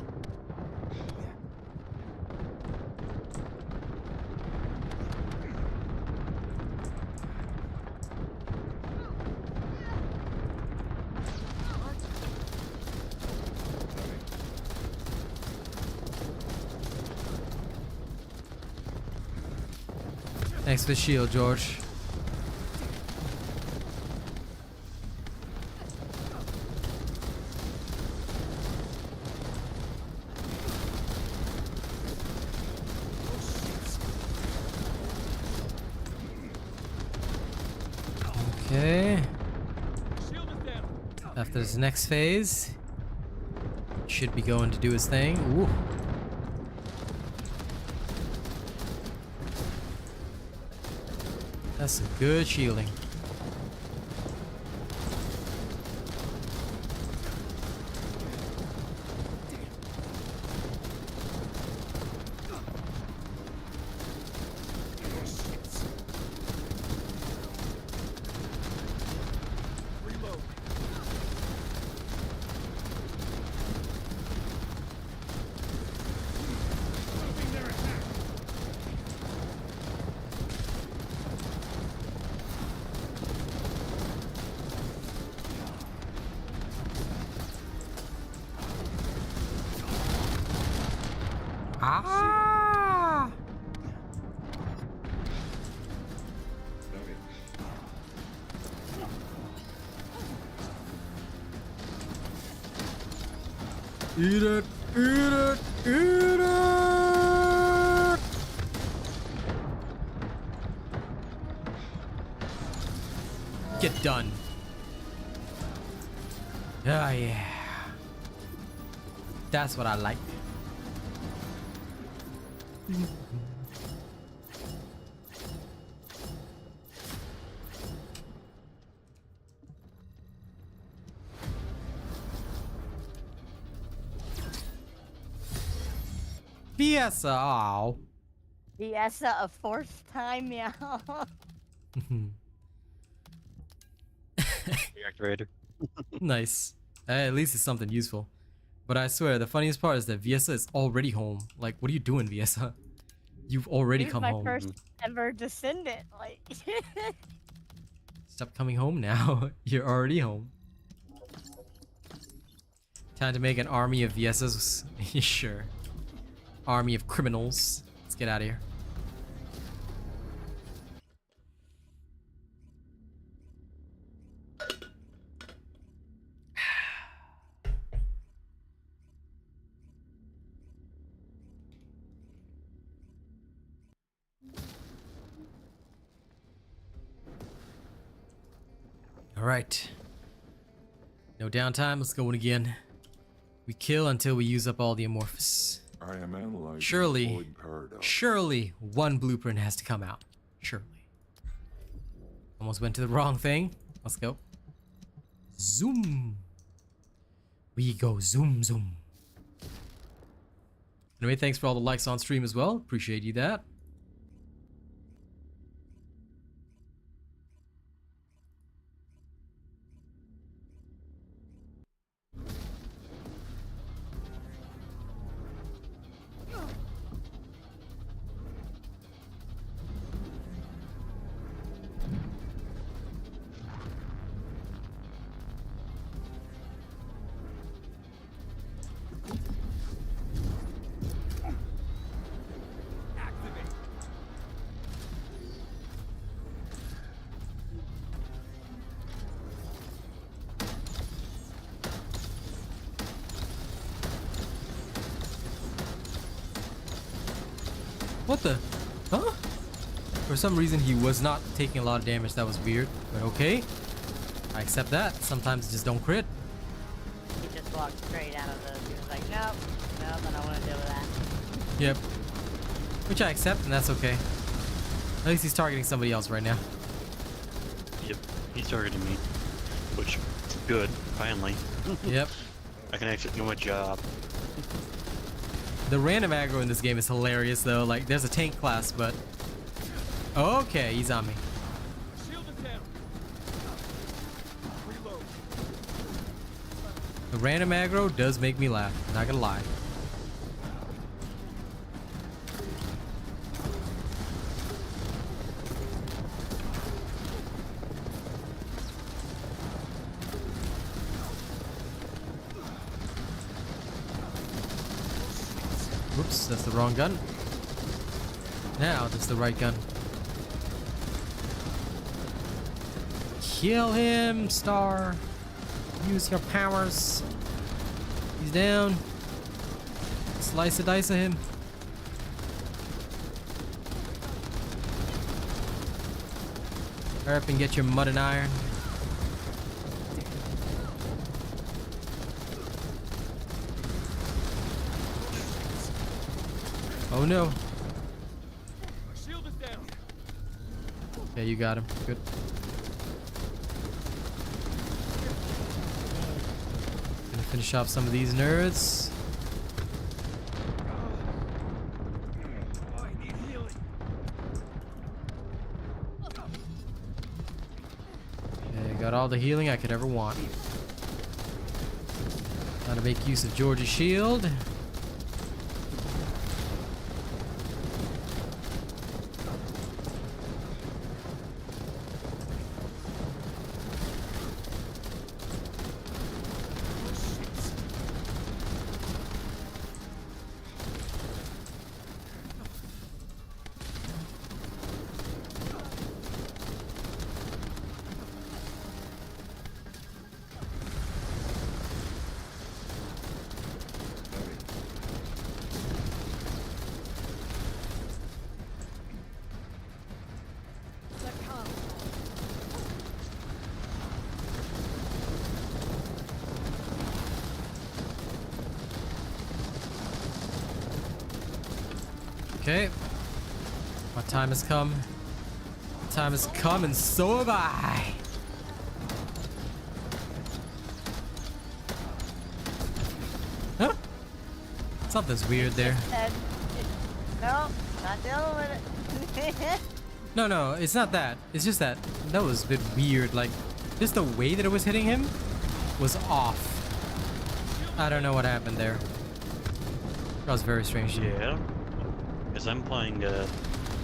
S1: Thanks for the shield, George. Okay. After this next phase, should be going to do his thing. Ooh. That's some good shielding. Ah! Eat it! Eat it! Eat it! Get done. Ah, yeah. That's what I like. Fiesta, ow.
S2: Fiesta a fourth time, meow.
S3: Reactorator.
S1: Nice. At least it's something useful. But I swear, the funniest part is that Viesa is already home. Like, what are you doing, Viesa? You've already
S2: He's
S1: come
S2: my
S1: home.
S2: first ever descendant. Like,
S1: Stop coming home now. You're already home. Time to make an army of Viesas. Sure. Army of criminals. Let's get out of here. All right. No downtime. Let's go in again. We kill until we use up all the amorphous.
S5: I am analyzing
S1: Surely,
S5: the void paradox.
S1: surely one blueprint has to come out. Surely. Almost went to the wrong thing. Let's go. Zoom. We go zoom, zoom. Anyway, thanks for all the likes on stream as well. Appreciate you that. What the? Huh? For some reason, he was not taking a lot of damage. That was weird, but okay. I accept that. Sometimes just don't crit.
S2: He just walked straight out of the. He was like, nope, nope, I don't want to deal with that.
S1: Yep. Which I accept, and that's okay. At least he's targeting somebody else right now.
S3: Yep, he's targeting me, which is good. Finally,
S1: Yep.
S3: I can actually do my job.
S1: The random aggro in this game is hilarious, though. Like, there's a tank class, but okay, he's on me.
S7: Shield him down. Reload.
S1: The random aggro does make me laugh. Not gonna lie. Whoops, that's the wrong gun. Now that's the right gun. Kill him, Star. Use your powers. He's down. Slice a dice of him. Hurry up and get your mud and iron. Oh no.
S7: My shield is down.
S1: Yeah, you got him. Good. Gonna finish off some of these nerds.
S7: Oh, I need healing.
S1: Okay, got all the healing I could ever want. Gotta make use of George's shield. Okay. My time has come. Time has come, and so have I. Huh? Something's weird there.
S2: No, not dealing with it.
S1: No, it's not that. It's just that was a bit weird. Like, just the way that it was hitting him was off. I don't know what happened there. That was very strange to me.
S3: Yeah, because I'm playing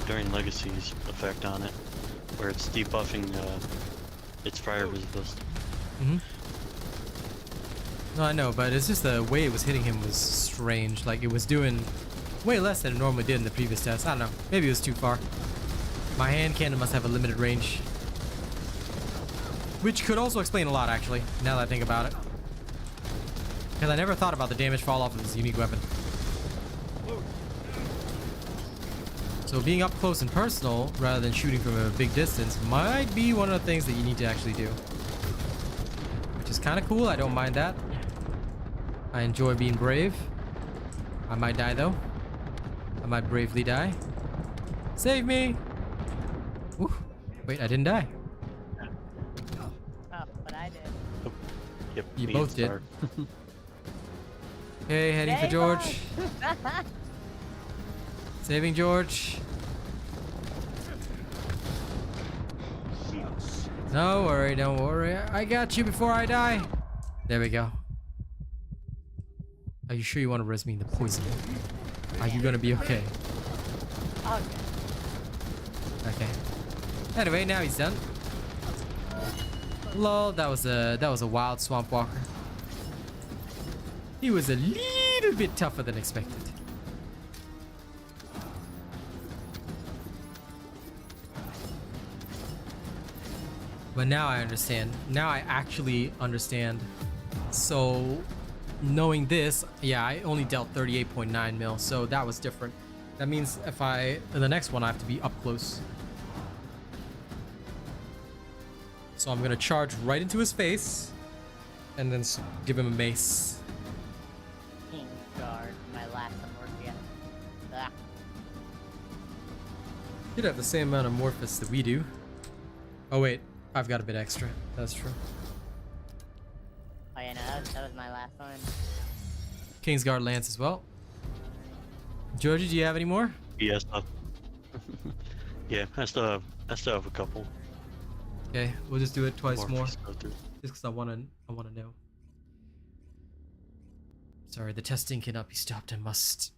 S3: during Legacy's effect on it, where it's debuffing its fire resist.
S1: Mm-hmm. No, I know, but it's just the way it was hitting him was strange. Like, it was doing way less than it normally did in the previous test. I don't know. Maybe it was too far. My hand cannon must have a limited range. Which could also explain a lot, actually, now that I think about it. Because I never thought about the damage fall off of this unique weapon. So being up close and personal, rather than shooting from a big distance, might be one of the things that you need to actually do. Which is kind of cool. I don't mind that. I enjoy being brave. I might die, though. I might bravely die. Save me! Ooh. Wait, I didn't die.
S2: Oh, but I did.
S3: Oh, yep,
S1: You
S3: me
S1: both
S3: and
S1: did.
S3: Star.
S1: Okay, heading for
S2: Save
S1: George.
S2: us.
S1: Saving George. No worry, don't worry. I got you before I die. There we go. Are you sure you want to risk me in the poison? Are you gonna be okay?
S2: Okay.
S1: Okay. Anyway, now he's done. Lol, that was a wild swamp walker. He was a little bit tougher than expected. But now I understand. Now I actually understand. So, knowing this, yeah, I only dealt 38.9 mil, so that was different. That means if in the next one, I have to be up close. So I'm gonna charge right into his face, and then give him a mace.
S2: King guard, my last Amorphia. Ah.
S1: You'd have the same amount of Morphus that we do. Oh wait, I've got a bit extra. That's true.
S2: Oh yeah, no, that was my last one.
S1: Kingsguard Lance as well. Georgie, do you have any more?
S3: Yes. Yeah, I still have a couple.
S1: Okay, we'll just do it twice more.
S3: to go through.
S1: Just because I wanna know. Sorry, the testing cannot be stopped. I must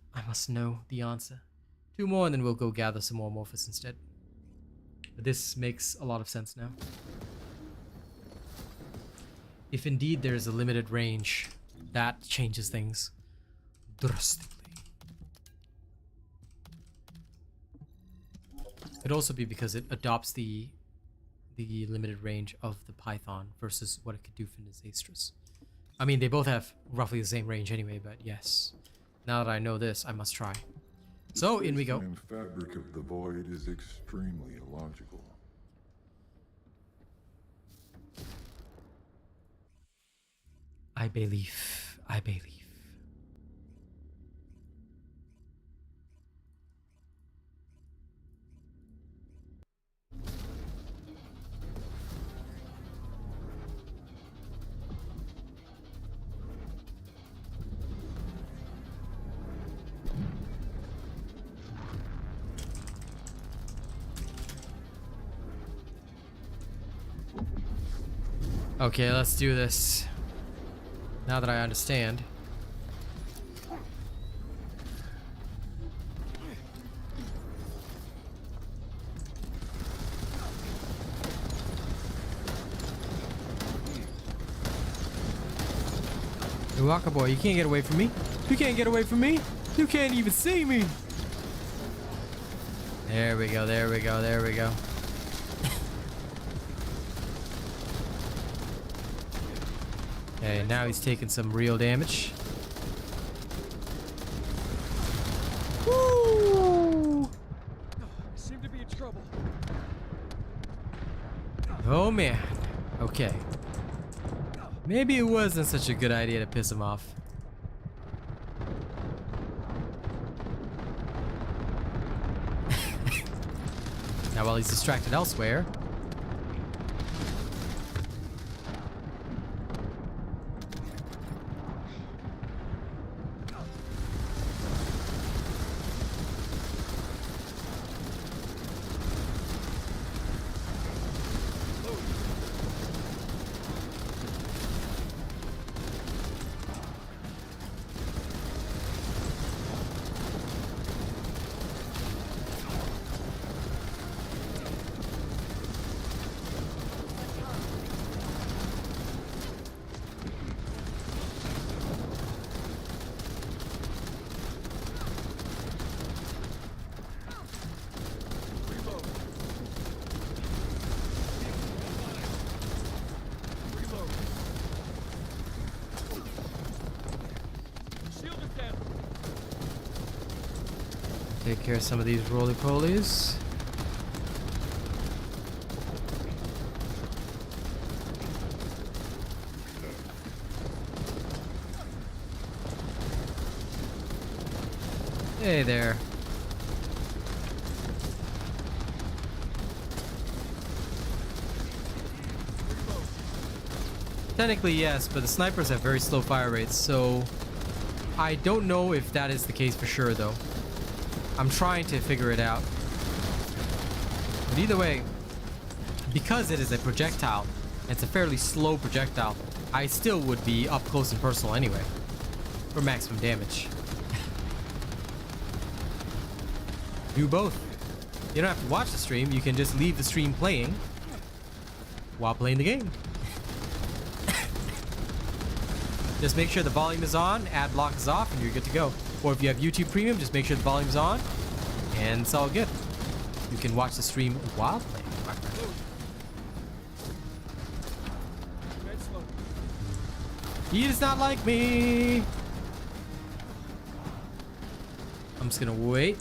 S1: know the answer. 2 more, and then we'll go gather some more Morphus instead. But this makes a lot of sense now. If indeed there is a limited range, that changes things drastically. Could also be because it adopts the limited range of the Python versus what it could do for Nisastris. I mean, they both have roughly the same range anyway, but yes. Now that I know this, I must try. So, in we go.
S5: The fabric of the void is extremely illogical.
S1: I believe. I believe. Okay, let's do this. Now that I understand. Hey, Waka boy, you can't get away from me. You can't get away from me. You can't even see me. There we go, there we go, there we go. Okay, now he's taking some real damage. Woo!
S7: I seem to be in trouble.
S1: Oh man. Okay. Maybe it wasn't such a good idea to piss him off. Now while he's distracted elsewhere. Take care of some of these roly-polies. Hey there. Technically, yes, but the snipers have very slow fire rates, so I don't know if that is the case for sure, though. I'm trying to figure it out. But either way, because it is a projectile, it's a fairly slow projectile, I still would be up close and personal anyway, for maximum damage. Do both. You don't have to watch the stream, you can just leave the stream playing while playing the game. Just make sure the volume is on, ad block is off, and you're good to go. Or if you have YouTube Premium, just make sure the volume's on, and it's all good. You can watch the stream while playing. He does not like me. I'm just gonna wait.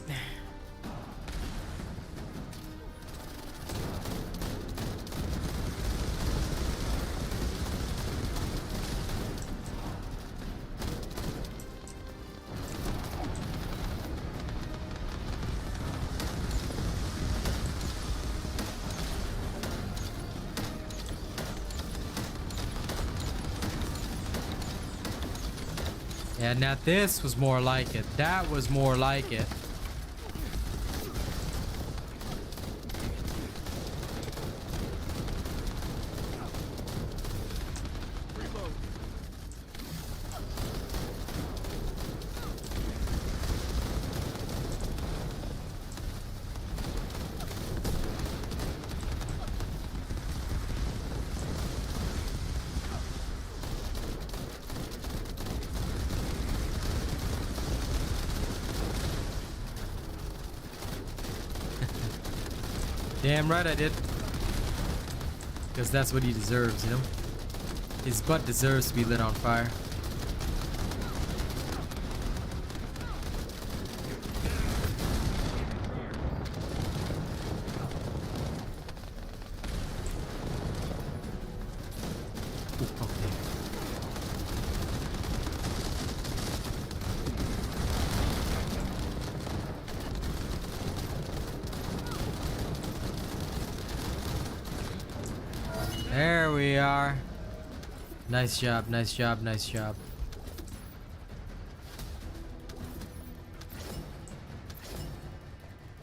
S1: Yeah, now this was more like it. That was more like it. Damn right I did. Because that's what he deserves, you know? His butt deserves to be lit on fire. Ooh, okay. There we are. Nice job, nice job, nice job.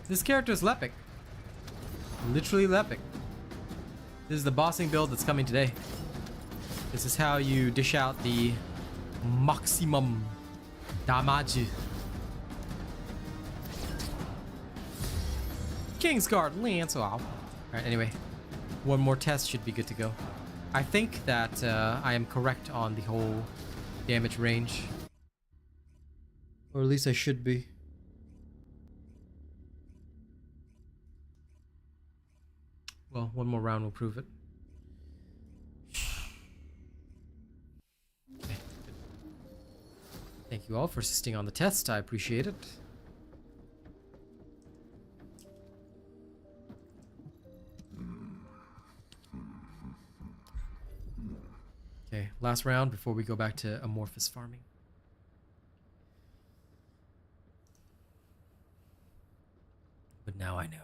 S1: This character is Lepic. Literally Lepic. This is the bossing build that's coming today. This is how you dish out the maximum damage. Kingsguard Lance off. Alright, anyway. One more test should be good to go. I think that I am correct on the whole damage range. Or at least I should be. Well, one more round will prove it. Okay. Thank you all for assisting on the test. I appreciate it. Okay, last round before we go back to amorphous farming. But now I know.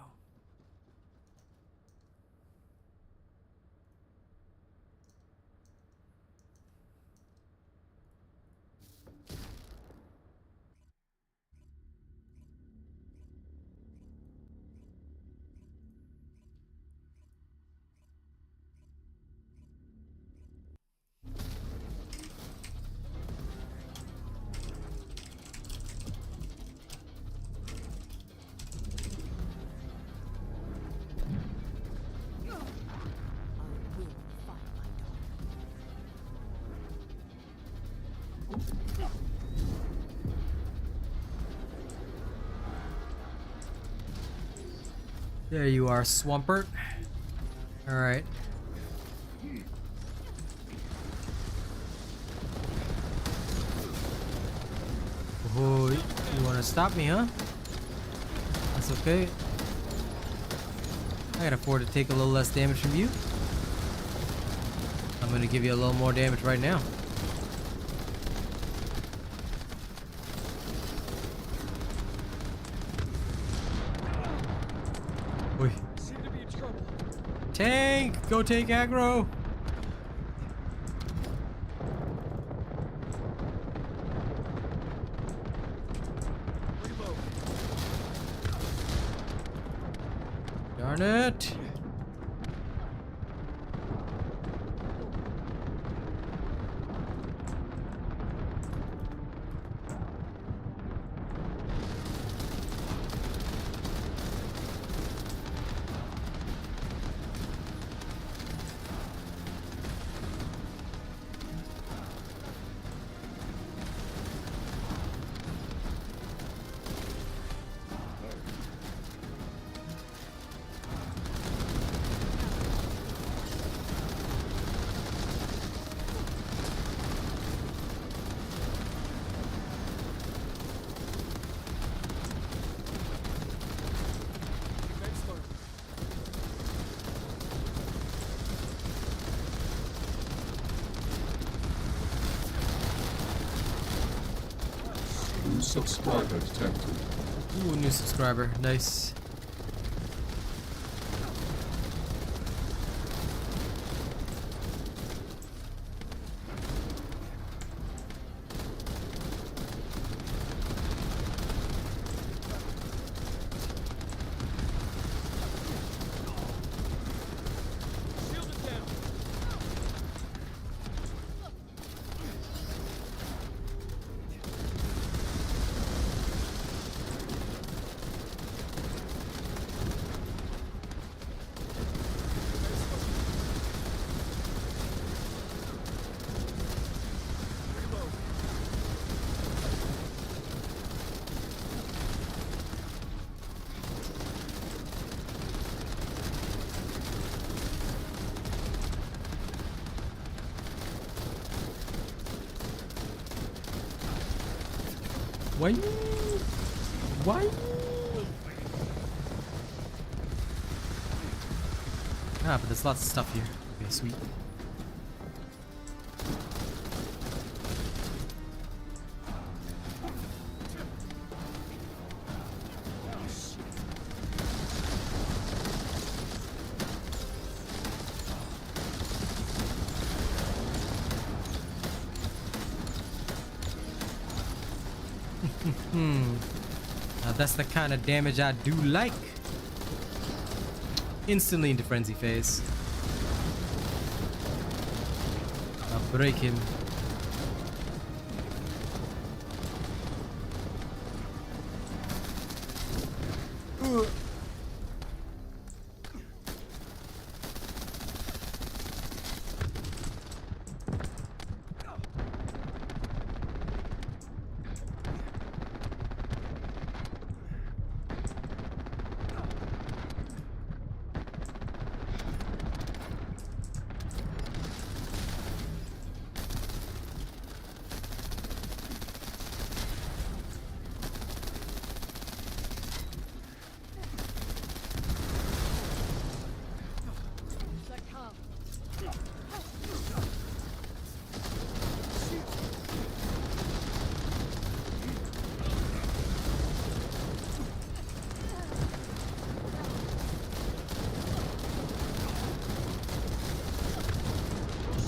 S1: There you are, Swampert. Alright. Oh, you wanna stop me, huh? That's okay. I can afford to take a little less damage from you. I'm gonna give you a little more damage right now. Oi.
S7: Seem to be in trouble.
S1: Tank! Go take aggro!
S7: Reload.
S1: Darn it!
S5: subscriber detected.
S1: Ooh, new subscriber. Nice.
S7: Shield it down. Reload.
S1: Why? Why? Ah, but there's lots of stuff here. Okay, sweet. Now that's the kind of damage I do like. Instantly into frenzy phase. I'll break him.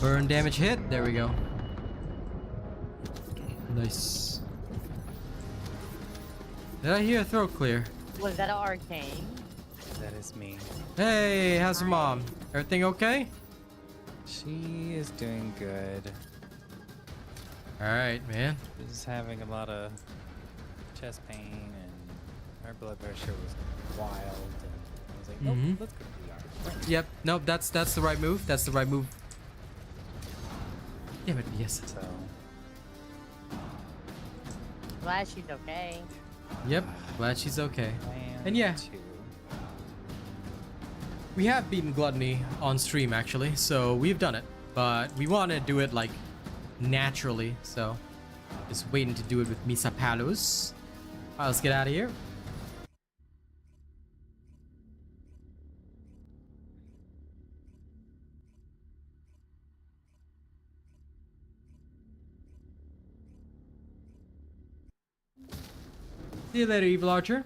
S1: Burn damage hit. There we go. Nice. Did I hear a throat clear?
S2: Was that an arcane?
S9: That is me.
S1: Hey, how's your mom? Everything okay?
S9: She is doing good.
S1: Alright, man.
S9: She's having a lot of chest pain and her blood pressure was wild. And I was like, nope,
S1: Mhm.
S9: let's go to the ER.
S1: Yep. Nope. That's the right move. That's the right move. Damn it. Yes.
S9: So,
S2: Glad she's okay.
S1: Yep. Glad she's okay.
S9: plan
S1: And yeah.
S9: to-
S1: We have beaten Gluttony on stream actually, so we've done it. But we want to do it like naturally, so just waiting to do it with Misa Palos. Alright, let's get out of here. See you later, Evil Archer.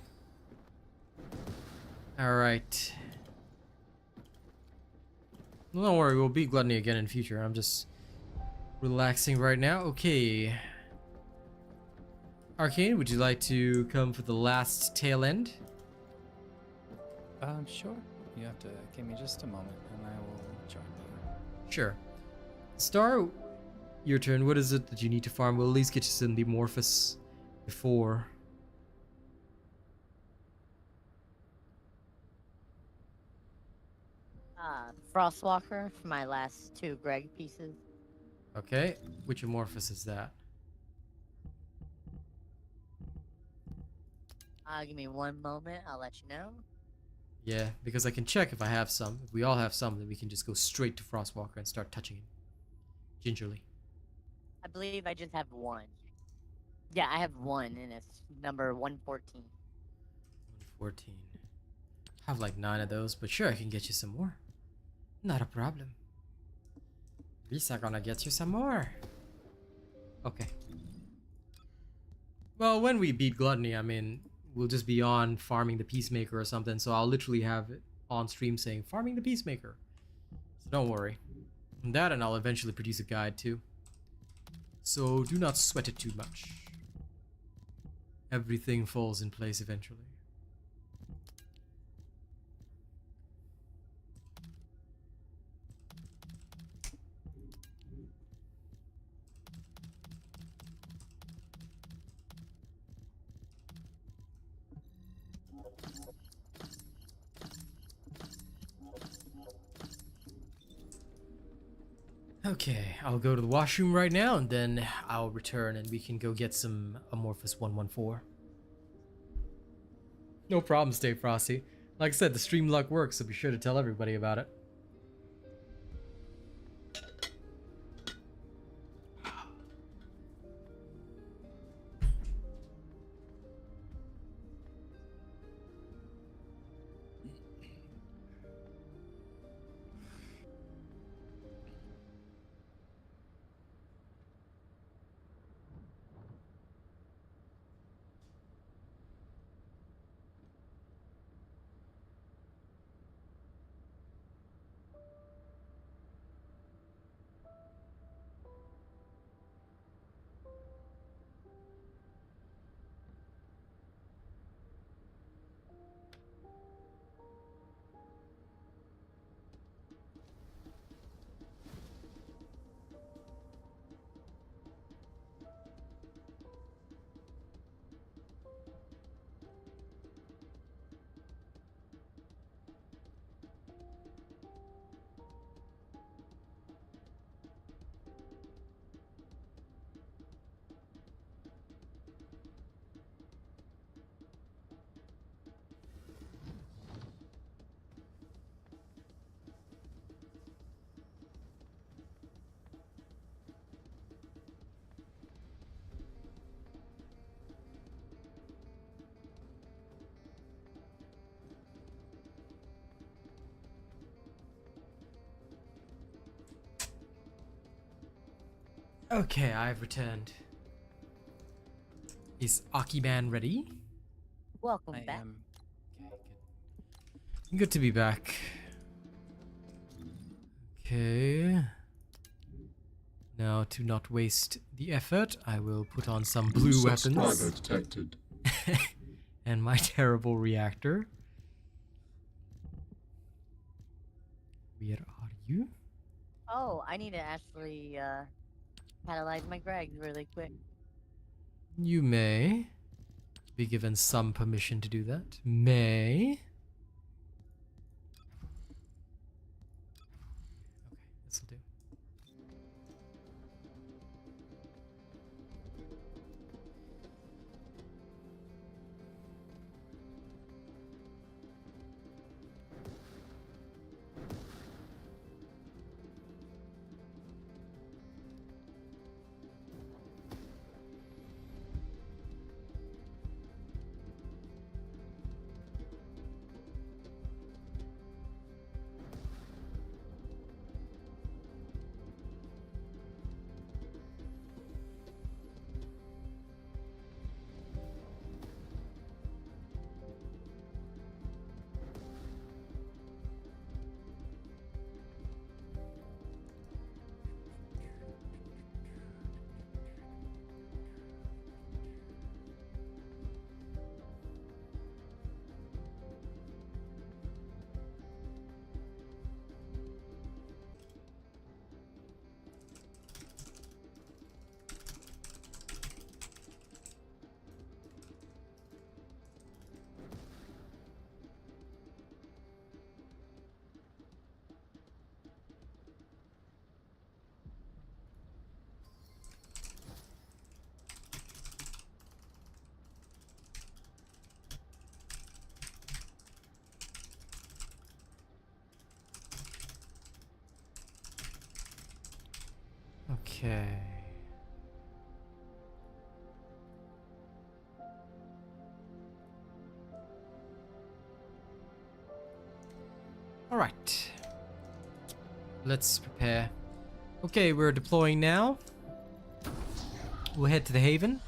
S1: Alright. Well, don't worry, we'll beat Gluttony again in future. I'm just relaxing right now. Okay. Arcane, would you like to come for the last tail end?
S9: Sure. You have to give me just a moment and I will join you.
S1: Sure. Star, your turn. What is it that you need to farm? We'll at least get you some Demorphous before.
S2: Frostwalker for my last 2 Greg pieces.
S1: Okay. Which Amorphous is that?
S2: Give me one moment, I'll let you know.
S1: Yeah, because I can check if I have some. If we all have some, then we can just go straight to Frostwalker and start touching him. Gingerly.
S2: I believe I just have 1. Yeah, I have 1, and it's number 114.
S1: 114. I have like 9 of those, but sure, I can get you some more. Not a problem. Lisa gonna get you some more. Okay. Well, when we beat Gluttony, I mean, we'll just be on farming the Peacemaker or something, so I'll literally have it on stream saying, farming the Peacemaker. So don't worry. And that, and I'll eventually produce a guide too. So do not sweat it too much. Everything falls in place eventually. Okay, I'll go to the washroom right now, and then I'll return and we can go get some Amorphous 114. No problem, Stay Frosty. Like I said, the stream luck works, so be sure to tell everybody about it. Okay, I've returned. Is Akiman ready?
S2: Welcome
S9: I
S2: back.
S9: am.
S1: Okay, good. Good to be back. Okay. Now, to not waste the effort, I will put on some blue weapons.
S5: detected.
S1: And my terrible reactor. Where are you?
S2: Oh, I need to actually catalyze my Gregs really quick.
S1: You may be given some permission to do that. May. Okay, this'll do. Okay. All right. Let's prepare. Okay, we're deploying now. We'll head to the Haven.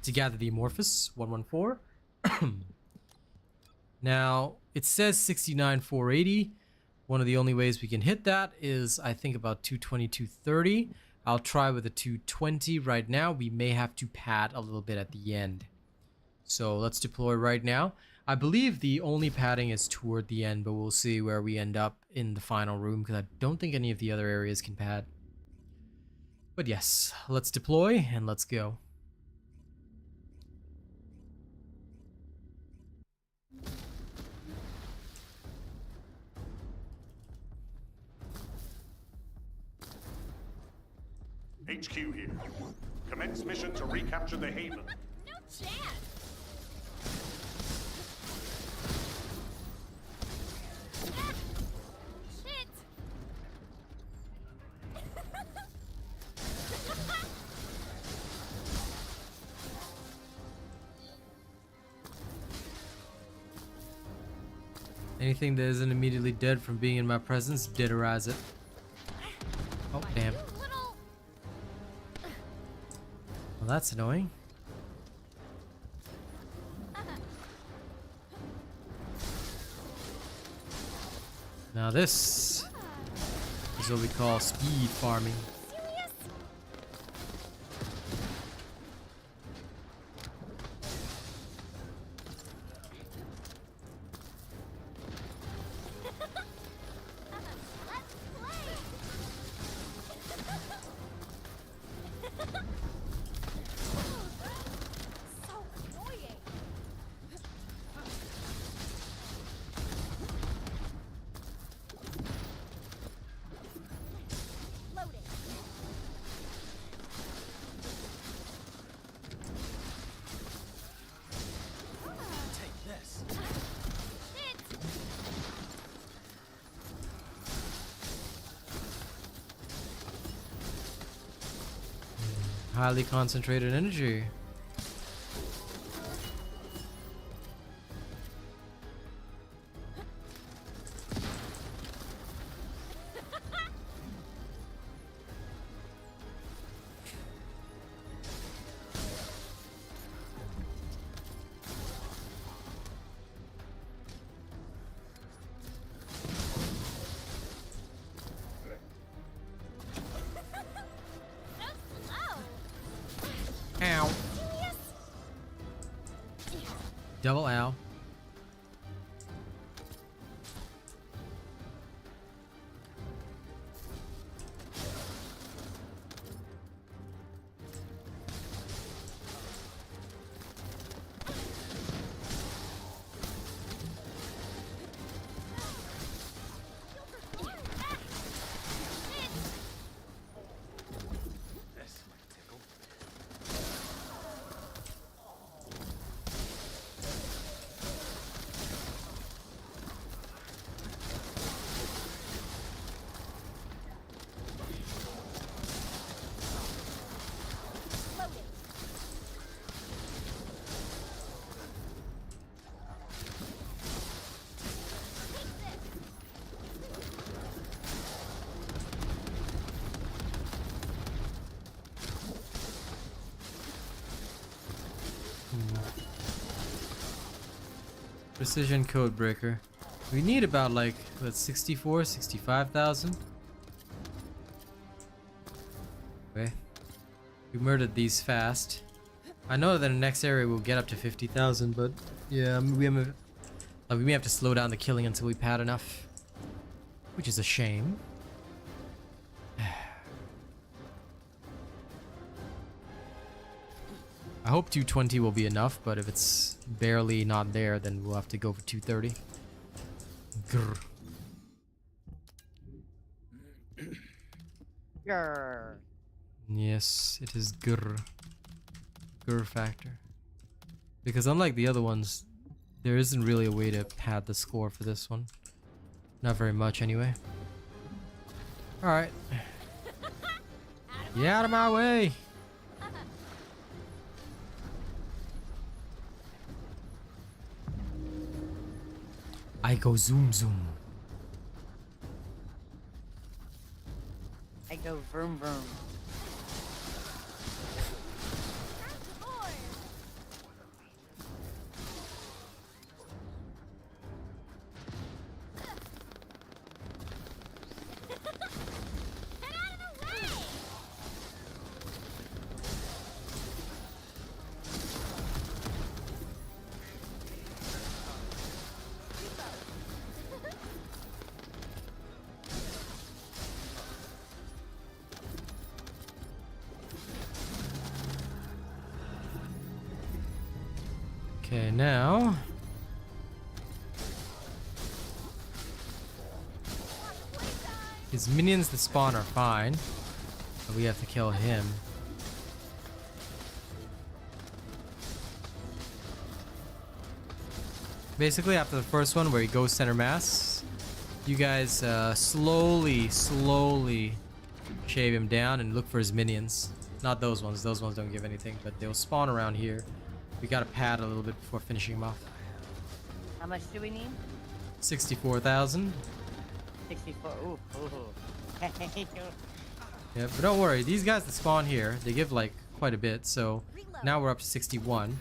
S1: to gather the amorphous 114. Now it says 69,480. One of the only ways we can hit that is I think about 220, 230. I'll try with a 220 right now. We may have to pad a little bit at the end. So let's deploy right now. I believe the only padding is toward the end, but we'll see where we end up in the final room because I don't think any of the other areas can pad. But yes, let's deploy and let's go.
S10: HQ here. Commence mission to recapture the Haven.
S6: No chance! Ah! Shit!
S1: Anything that isn't immediately dead from being in my presence, deaderize it. Oh, damn. Well, that's annoying. Now this is what we call speed farming. Highly concentrated energy. Ow. Double ow. Precision code breaker. We need about like what, 64, 65,000. Okay. We murdered these fast. I know that the next area will get up to 50,000, but yeah, we may have to slow down the killing until we pad enough, which is a shame. I hope 220 will be enough, but if it's barely not there, then we'll have to go for 230. Grr.
S2: Grr.
S1: Yes, it is grr. Grr factor. Because unlike the other ones, there isn't really a way to pad the score for this one. Not very much anyway. Alright. Get out of my way! I go zoom zoom.
S2: I go vroom vroom.
S1: Okay, now his minions that spawn are fine, but we have to kill him. Basically, after the first one where he goes center mass, you guys slowly shave him down and look for his minions. Not those ones. Those ones don't give anything, but they'll spawn around here. We gotta pad a little bit before finishing him off.
S2: How much do we need?
S1: 64,000.
S2: 64. Ooh.
S1: Yeah, but don't worry. These guys that spawn here, they give like quite a bit. So now we're up to 61.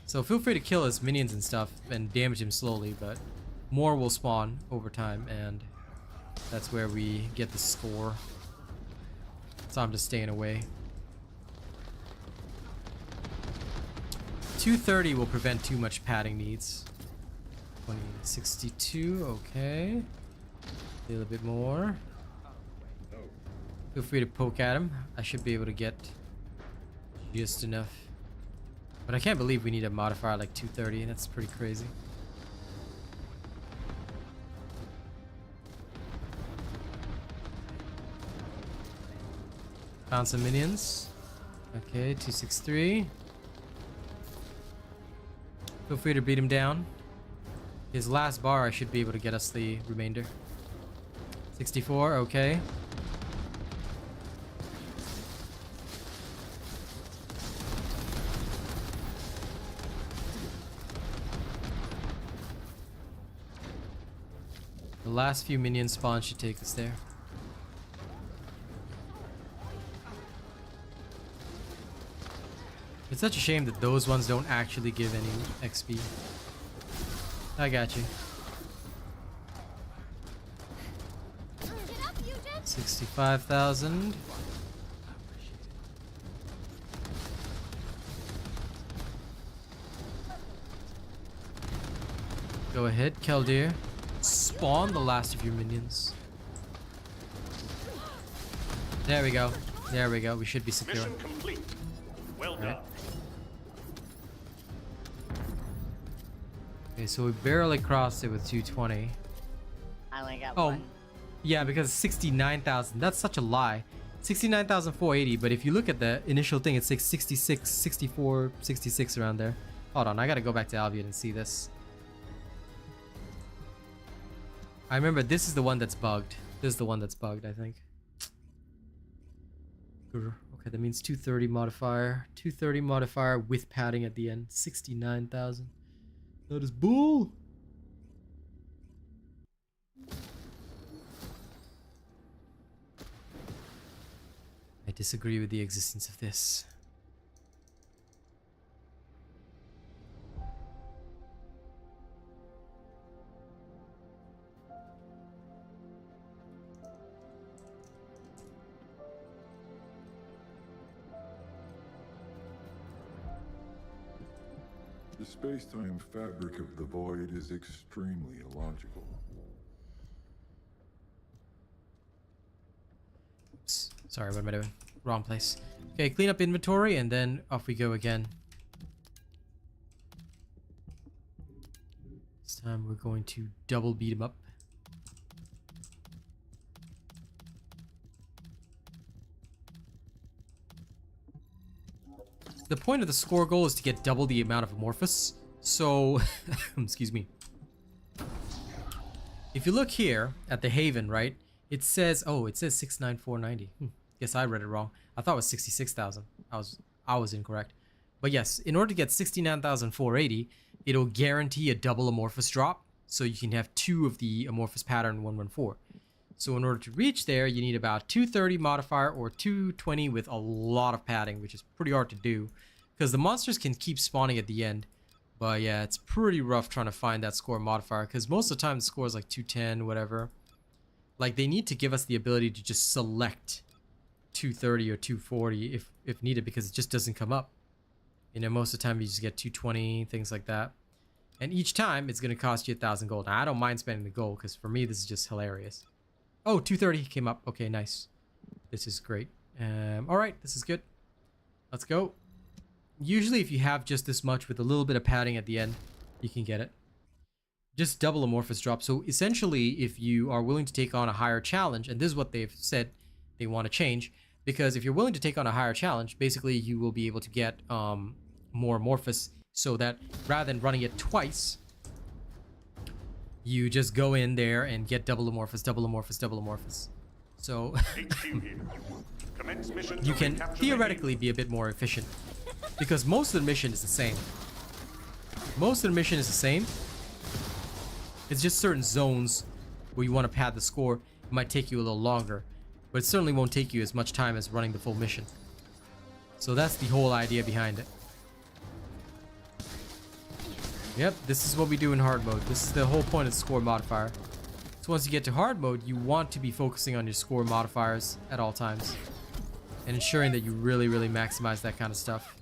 S1: So feel free to kill his minions and stuff and damage him slowly, but more will spawn over time, and that's where we get the score. So I'm just staying away. 230 will prevent too much padding needs. 2062, okay. A little bit more. Feel free to poke at him. I should be able to get just enough. But I can't believe we need a modifier like 230. That's pretty crazy. Found some minions. Okay, 263. Feel free to beat him down. His last bar, I should be able to get us the remainder. 64, okay. The last few minion spawns should take us there. It's such a shame that those ones don't actually give any XP. I got you. 65,000. Go ahead, Keldir. Spawn the last of your minions. There we go. There we go. We should be secure.
S10: Mission complete. Well done.
S1: Right. Okay, so we barely crossed it with 220.
S2: I only got
S1: Oh,
S2: one.
S1: yeah, because 69,000. That's such a lie. 69,480, but if you look at the initial thing, it's like 66, 64, 66 around there. Hold on, I gotta go back to Albion and see this. I remember this is the one that's bugged. This is the one that's bugged, I think. Okay, that means 230 modifier. 230 modifier with padding at the end. 69,000. That is bull. I disagree with the existence of this.
S5: The space-time fabric of the void is extremely illogical.
S1: Oops. Sorry, what am I doing? Wrong place. Okay, clean up inventory and then off we go again. This time we're going to double beat him up. The point of the score goal is to get double the amount of Amorphous. So, excuse me. If you look here at the Haven, right? It says, oh, it says 69490. Guess I read it wrong. I thought it was 66,000. I was incorrect. But yes, in order to get 69,480, it'll guarantee a double Amorphous drop. So you can have 2 of the Amorphous pattern 114. So in order to reach there, you need about 230 modifier or 220 with a lot of padding, which is pretty hard to do because the monsters can keep spawning at the end. But yeah, it's pretty rough trying to find that score modifier because most of the time the score is like 210, whatever. Like they need to give us the ability to just select 230 or 240 if needed because it just doesn't come up. You know, most of the time you just get 220, things like that. And each time it's going to cost you 1,000 gold. Now I don't mind spending the gold because for me this is just hilarious. Oh, 230 came up. Okay, nice. This is great. All right, this is good. Let's go. usually if you have just this much with a little bit of padding at the end, you can get it. Just double amorphous drop. So essentially, if you are willing to take on a higher challenge, and this is what they've said they want to change, because if you're willing to take on a higher challenge, basically you will be able to get more amorphous, so that rather than running it twice, you just go in there and get double amorphous, double amorphous, double amorphous. So
S10: HQ here. Commence mission
S1: you
S10: to
S1: can
S10: recapture the
S1: theoretically be a bit more efficient, because most of the mission is the same. Most of the mission is the same. It's just certain zones where you want to pad the score. It might take you a little longer, but it certainly won't take you as much time as running the full mission. So that's the whole idea behind it. Yep, this is what we do in hard mode. This is the whole point of the score modifier. So once you get to hard mode, you want to be focusing on your score modifiers at all times, and ensuring that you really, really maximize that kind of stuff.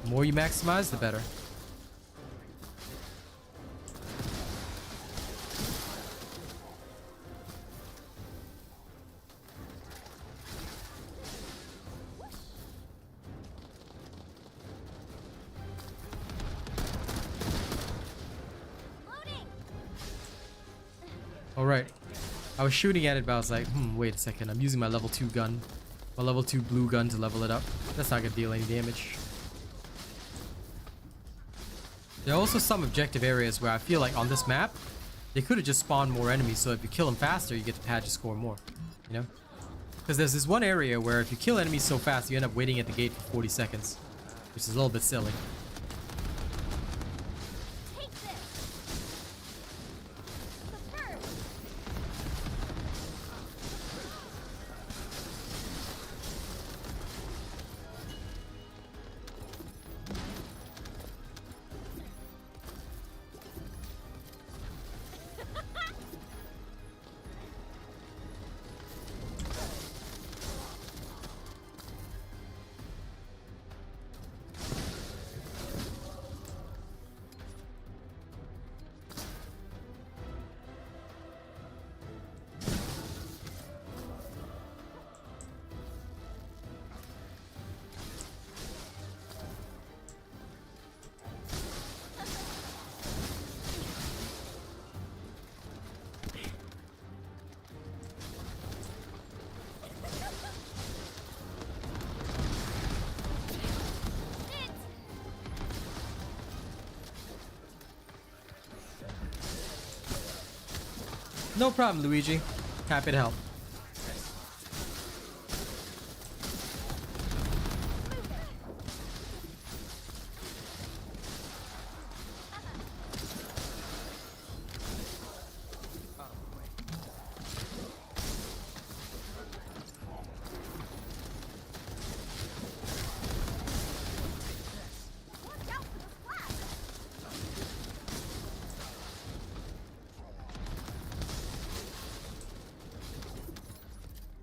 S1: The more you maximize, the better. Alright, I was shooting at it, but I was like, wait a second, I'm using my level 2 gun, my level 2 blue gun to level it up. That's not gonna deal any damage. There are also some objective areas where I feel like on this map, they could have just spawned more enemies, so if you kill them faster, you get to pad your score more, you know? Because there's this one area where if you kill enemies so fast, you end up waiting at the gate for 40 seconds, which is a little bit silly. No problem, Luigi. Happy to help.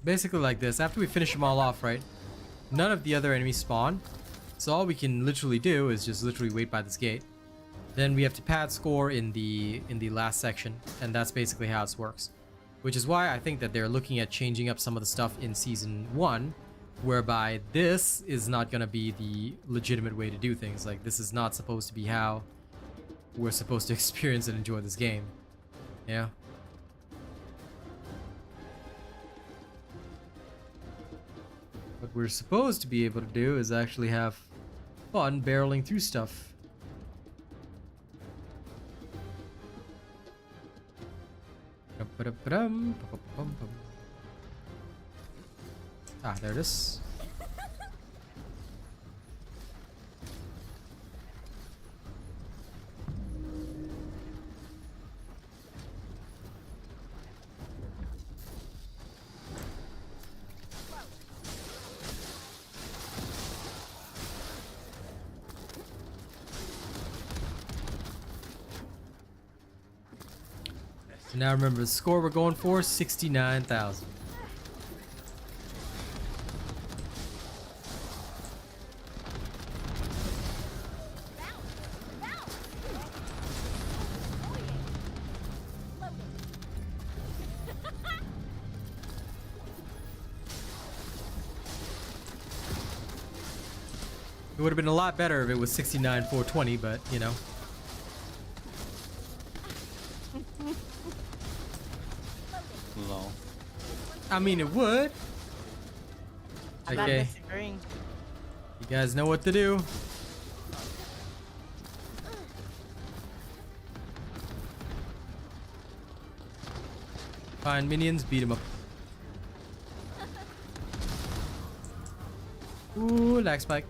S1: Basically like this. After we finish them all off, right? None of the other enemies spawn. So all we can literally do is just literally wait by this gate. Then we have to pad score in the last section, and that's basically how it works. Which is why I think that they're looking at changing up some of the stuff in Season 1, whereby this is not going to be the legitimate way to do things. Like, this is not supposed to be how we're supposed to experience and enjoy this game. Yeah. What we're supposed to be able to do is actually have fun barreling through stuff. Ah, there it is. So now remember the score we're going for, 69,000. It would have been a lot better if it was 69 420, but you know.
S9: Lol.
S1: I mean, it would.
S2: I'm not
S1: Okay,
S2: disagreeing.
S1: you guys know what to do. Find minions, beat them up. Ooh, lag spike.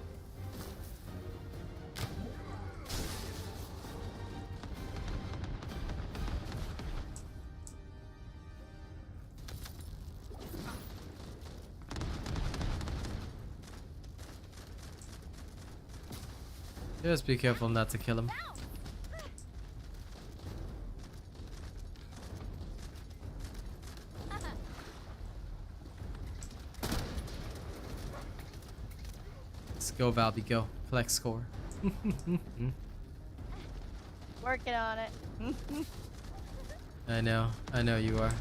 S1: Just be careful not to kill him. Let's go, Valby, go. Flex score.
S2: Working on it.
S1: I know you are.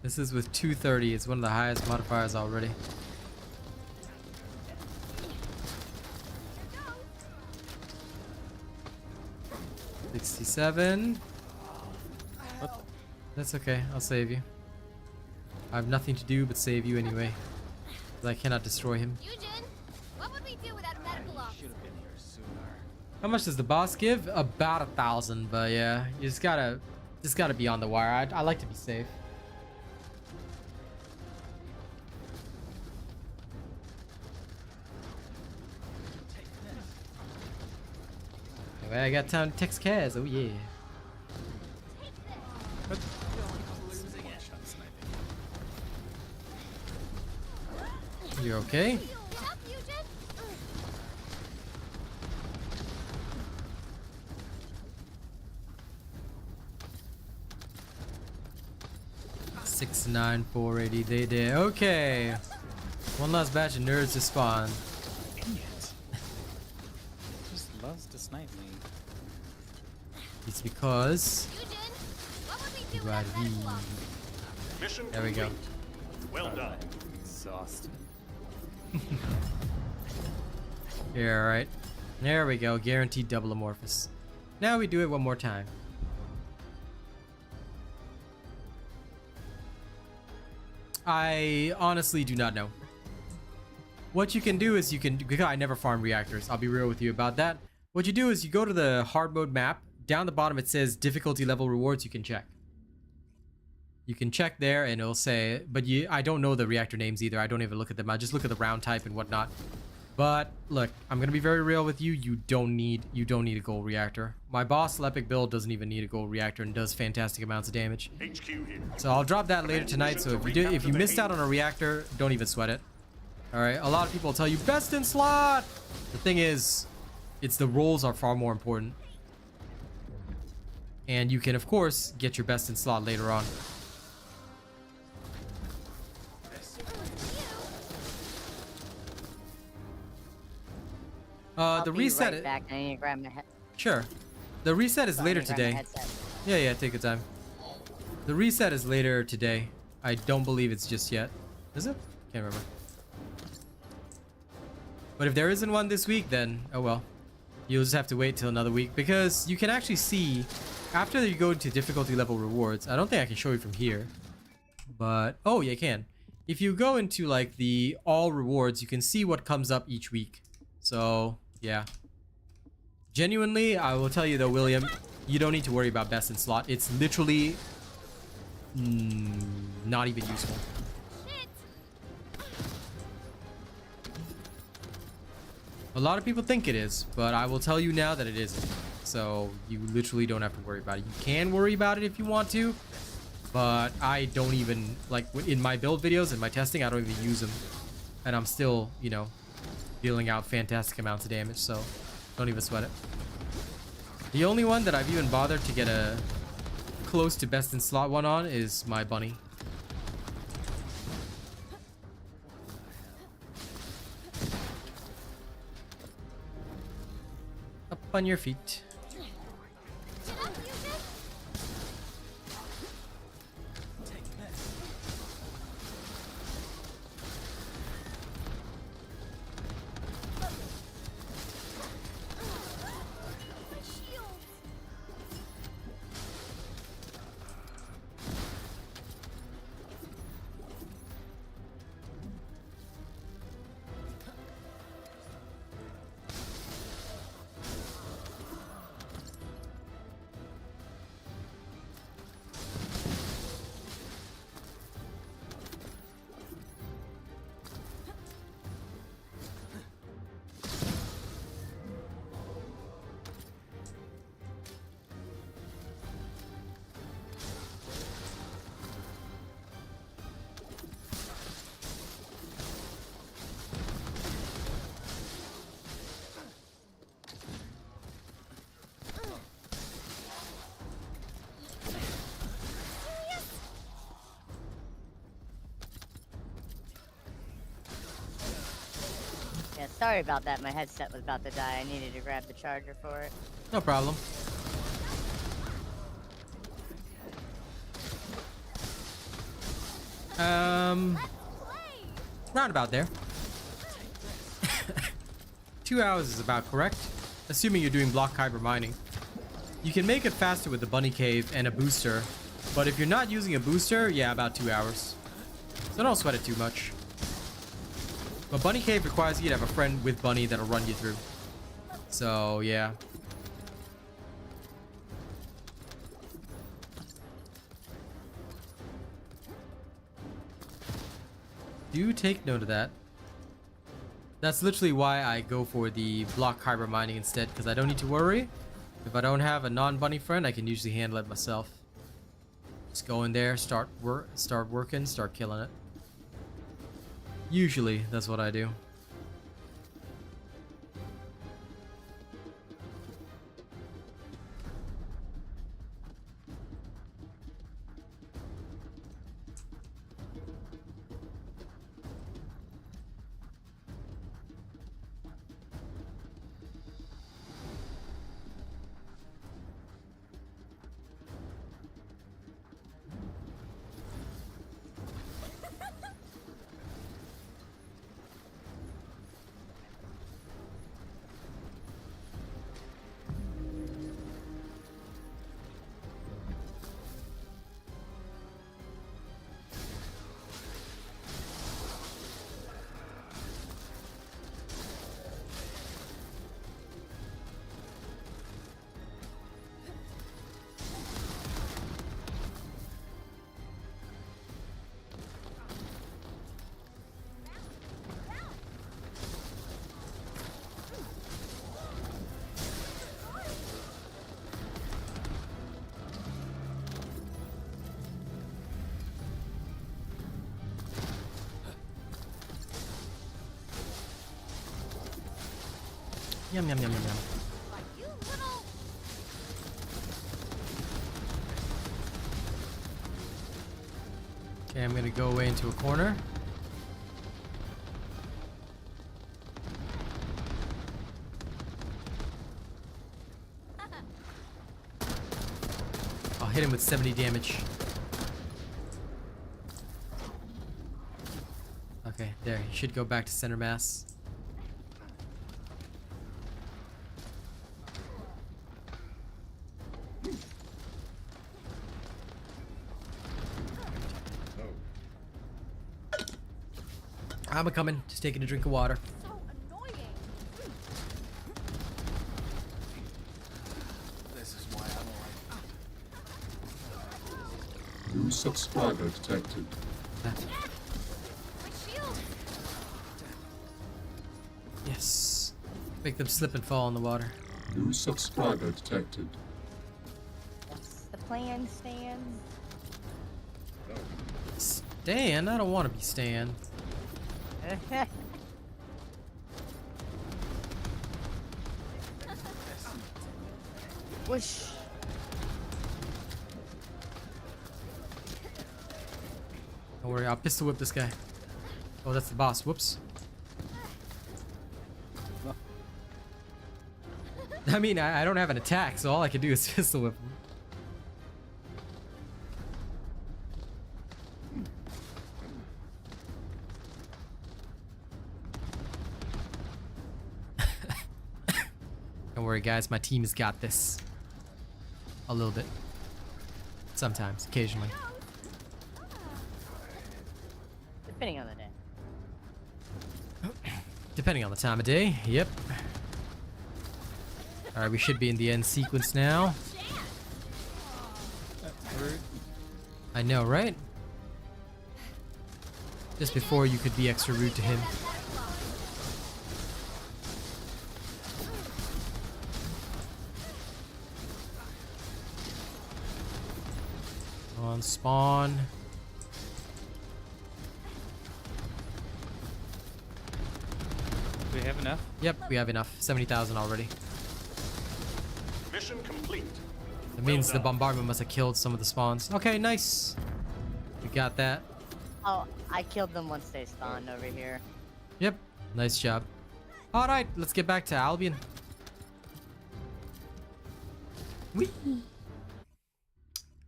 S1: This is with 230. It's one of the highest modifiers already. $67. That's okay. I'll save you. I have nothing to do but save you anyway. 'Cause I cannot destroy him.
S6: What would we do without medical ops?
S1: How much does the boss give? About 1,000, but yeah, you just gotta be on the wire. I like to be safe. Anyway, I got time to text Kaz. Oh yeah. You're okay? Six, 9, 480. They did. Okay. One last batch of nerds to spawn.
S9: Just loves to snipe me.
S1: It's because. Right here.
S10: Mission
S1: There we go.
S10: complete. Well done.
S9: Exhausted.
S1: Yeah, right. There we go. Guaranteed double amorphous. Now we do it one more time. I honestly do not know. What you can do is because I never farm reactors. I'll be real with you about that. What you do is you go to the hard mode map. Down the bottom it says difficulty level rewards. You can check. You can check there and it'll say, but I don't know the reactor names either. I don't even look at them. I just look at the round type and whatnot. But look, I'm gonna be very real with you. You don't need a gold reactor. My boss Lepic Build doesn't even need a gold reactor and does fantastic amounts of damage.
S10: HQ here.
S1: So I'll drop that later tonight. So if you missed out on a reactor, don't even sweat it. All right. A lot of people will tell you best in slot. The thing is, it's the rolls are far more important. And you can of course get your best in slot later on. The reset.
S2: Right back. I need to grab my head.
S1: Sure. The reset is
S2: Sorry,
S1: later
S2: I need to grab my
S1: today.
S2: headset.
S1: Yeah, take your time. The reset is later today. I don't believe it's just yet. Is it? Can't remember. But if there isn't one this week, then oh well. You'll just have to wait till another week because you can actually see after you go to difficulty level rewards. I don't think I can show you from here. But oh, yeah, you can. If you go into like the all rewards, you can see what comes up each week. So, yeah. Genuinely, I will tell you though, William, you don't need to worry about best in slot. It's literally not even useful. A lot of people think it is, but I will tell you now that it isn't. So, you literally don't have to worry about it. You can worry about it if you want to, but I don't even, like, in my build videos and my testing, I don't even use them. And I'm still, you know, dealing out fantastic amounts of damage, so don't even sweat it. The only one that I've even bothered to get a close to best in slot one on is my bunny. Up on your feet.
S2: Sorry about that. My headset was about to die. I needed to grab the charger for it.
S1: No problem. Round about there. 2 hours is about correct, assuming you're doing block kyber mining. You can make it faster with the bunny cave and a booster, but if you're not using a booster, yeah, about 2 hours. So don't sweat it too much. But bunny cave requires you to have a friend with bunny that'll run you through. So yeah. Do take note of that. That's literally why I go for the block kyber mining instead, because I don't need to worry. If I don't have a non-bunny friend, I can usually handle it myself. Just go in there, start working, start killing it. Usually, that's what I do. Yum yum yum yum yum. Okay, I'm gonna go away into a corner. I'll hit him with 70 damage. Okay, there. He should go back to center mass. I'm a-coming, just taking a drink of water.
S6: So annoying.
S7: This is why I don't like.
S5: New subscriber detected.
S6: My shield.
S1: Yes. Make them slip and fall in the water.
S5: New subscriber detected.
S2: What's the plan, Stan?
S1: Stan? I don't want to be Stan.
S2: Whoosh.
S1: Don't worry, I'll pistol whip this guy. Oh, that's the boss. Whoops. I mean, I don't have an attack, so all I can do is pistol whip him. Don't worry, guys. My team has got this. A little bit. Sometimes, occasionally.
S2: Depending on the day.
S1: Depending on the time of day. Yep. Alright, we should be in the end sequence now. I know, right? Just before you could be extra rude to him. On spawn.
S9: Do we have enough?
S1: Yep, we have enough. 70,000 already.
S10: Mission complete.
S1: That means the
S10: Well done.
S1: bombardment must have killed some of the spawns. Okay, nice. We got that.
S2: Oh, I killed them once they spawned over here.
S1: Yep, nice job. All right, let's get back to Albion. Whee!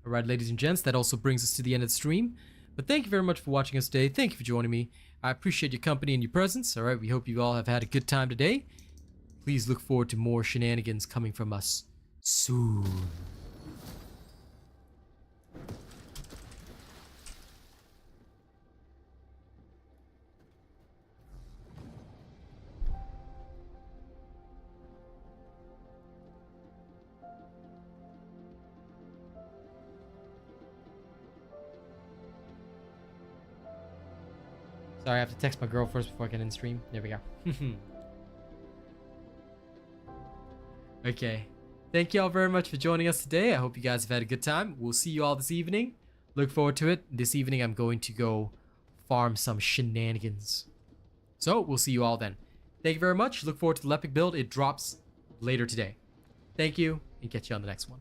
S1: All right, ladies and gents, that also brings us to the end of the stream. But thank you very much for watching us today. Thank you for joining me. I appreciate your company and your presence. All right, we hope you all have had a good time today. Please look forward to more shenanigans coming from us soon. Sorry, I have to text my girl first before I get in stream. There we go. Okay. Thank you all very much for joining us today. I hope you guys have had a good time. We'll see you all this evening. Look forward to it. This evening, I'm going to go farm some shenanigans. So, we'll see you all then. Thank you very much. Look forward to the Lepic Build. It drops later today. Thank you, and catch you on the next one.